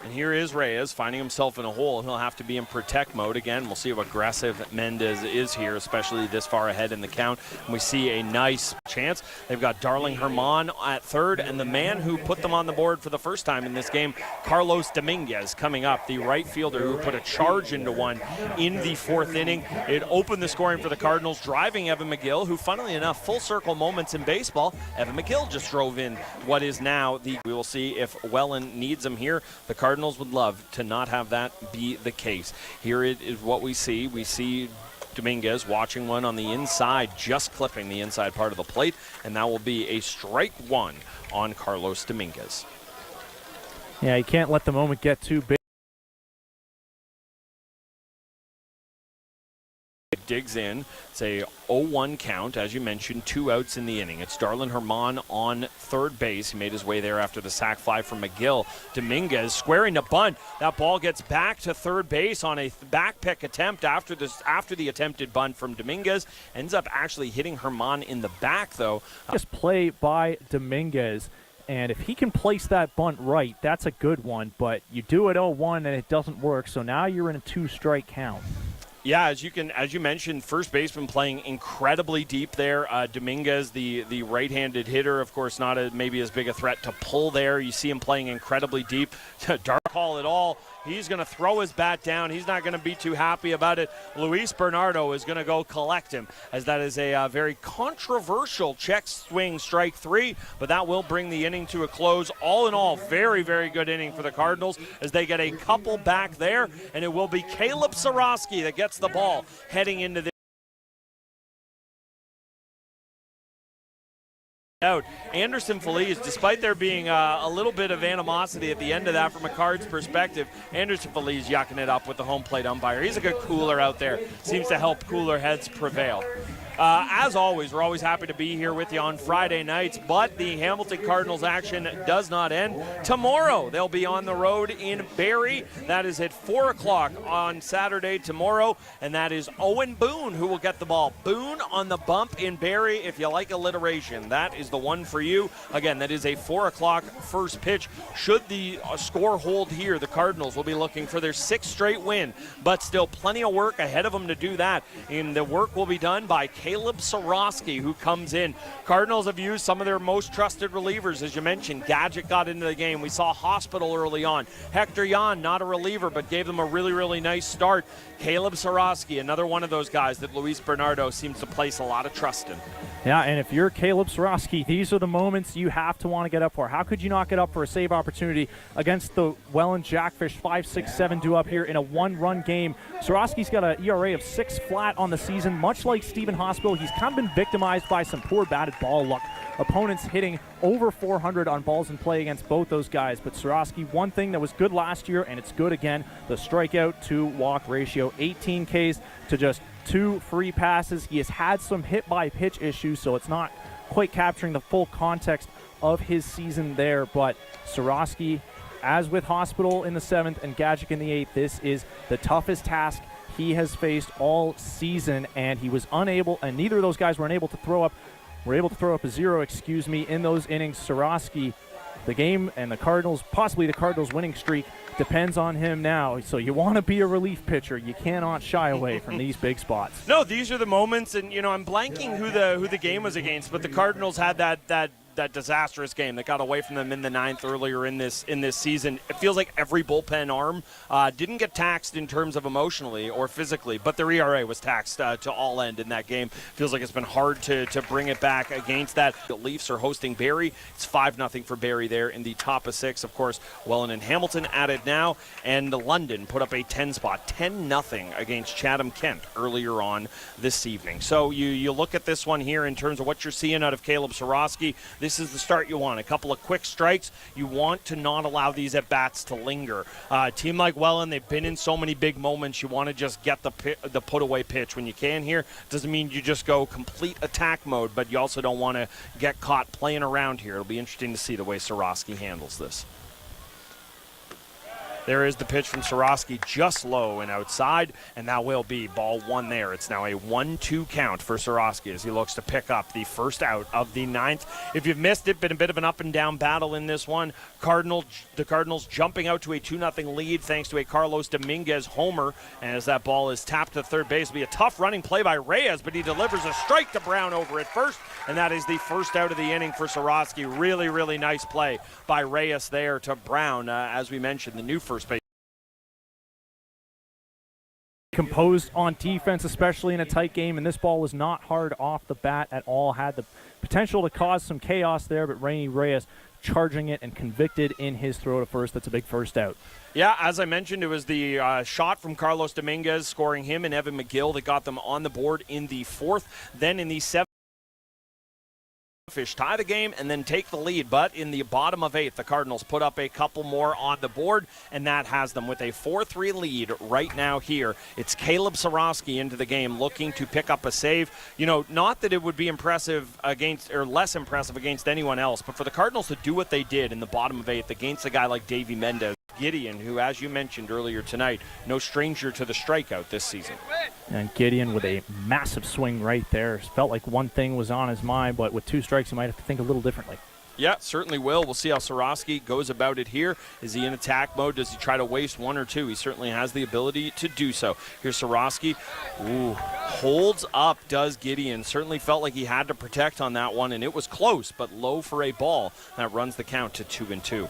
And here is Reyes finding himself in a hole. He'll have to be in protect mode again. We'll see how aggressive Mendez is here, especially this far ahead in the count. And we see a nice chance. They've got Darling Herman at third, and the man who put them on the board for the first time in this game, Carlos Dominguez, coming up, the right fielder who put a charge into one in the 4th inning. It opened the scoring for the Cardinals, driving Evan McGill, who, funnily enough, full circle moments in baseball. Evan McGill just drove in what is now the. We will see if Wellen needs him here. The Cardinals would love to not have that be the case. Here it is what we see. We see Dominguez watching one on the inside, just clipping the inside part of the plate, and that will be a strike one on Carlos Dominguez. Yeah, you can't let the moment get too big. Digs in. It's a 0-1 count, as you mentioned, 2 outs in the inning. It's Darlin Herman on third base. He made his way there after the sac fly from McGill. Dominguez squaring to bunt. That ball gets back to third base on a back pick attempt after the attempted bunt from Dominguez. Ends up actually hitting Herman in the back, though. Just play by Dominguez. And if he can place that bunt right, that's a good one. But you do it 0-1 and it doesn't work. So now you're in a 2-strike count. Yeah, as you mentioned, first baseman playing incredibly deep there. Dominguez, the right-handed hitter, of course, not maybe as big a threat to pull there. You see him playing incredibly deep. Dark call at all. He's going to throw his bat down. He's not going to be too happy about it. Luis Bernardo is going to go collect him, as that is a very controversial check swing strike 3, but that will bring the inning to a close. All in all, very, very good inning for the Cardinals as they get a couple back there, and it will be Caleb Sorosky that gets the ball heading into the out. Anderson Feliz, despite there being a little bit of animosity at the end of that from a Cards perspective, Anderson Feliz yucking it up with the home plate umpire. He's a good cooler out there. Seems to help cooler heads prevail. As always, we're always happy to be here with you on Friday nights, but the Hamilton Cardinals action does not end. Tomorrow, they'll be on the road in Barrie. That is at 4 o'clock on Saturday tomorrow, and that is Owen Boone who will get the ball. Boone on the bump in Barrie. If you like alliteration, that is the one for you. Again, that is a 4 o'clock first pitch. Should the score hold here, the Cardinals will be looking for their 6th straight win, but still plenty of work ahead of them to do that. And the work will be done by Caleb Sorosky, who comes in. Cardinals have used some of their most trusted relievers, as you mentioned. Gadget got into the game. We saw Hospital early on. Hector Yan, not a reliever, but gave them a really, really nice start. Caleb Sorosky, another one of those guys that Luis Bernardo seems to place a lot of trust in. Yeah, and if you're Caleb Sorosky, these are the moments you have to want to get up for. How could you not get up for a save opportunity against the Welland Jackfish 5-6-7 due up here in a one-run game? Sorosky's got an ERA of 6 flat on the season. Much like Stephen Hospital, he's kind of been victimized by some poor batted ball luck. Opponents hitting over 400 on balls in play against both those guys. But Sorosky, one thing that was good last year, and it's good again, the strikeout to walk ratio, 18 Ks to just 2 free passes. He has had some hit-by-pitch issues, so it's not quite capturing the full context of his season there. But Sorosky, as with Hospital in the 7th and Gadget in the 8th, this is the toughest task he has faced all season, and he was unable, and neither of those guys were able to throw up a zero, in those innings. Sorosky, the game and the Cardinals, possibly the Cardinals winning streak, depends on him now. So you want to be a relief pitcher. You cannot shy away from these big spots. No, these are the moments, and I'm blanking who the game was against, but the Cardinals had that disastrous game that got away from them in the 9th earlier in this season. It feels like every bullpen arm didn't get taxed in terms of emotionally or physically, but their ERA was taxed to all end in that game. Feels like it's been hard to bring it back against that. The Leafs are hosting Barrie. It's 5-0 for Barrie there in the top of 6. Of course, Welland and Hamilton at it now, and London put up a 10 spot, 10-0 against Chatham-Kent earlier on this evening. So you look at this one here in terms of what you're seeing out of Caleb Sorosky. This is the start you want. A couple of quick strikes. You want to not allow these at-bats to linger. A team like Welland, they've been in so many big moments. You want to just get the put-away pitch when you can here. Doesn't mean you just go complete attack mode, but you also don't want to get caught playing around here. It'll be interesting to see the way Sorosky handles this. There is the pitch from Sorosky, just low and outside, and that will be ball 1 there. It's now a 1-2 count for Sorosky as he looks to pick up the first out of the 9th. If you've missed it, been a bit of an up-and-down battle in this one. The Cardinals jumping out to a 2-0 lead thanks to a Carlos Dominguez homer, and as that ball is tapped to third base, it'll be a tough running play by Reyes, but he delivers a strike to Brown over at first, and that is the first out of the inning for Sorosky. Really, really nice play by Reyes there to Brown. As we mentioned, the new first base. Composed on defense, especially in a tight game, and this ball was not hard off the bat at all. Had the potential to cause some chaos there, but Rainy Reyes charging it and convicted in his throw to first. That's a big first out. Yeah, as I mentioned, it was the shot from Carlos Dominguez, scoring him and Evan McGill that got them on the board in the 4th. Then in the 7th, Fish tie the game and then take the lead, but in the bottom of 8th, the Cardinals put up a couple more on the board, and that has them with a 4-3 lead right now here. It's Caleb Sorosky into the game looking to pick up a save. Not that it would be impressive against, or less impressive against anyone else, but for the Cardinals to do what they did in the bottom of 8th against a guy like Davey Mendez. Gideon, who, as you mentioned earlier tonight, no stranger to the strikeout this season. And Gideon with a massive swing right there. Felt like one thing was on his mind, but with 2 strikes, he might have to think a little differently. Yeah, certainly will. We'll see how Sorosky goes about it here. Is he in attack mode? Does he try to waste 1 or 2? He certainly has the ability to do so. Here's Sorosky. Ooh, holds up, does Gideon. Certainly felt like he had to protect on that one, and it was close, but low for a ball. That runs the count to 2-2.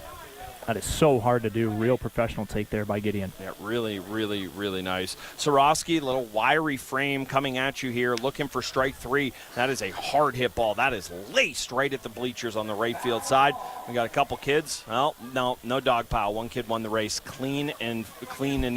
That is so hard to do. Real professional take there by Gideon. Yeah, really, really, really nice. Sorosky, little wiry frame coming at you here, looking for strike 3. That is a hard hit ball. That is laced right at the bleachers on the right field side. We got a couple kids. Well, no dog pile. One kid won the race. Clean and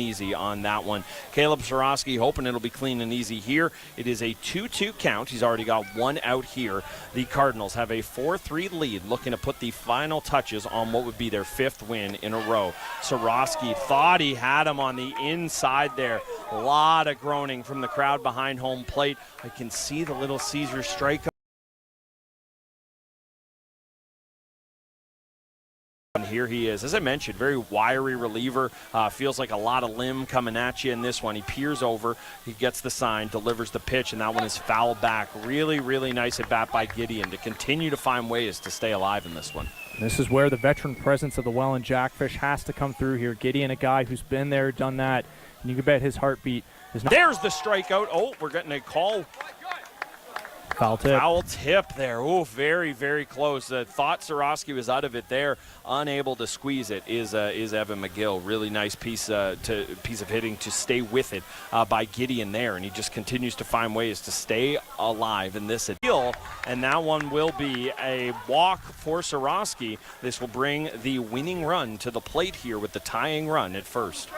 easy on that one. Caleb Sorosky hoping it'll be clean and easy here. It is a 2-2 count. He's already got 1 out here. The Cardinals have a 4-3 lead, looking to put the final touches on what would be their 5th 5th win in a row. Sorosky thought he had him on the inside there. A lot of groaning from the crowd behind home plate. I can see the Little Caesars strike. And here he is. As I mentioned, very wiry reliever. Feels like a lot of limb coming at you in this one. He peers over, he gets the sign, delivers the pitch, and that one is fouled back. Really, really nice at bat by Gideon to continue to find ways to stay alive in this one. This is where the veteran presence of the Welland Jackfish has to come through here. Gideon, a guy who's been there, done that, and you can bet his heartbeat is not. There's the strikeout. Oh, we're getting a call. Foul tip. Foul tip there. Oh, very, very close. Thought Sorosky was out of it there. Unable to squeeze it is Evan McGill. Really nice piece of hitting to stay with it by Gideon there. And he just continues to find ways to stay alive in this appeal. And that one will be a walk for Sorosky. This will bring the winning run to the plate here with the tying run at first.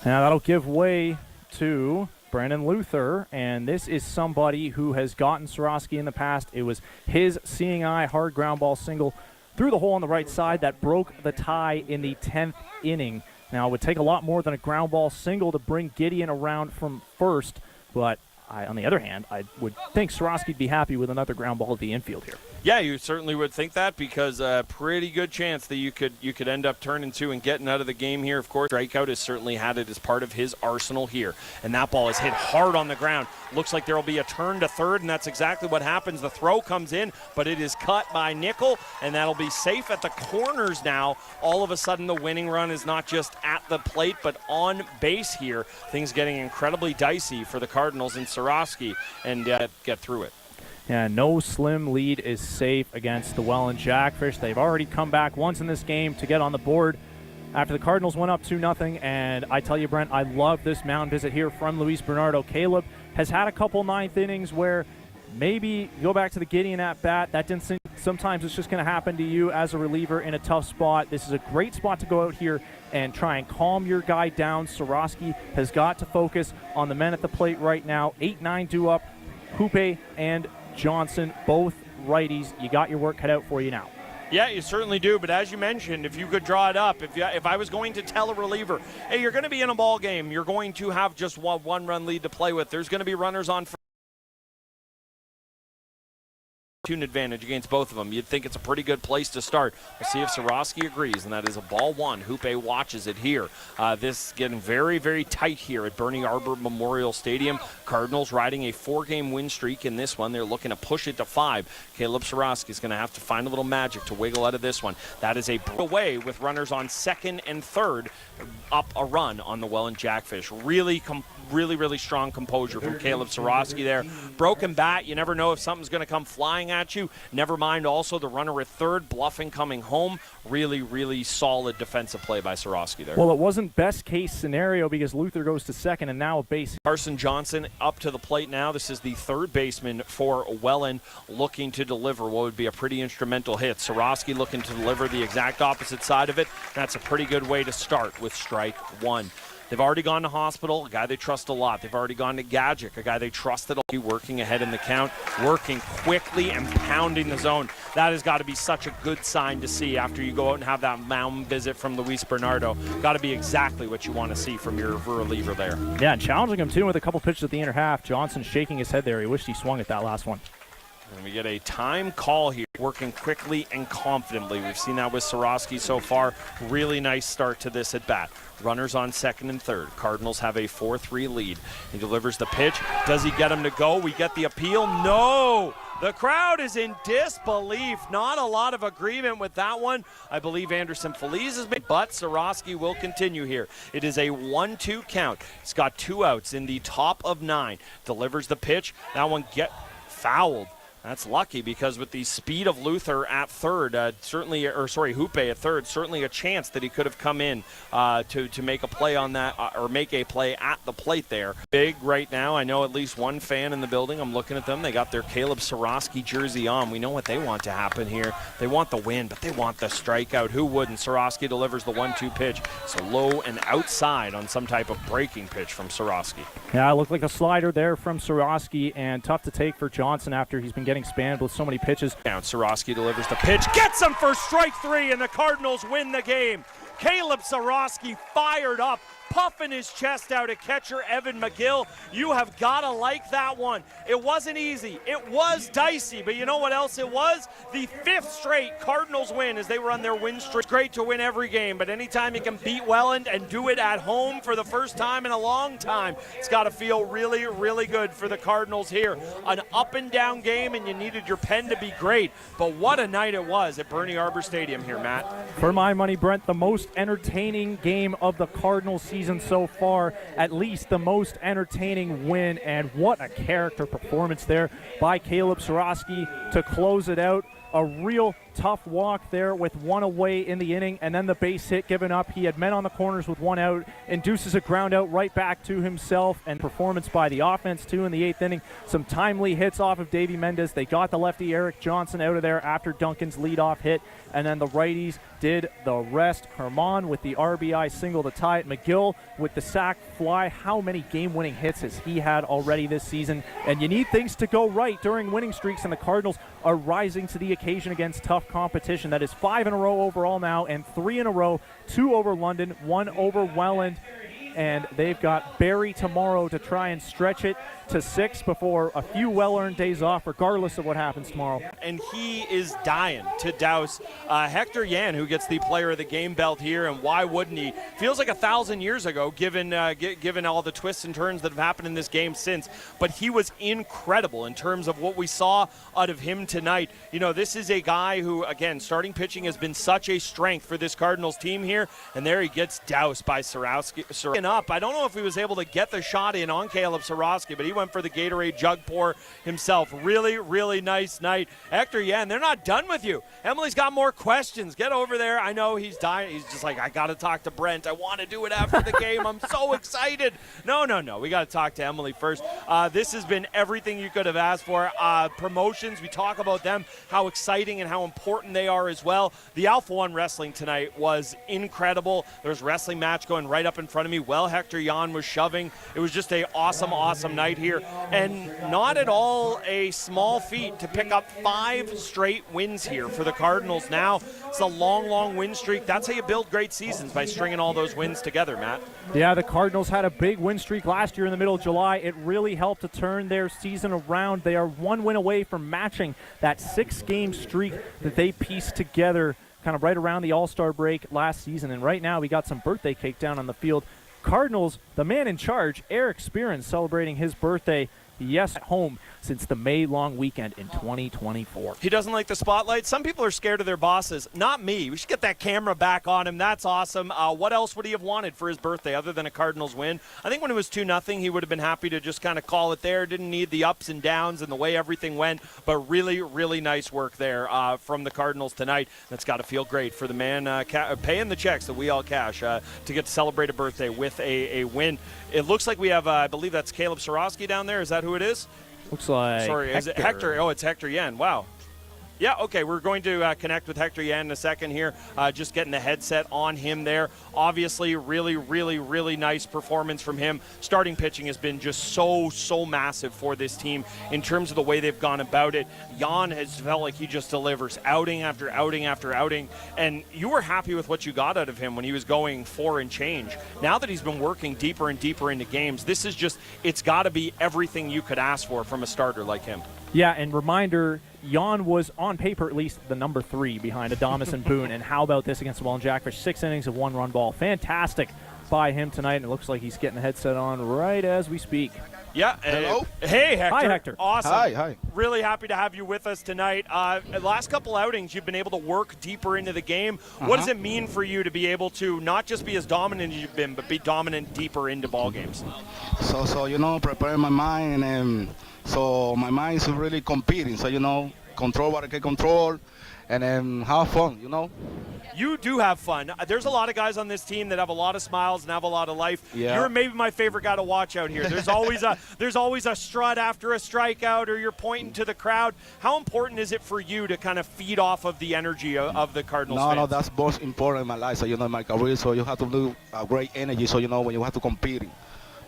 Now that'll give way to Brandon Luther, and this is somebody who has gotten Sorosky in the past. It was his seeing eye hard ground ball single through the hole on the right side that broke the tie in the 10th inning. Now, it would take a lot more than a ground ball single to bring Gideon around from first, but on the other hand, I would think Sorosky'd be happy with another ground ball at the infield here. Yeah, you certainly would think that, because a pretty good chance that you could end up turning to and getting out of the game here. Of course, strikeout has certainly had it as part of his arsenal here. And that ball is hit hard on the ground. Looks like there will be a turn to third, and that's exactly what happens. The throw comes in, but it is cut by Nickel, and that'll be safe at the corners now. All of a sudden, the winning run is not just at the plate, but on base here. Things getting incredibly dicey for the Cardinals and Sorosky, and get through it. Yeah, no slim lead is safe against the Welland Jackfish. They've already come back once in this game to get on the board after the Cardinals went up 2-0. And I tell you, Brent, I love this mound visit here from Luis Bernardo. Caleb has had a couple ninth innings where maybe go back to the Gideon at bat. That didn't seem, sometimes it's just going to happen to you as a reliever in a tough spot. This is a great spot to go out here and try and calm your guy down. Sorosky has got to focus on the men at the plate right now. 8-9 due up. Hoope and Johnson, both righties. You got your work cut out for you now. Yeah, you certainly do. But as you mentioned, if you could draw it up, if I was going to tell a reliever, hey, you're going to be in a ball game, you're going to have just one run lead to play with. There's going to be runners on advantage against both of them. You'd think it's a pretty good place to start. We'll see if Sorosky agrees, and that is a ball one. Hoope watches it here. This getting very, very tight here at Bernie Arbor Memorial Stadium. Cardinals riding a 4-game win streak in this one. They're looking to push it to 5. Caleb Sorosky is going to have to find a little magic to wiggle out of this one. That is a away with runners on second and third, up a run on the Welland Jackfish. Really strong composure from Caleb Sorosky there. Broken bat, you never know if something's going to come flying at you. Never mind also the runner at third, bluffing coming home. Really solid defensive play by Sorosky there. Well, it wasn't best case scenario because Luther goes to second and now a base. Carson Johnson up to the plate now. This is the third baseman for Welland, looking to deliver what would be a pretty instrumental hit. Sorosky looking to deliver the exact opposite side of it. That's a pretty good way to start with strike one. They've already gone to Hospital, a guy they trust a lot. They've already gone to Gadget, a guy they trusted. Working ahead in the count, working quickly and pounding the zone. That has got to be such a good sign to see after you go out and have that mound visit from Luis Bernardo. Got to be exactly what you want to see from your reliever there. Yeah, and challenging him too with a couple pitches at the inner half. Johnson shaking his head there. He wished he swung at that last one. And we get a time call here, working quickly and confidently. We've seen that with Sorosky so far. Really nice start to this at bat. Runners on second and third. Cardinals have a 4-3 lead. He delivers the pitch. Does he get him to go? We get the appeal. No! The crowd is in disbelief. Not a lot of agreement with that one. I believe Anderson Feliz has been, but Sorosky will continue here. It is a 1-2 count. He's got 2 outs in the top of 9. Delivers the pitch. That one fouled. That's lucky because with the speed of Luther at third, Hoope at third, certainly a chance that he could have come in to make a play on that or make a play at the plate there. Big right now. I know at least one fan in the building. I'm looking at them. They got their Caleb Sorosky jersey on. We know what they want to happen here. They want the win, but they want the strikeout. Who wouldn't? Sorosky delivers the 1-2 pitch. So low and outside on some type of breaking pitch from Sorosky. Yeah, it looked like a slider there from Sorosky, and tough to take for Johnson after he's been getting getting spanned with so many pitches. Down, Soroski delivers the pitch, gets him for strike 3, and the Cardinals win the game. Caleb Soroski fired up, puffing his chest out at catcher Evan McGill. You have got to like that one. It wasn't easy. It was dicey, but you know what else it was? The 5th straight Cardinals win as they were on their win streak. It's great to win every game, but anytime you can beat Welland and do it at home for the first time in a long time, it's got to feel really, really good for the Cardinals here. An up and down game, and you needed your pen to be great, but what a night it was at Bernie Arbor Stadium here, Matt. For my money, Brent, the most entertaining game of the Cardinals season so far, at least the most entertaining win, and what a character performance there by Caleb Soroski to close it out. A real tough walk there with one away in the inning, and then the base hit given up. He had men on the corners with one out, induces a ground out right back to himself, and performance by the offense too in the 8th inning. Some timely hits off of Davey Mendez. They got the lefty Eric Johnson out of there after Duncan's leadoff hit, and then the righties did the rest. Herman with the RBI single to tie it. McGill with the sac fly. How many game-winning hits has he had already this season? And you need things to go right during winning streaks, and the Cardinals are rising to the occasion against tough competition. That is 5 in a row overall now, and 3 in a row, 2 over London, 1 over Welland. And they've got Barrie tomorrow to try and stretch it to 6 before a few well-earned days off, regardless of what happens tomorrow. And he is dying to douse Hector Yan, who gets the player of the game belt here, and why wouldn't he? Feels like 1,000 years ago, given all the twists and turns that have happened in this game since. But he was incredible in terms of what we saw out of him tonight. You know, this is a guy who, again, starting pitching has been such a strength for this Cardinals team here, and there he gets doused by Soroski. Up. I don't know if he was able to get the shot in on Caleb Soroski, but he went for the Gatorade jug pour himself. Really, really nice night. Hector Yan, they're not done with you. Emily's got more questions. Get over there. I know he's dying. He's just like, I got to talk to Brent. I want to do it after the game. I'm so excited. No. We got to talk to Emily first. This has been everything you could have asked for. Promotions, we talk about them, how exciting and how important they are as well. The Alpha One Wrestling tonight was incredible. There's a wrestling match going right up in front of me. Well, Hector Yan was shoving. It was just a awesome night here, and not at all a small feat to pick up 5 straight wins here for the Cardinals. Now it's a long win streak. That's how you build great seasons, by stringing all those wins together, Matt. Yeah, the Cardinals had a big win streak last year in the middle of July. It really helped to turn their season around. They are 1 win away from matching that 6-game streak that they pieced together kind of right around the All-Star break last season. And right now we got some birthday cake down on the field. Cardinals, the man in charge, Eric Spearn, celebrating his birthday, at home since the May long weekend in 2024. He doesn't like the spotlight. Some people are scared of their bosses. Not me. We should get that camera back on him. That's awesome. What else would he have wanted for his birthday other than a Cardinals win? I think when it was 2-0, he would have been happy to just kind of call it there. Didn't need the ups and downs and the way everything went, but really, really nice work there from the Cardinals tonight. That's got to feel great for the man paying the checks that we all cash to get to celebrate a birthday with a win. It looks like we have, I believe that's Caleb Soroski down there. Is that who it is? Looks like Sorry, Hector. Is it Hector? Oh, it's Hector Yan. Wow. Yeah, okay, we're going to connect with Hector Yan in a second here, just getting the headset on him there. Obviously, really nice performance from him. Starting pitching has been just so massive for this team in terms of the way they've gone about it. Yan has felt like he just delivers outing after outing after outing, and you were happy with what you got out of him when he was going 4 and change. Now that he's been working deeper and deeper into games, this is just, it's got to be everything you could ask for from a starter like him. Yeah, and reminder, Yan was, on paper at least, the number 3 behind Adames and Boone. And how about this against the Welland Jackfish? 6 innings of 1-run ball. Fantastic by him tonight, and it looks like he's getting the headset on right as we speak. Yeah. Hello. Hey, Hector. Hi, Hector. Awesome. Hi. Really happy to have you with us tonight. Last couple outings, you've been able to work deeper into the game. What does it mean for you to be able to not just be as dominant as you've been, but be dominant deeper into ball games? So prepare my mind, and so my mind is really competing. So, control what I can control, and then have fun, You do have fun. There's a lot of guys on this team that have a lot of smiles and have a lot of life. Yeah. You're maybe my favorite guy to watch out here. There's always a strut after a strikeout, or you're pointing to the crowd. How important is it for you to kind of feed off of the energy of the Cardinals fans? No, that's most important in my life. So, in my career, so you have to do a great energy. So, when you have to compete,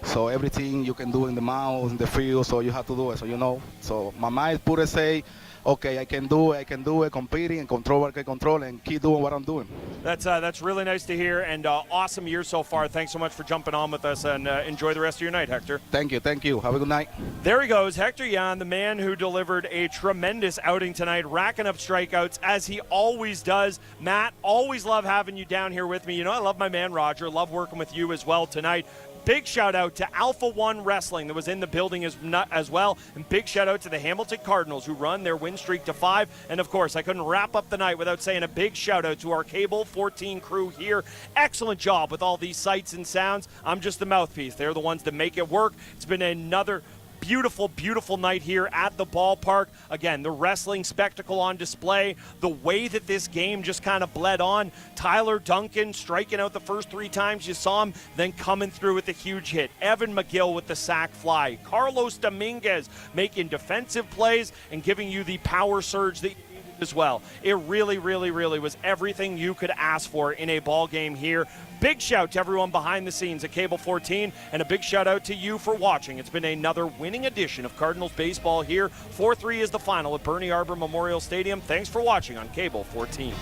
So everything you can do in the mound, in the field, so you have to do it. So so my mind put it say, okay, I can do it, competing and control what I can control and keep doing what I'm doing. That's really nice to hear, and awesome year so far. Thanks so much for jumping on with us, and enjoy the rest of your night, Hector. Thank you. Have a good night. There he goes, Hector Yan, the man who delivered a tremendous outing tonight, racking up strikeouts as he always does. Matt, always love having you down here with me. I love my man Roger, love working with you as well tonight. Big shout out to Alpha One Wrestling that was in the building as well. And big shout out to the Hamilton Cardinals who run their win streak to 5. And of course, I couldn't wrap up the night without saying a big shout out to our Cable 14 crew here. Excellent job with all these sights and sounds. I'm just the mouthpiece. They're the ones that make it work. It's been another beautiful night here at the ballpark. Again, the wrestling spectacle on display, the way that this game just kind of bled on. Tyler Duncan striking out the first 3 times you saw him, then coming through with a huge hit. Evan McGill with the sac fly. Carlos Dominguez making defensive plays and giving you the power surge that as well. It really was everything you could ask for in a ball game here. Big shout to everyone behind the scenes at Cable 14, and a big shout out to you for watching. It's been another winning edition of Cardinals baseball here. 4-3 is the final at Bernie Arbor Memorial Stadium. Thanks for watching on Cable 14.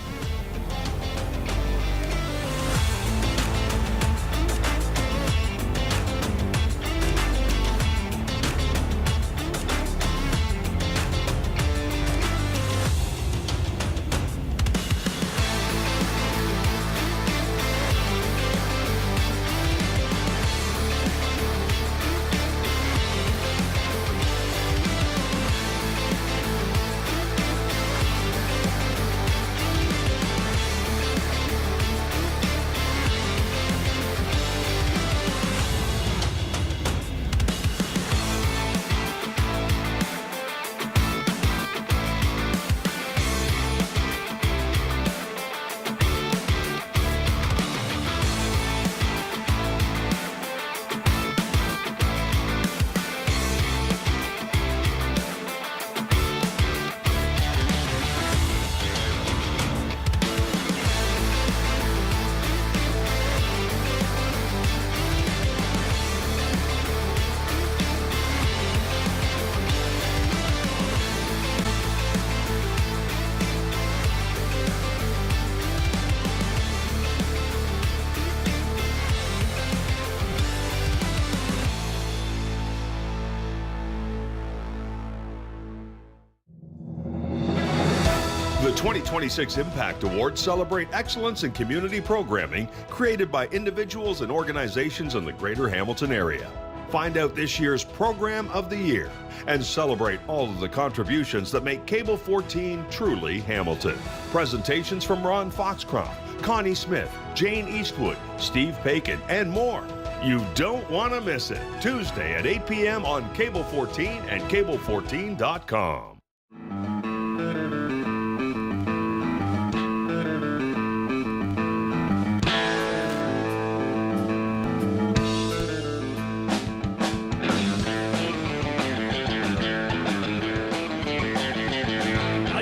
The 2026 Impact Awards celebrate excellence in community programming created by individuals and organizations in the greater Hamilton area. Find out this year's Program of the Year and celebrate all of the contributions that make Cable 14 truly Hamilton. Presentations from Ron Foxcroft, Connie Smith, Jane Eastwood, Steve Paikin, and more. You don't want to miss it. Tuesday at 8 p.m. on Cable 14 and cable14.com.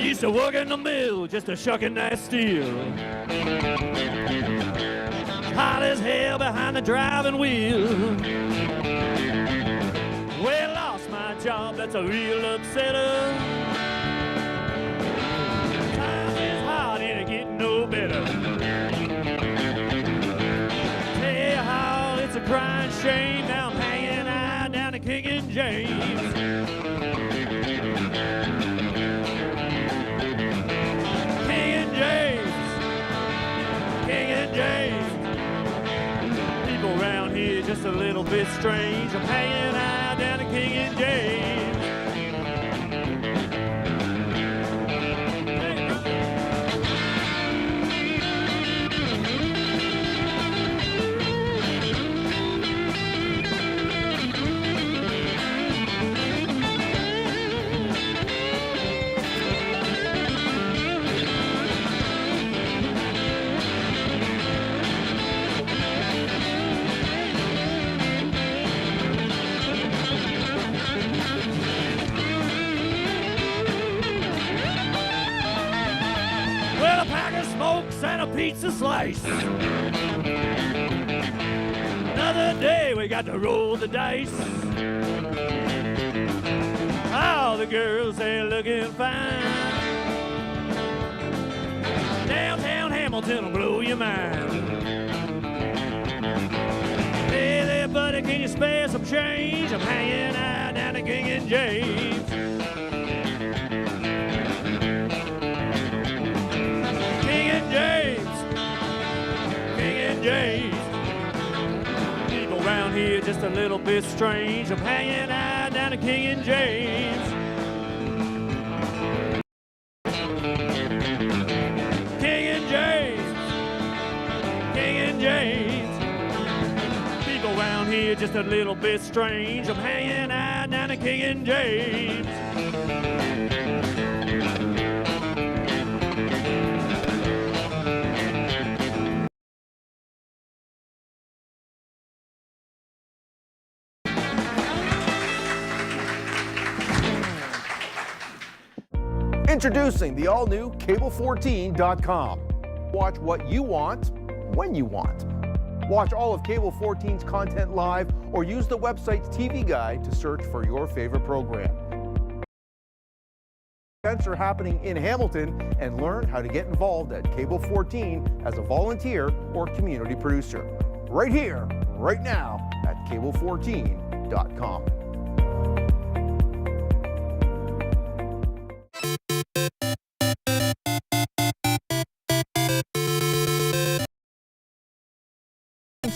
Used to work in the mill just a shucking that steel. Hot as hell behind the driving wheel. Well, lost my job, that's a real upsetter. Times is hard and it getting no better. Tell you how it's a crying shame. Now I'm hanging out down at King and James. People around here just a little bit strange. I'm hanging out down at King and James. And a pizza slice. Another day we we got to roll the dice. All the girls, they're looking fine. Downtown Hamilton will blow your mind. Hey there, buddy, can you spare some change? I'm hanging out down at King and James. King and James. King and James. People around here just a little bit strange. I'm hanging out down at King and James. King and James. King and James. People around here just a little bit strange. I'm hanging out down at King and James. Introducing the all-new Cable14.com. Watch what you want, when you want. Watch all of Cable 14's content live or use the website's TV guide to search for your favorite program. Events are happening in Hamilton, and learn how to get involved at Cable 14 as a volunteer or community producer. Right here, right now at Cable14.com.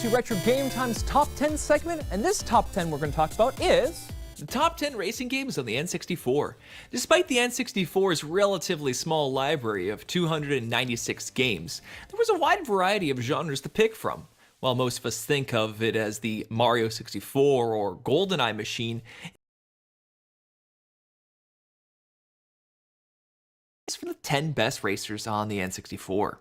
To Retro Game Time's Top 10 segment, and this Top 10 we're going to talk about is the top 10 racing games on the N64. Despite the N64's relatively small library of 296 games, there was a wide variety of genres to pick from. While most of us think of it as the Mario 64 or GoldenEye machine, it's for the 10 best racers on the N64.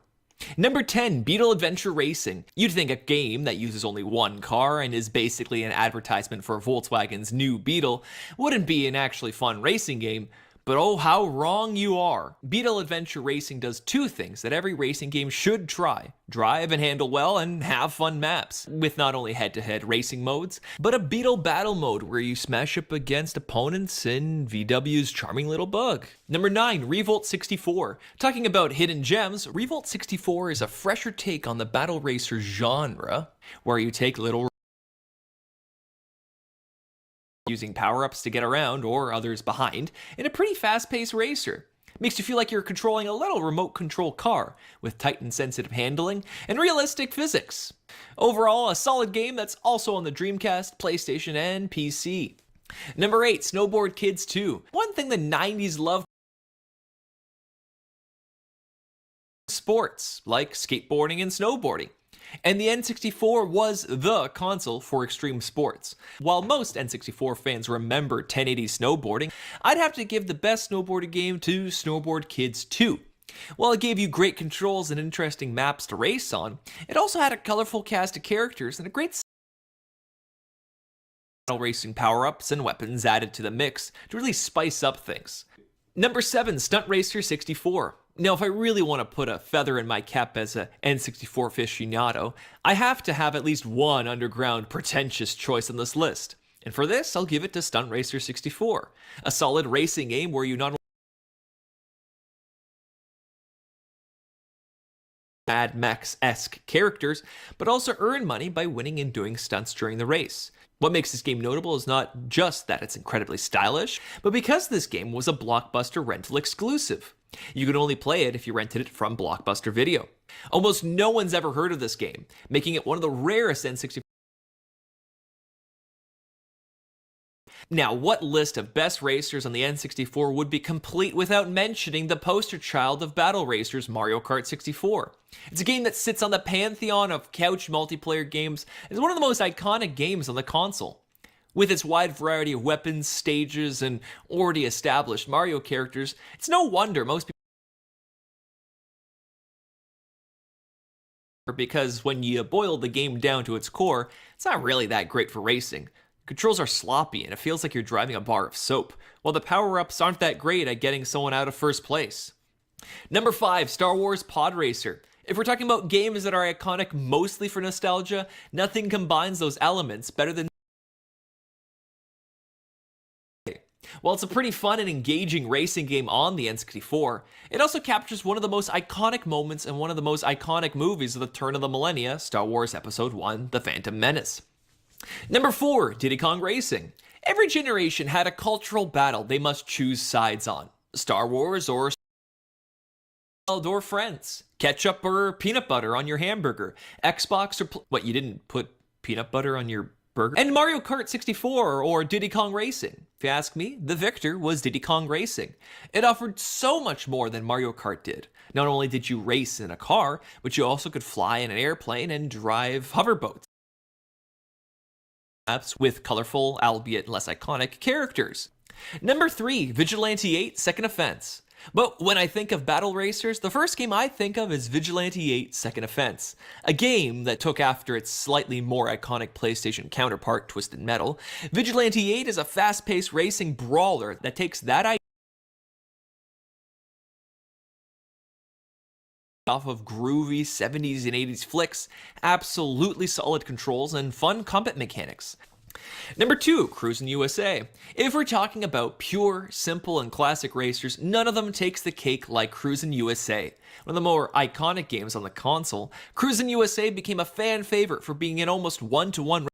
Number 10, Beetle Adventure Racing. You'd think a game that uses only one car and is basically an advertisement for Volkswagen's new Beetle wouldn't be an actually fun racing game, but oh how wrong you are. Beetle Adventure Racing does two things that every racing game should try: drive and handle well and have fun maps, with not only head-to-head racing modes, but a Beetle battle mode where you smash up against opponents in VW's charming little bug. Number 9, Revolt 64. Talking about hidden gems, Revolt 64 is a fresher take on the battle racer genre, where you take little using power-ups to get around or others behind in a pretty fast-paced racer. Makes you feel like you're controlling a little remote control car with tight and sensitive handling and realistic physics. Overall, a solid game that's also on the Dreamcast, PlayStation, and PC. Number 8, Snowboard Kids 2. One thing the 90s loved: sports like skateboarding and snowboarding. And the N64 was the console for extreme sports. While most N64 fans remember 1080 snowboarding, I'd have to give the best snowboarding game to Snowboard Kids 2. While it gave you great controls and interesting maps to race on, it also had a colorful cast of characters and a great racing power-ups and weapons added to the mix to really spice up things. Number 7, Stunt Racer 64. Now, if I really want to put a feather in my cap as a N64 aficionado, I have to have at least one underground pretentious choice on this list. And for this, I'll give it to Stunt Racer 64. A solid racing game where you not only Mad Max-esque characters, but also earn money by winning and doing stunts during the race. What makes this game notable is not just that it's incredibly stylish, but because this game was a Blockbuster rental exclusive. You could only play it if you rented it from Blockbuster Video. Almost no one's ever heard of this game, making it one of the rarest N64. Now, what list of best racers on the N64 would be complete without mentioning the poster child of battle racers, Mario Kart 64? It's a game that sits on the pantheon of couch multiplayer games as one of the most iconic games on the console. With its wide variety of weapons, stages, and already established Mario characters, it's no wonder most people, because when you boil the game down to its core, it's not really that great for racing. Controls are sloppy and it feels like you're driving a bar of soap, while the power-ups aren't that great at getting someone out of first place. Number 5, Star Wars Pod Racer. If we're talking about games that are iconic mostly for nostalgia, nothing combines those elements better than. While it's a pretty fun and engaging racing game on the N64, it also captures one of the most iconic moments in one of the most iconic movies of the turn of the millennia, Star Wars Episode 1, The Phantom Menace. Number 4, Diddy Kong Racing. Every generation had a cultural battle they must choose sides on. Star Wars or Friends. Ketchup or peanut butter on your hamburger. Xbox or... What, you didn't put peanut butter on your burger? And Mario Kart 64 or Diddy Kong Racing. If you ask me, the victor was Diddy Kong Racing. It offered so much more than Mario Kart did. Not only did you race in a car, but you also could fly in an airplane and drive hoverboats with colorful, albeit less iconic, characters. Number 3, Vigilante 8 Second Offense. But when I think of battle racers, the first game I think of is Vigilante 8 Second Offense, a game that took after its slightly more iconic PlayStation counterpart, Twisted Metal. Vigilante 8 is a fast-paced racing brawler that takes that idea off of groovy 70s and 80s flicks, absolutely solid controls, and fun combat mechanics. Number 2, Cruisin' USA. If we're talking about pure, simple, and classic racers, none of them takes the cake like Cruisin' USA. One of the more iconic games on the console, Cruisin' USA became a fan favorite for being an almost one-to-one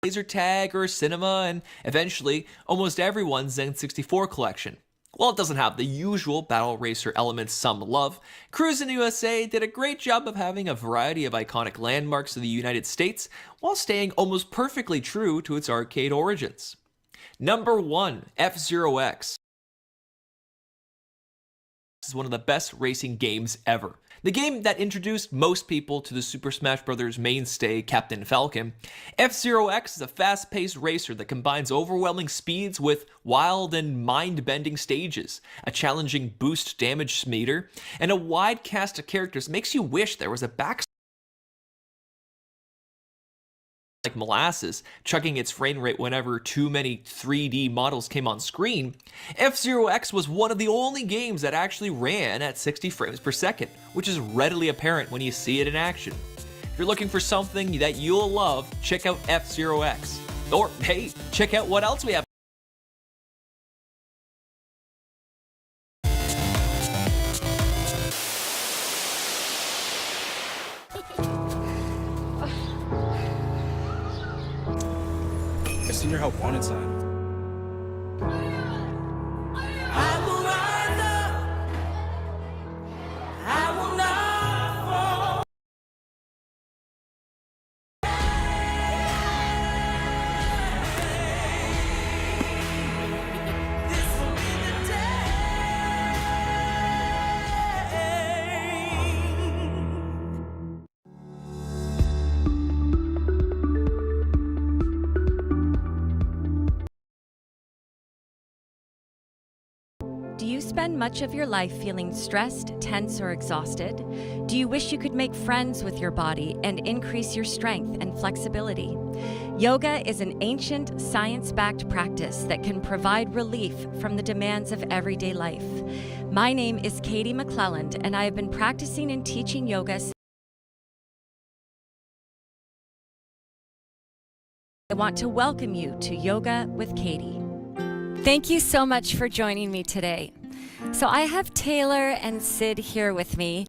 laser tag or cinema, and eventually almost everyone's N64 collection. While it doesn't have the usual battle racer elements some love, Cruisin' USA did a great job of having a variety of iconic landmarks of the United States while staying almost perfectly true to its arcade origins. Number 1, F-Zero X. This is one of the best racing games ever. The game that introduced most people to the Super Smash Bros. Mainstay, Captain Falcon. F-Zero X is a fast-paced racer that combines overwhelming speeds with wild and mind-bending stages, a challenging boost damage meter, and a wide cast of characters that makes you wish there was a backstory like molasses, chugging its frame rate whenever too many 3D models came on screen. F-Zero X was one of the only games that actually ran at 60 frames per second, which is readily apparent when you see it in action. If you're looking for something that you'll love, check out F-Zero X. Or, hey, check out what else we have. I need your help. One inside. Do you spend much of your life feeling stressed, tense, or exhausted? Do you wish you could make friends with your body and increase your strength and flexibility? Yoga is an ancient, science-backed practice that can provide relief from the demands of everyday life. My name is Katie McClelland, and I have been practicing and teaching yoga. I want to welcome you to Yoga with Katie. Thank you so much for joining me today. So I have Taylor and Sid here with me.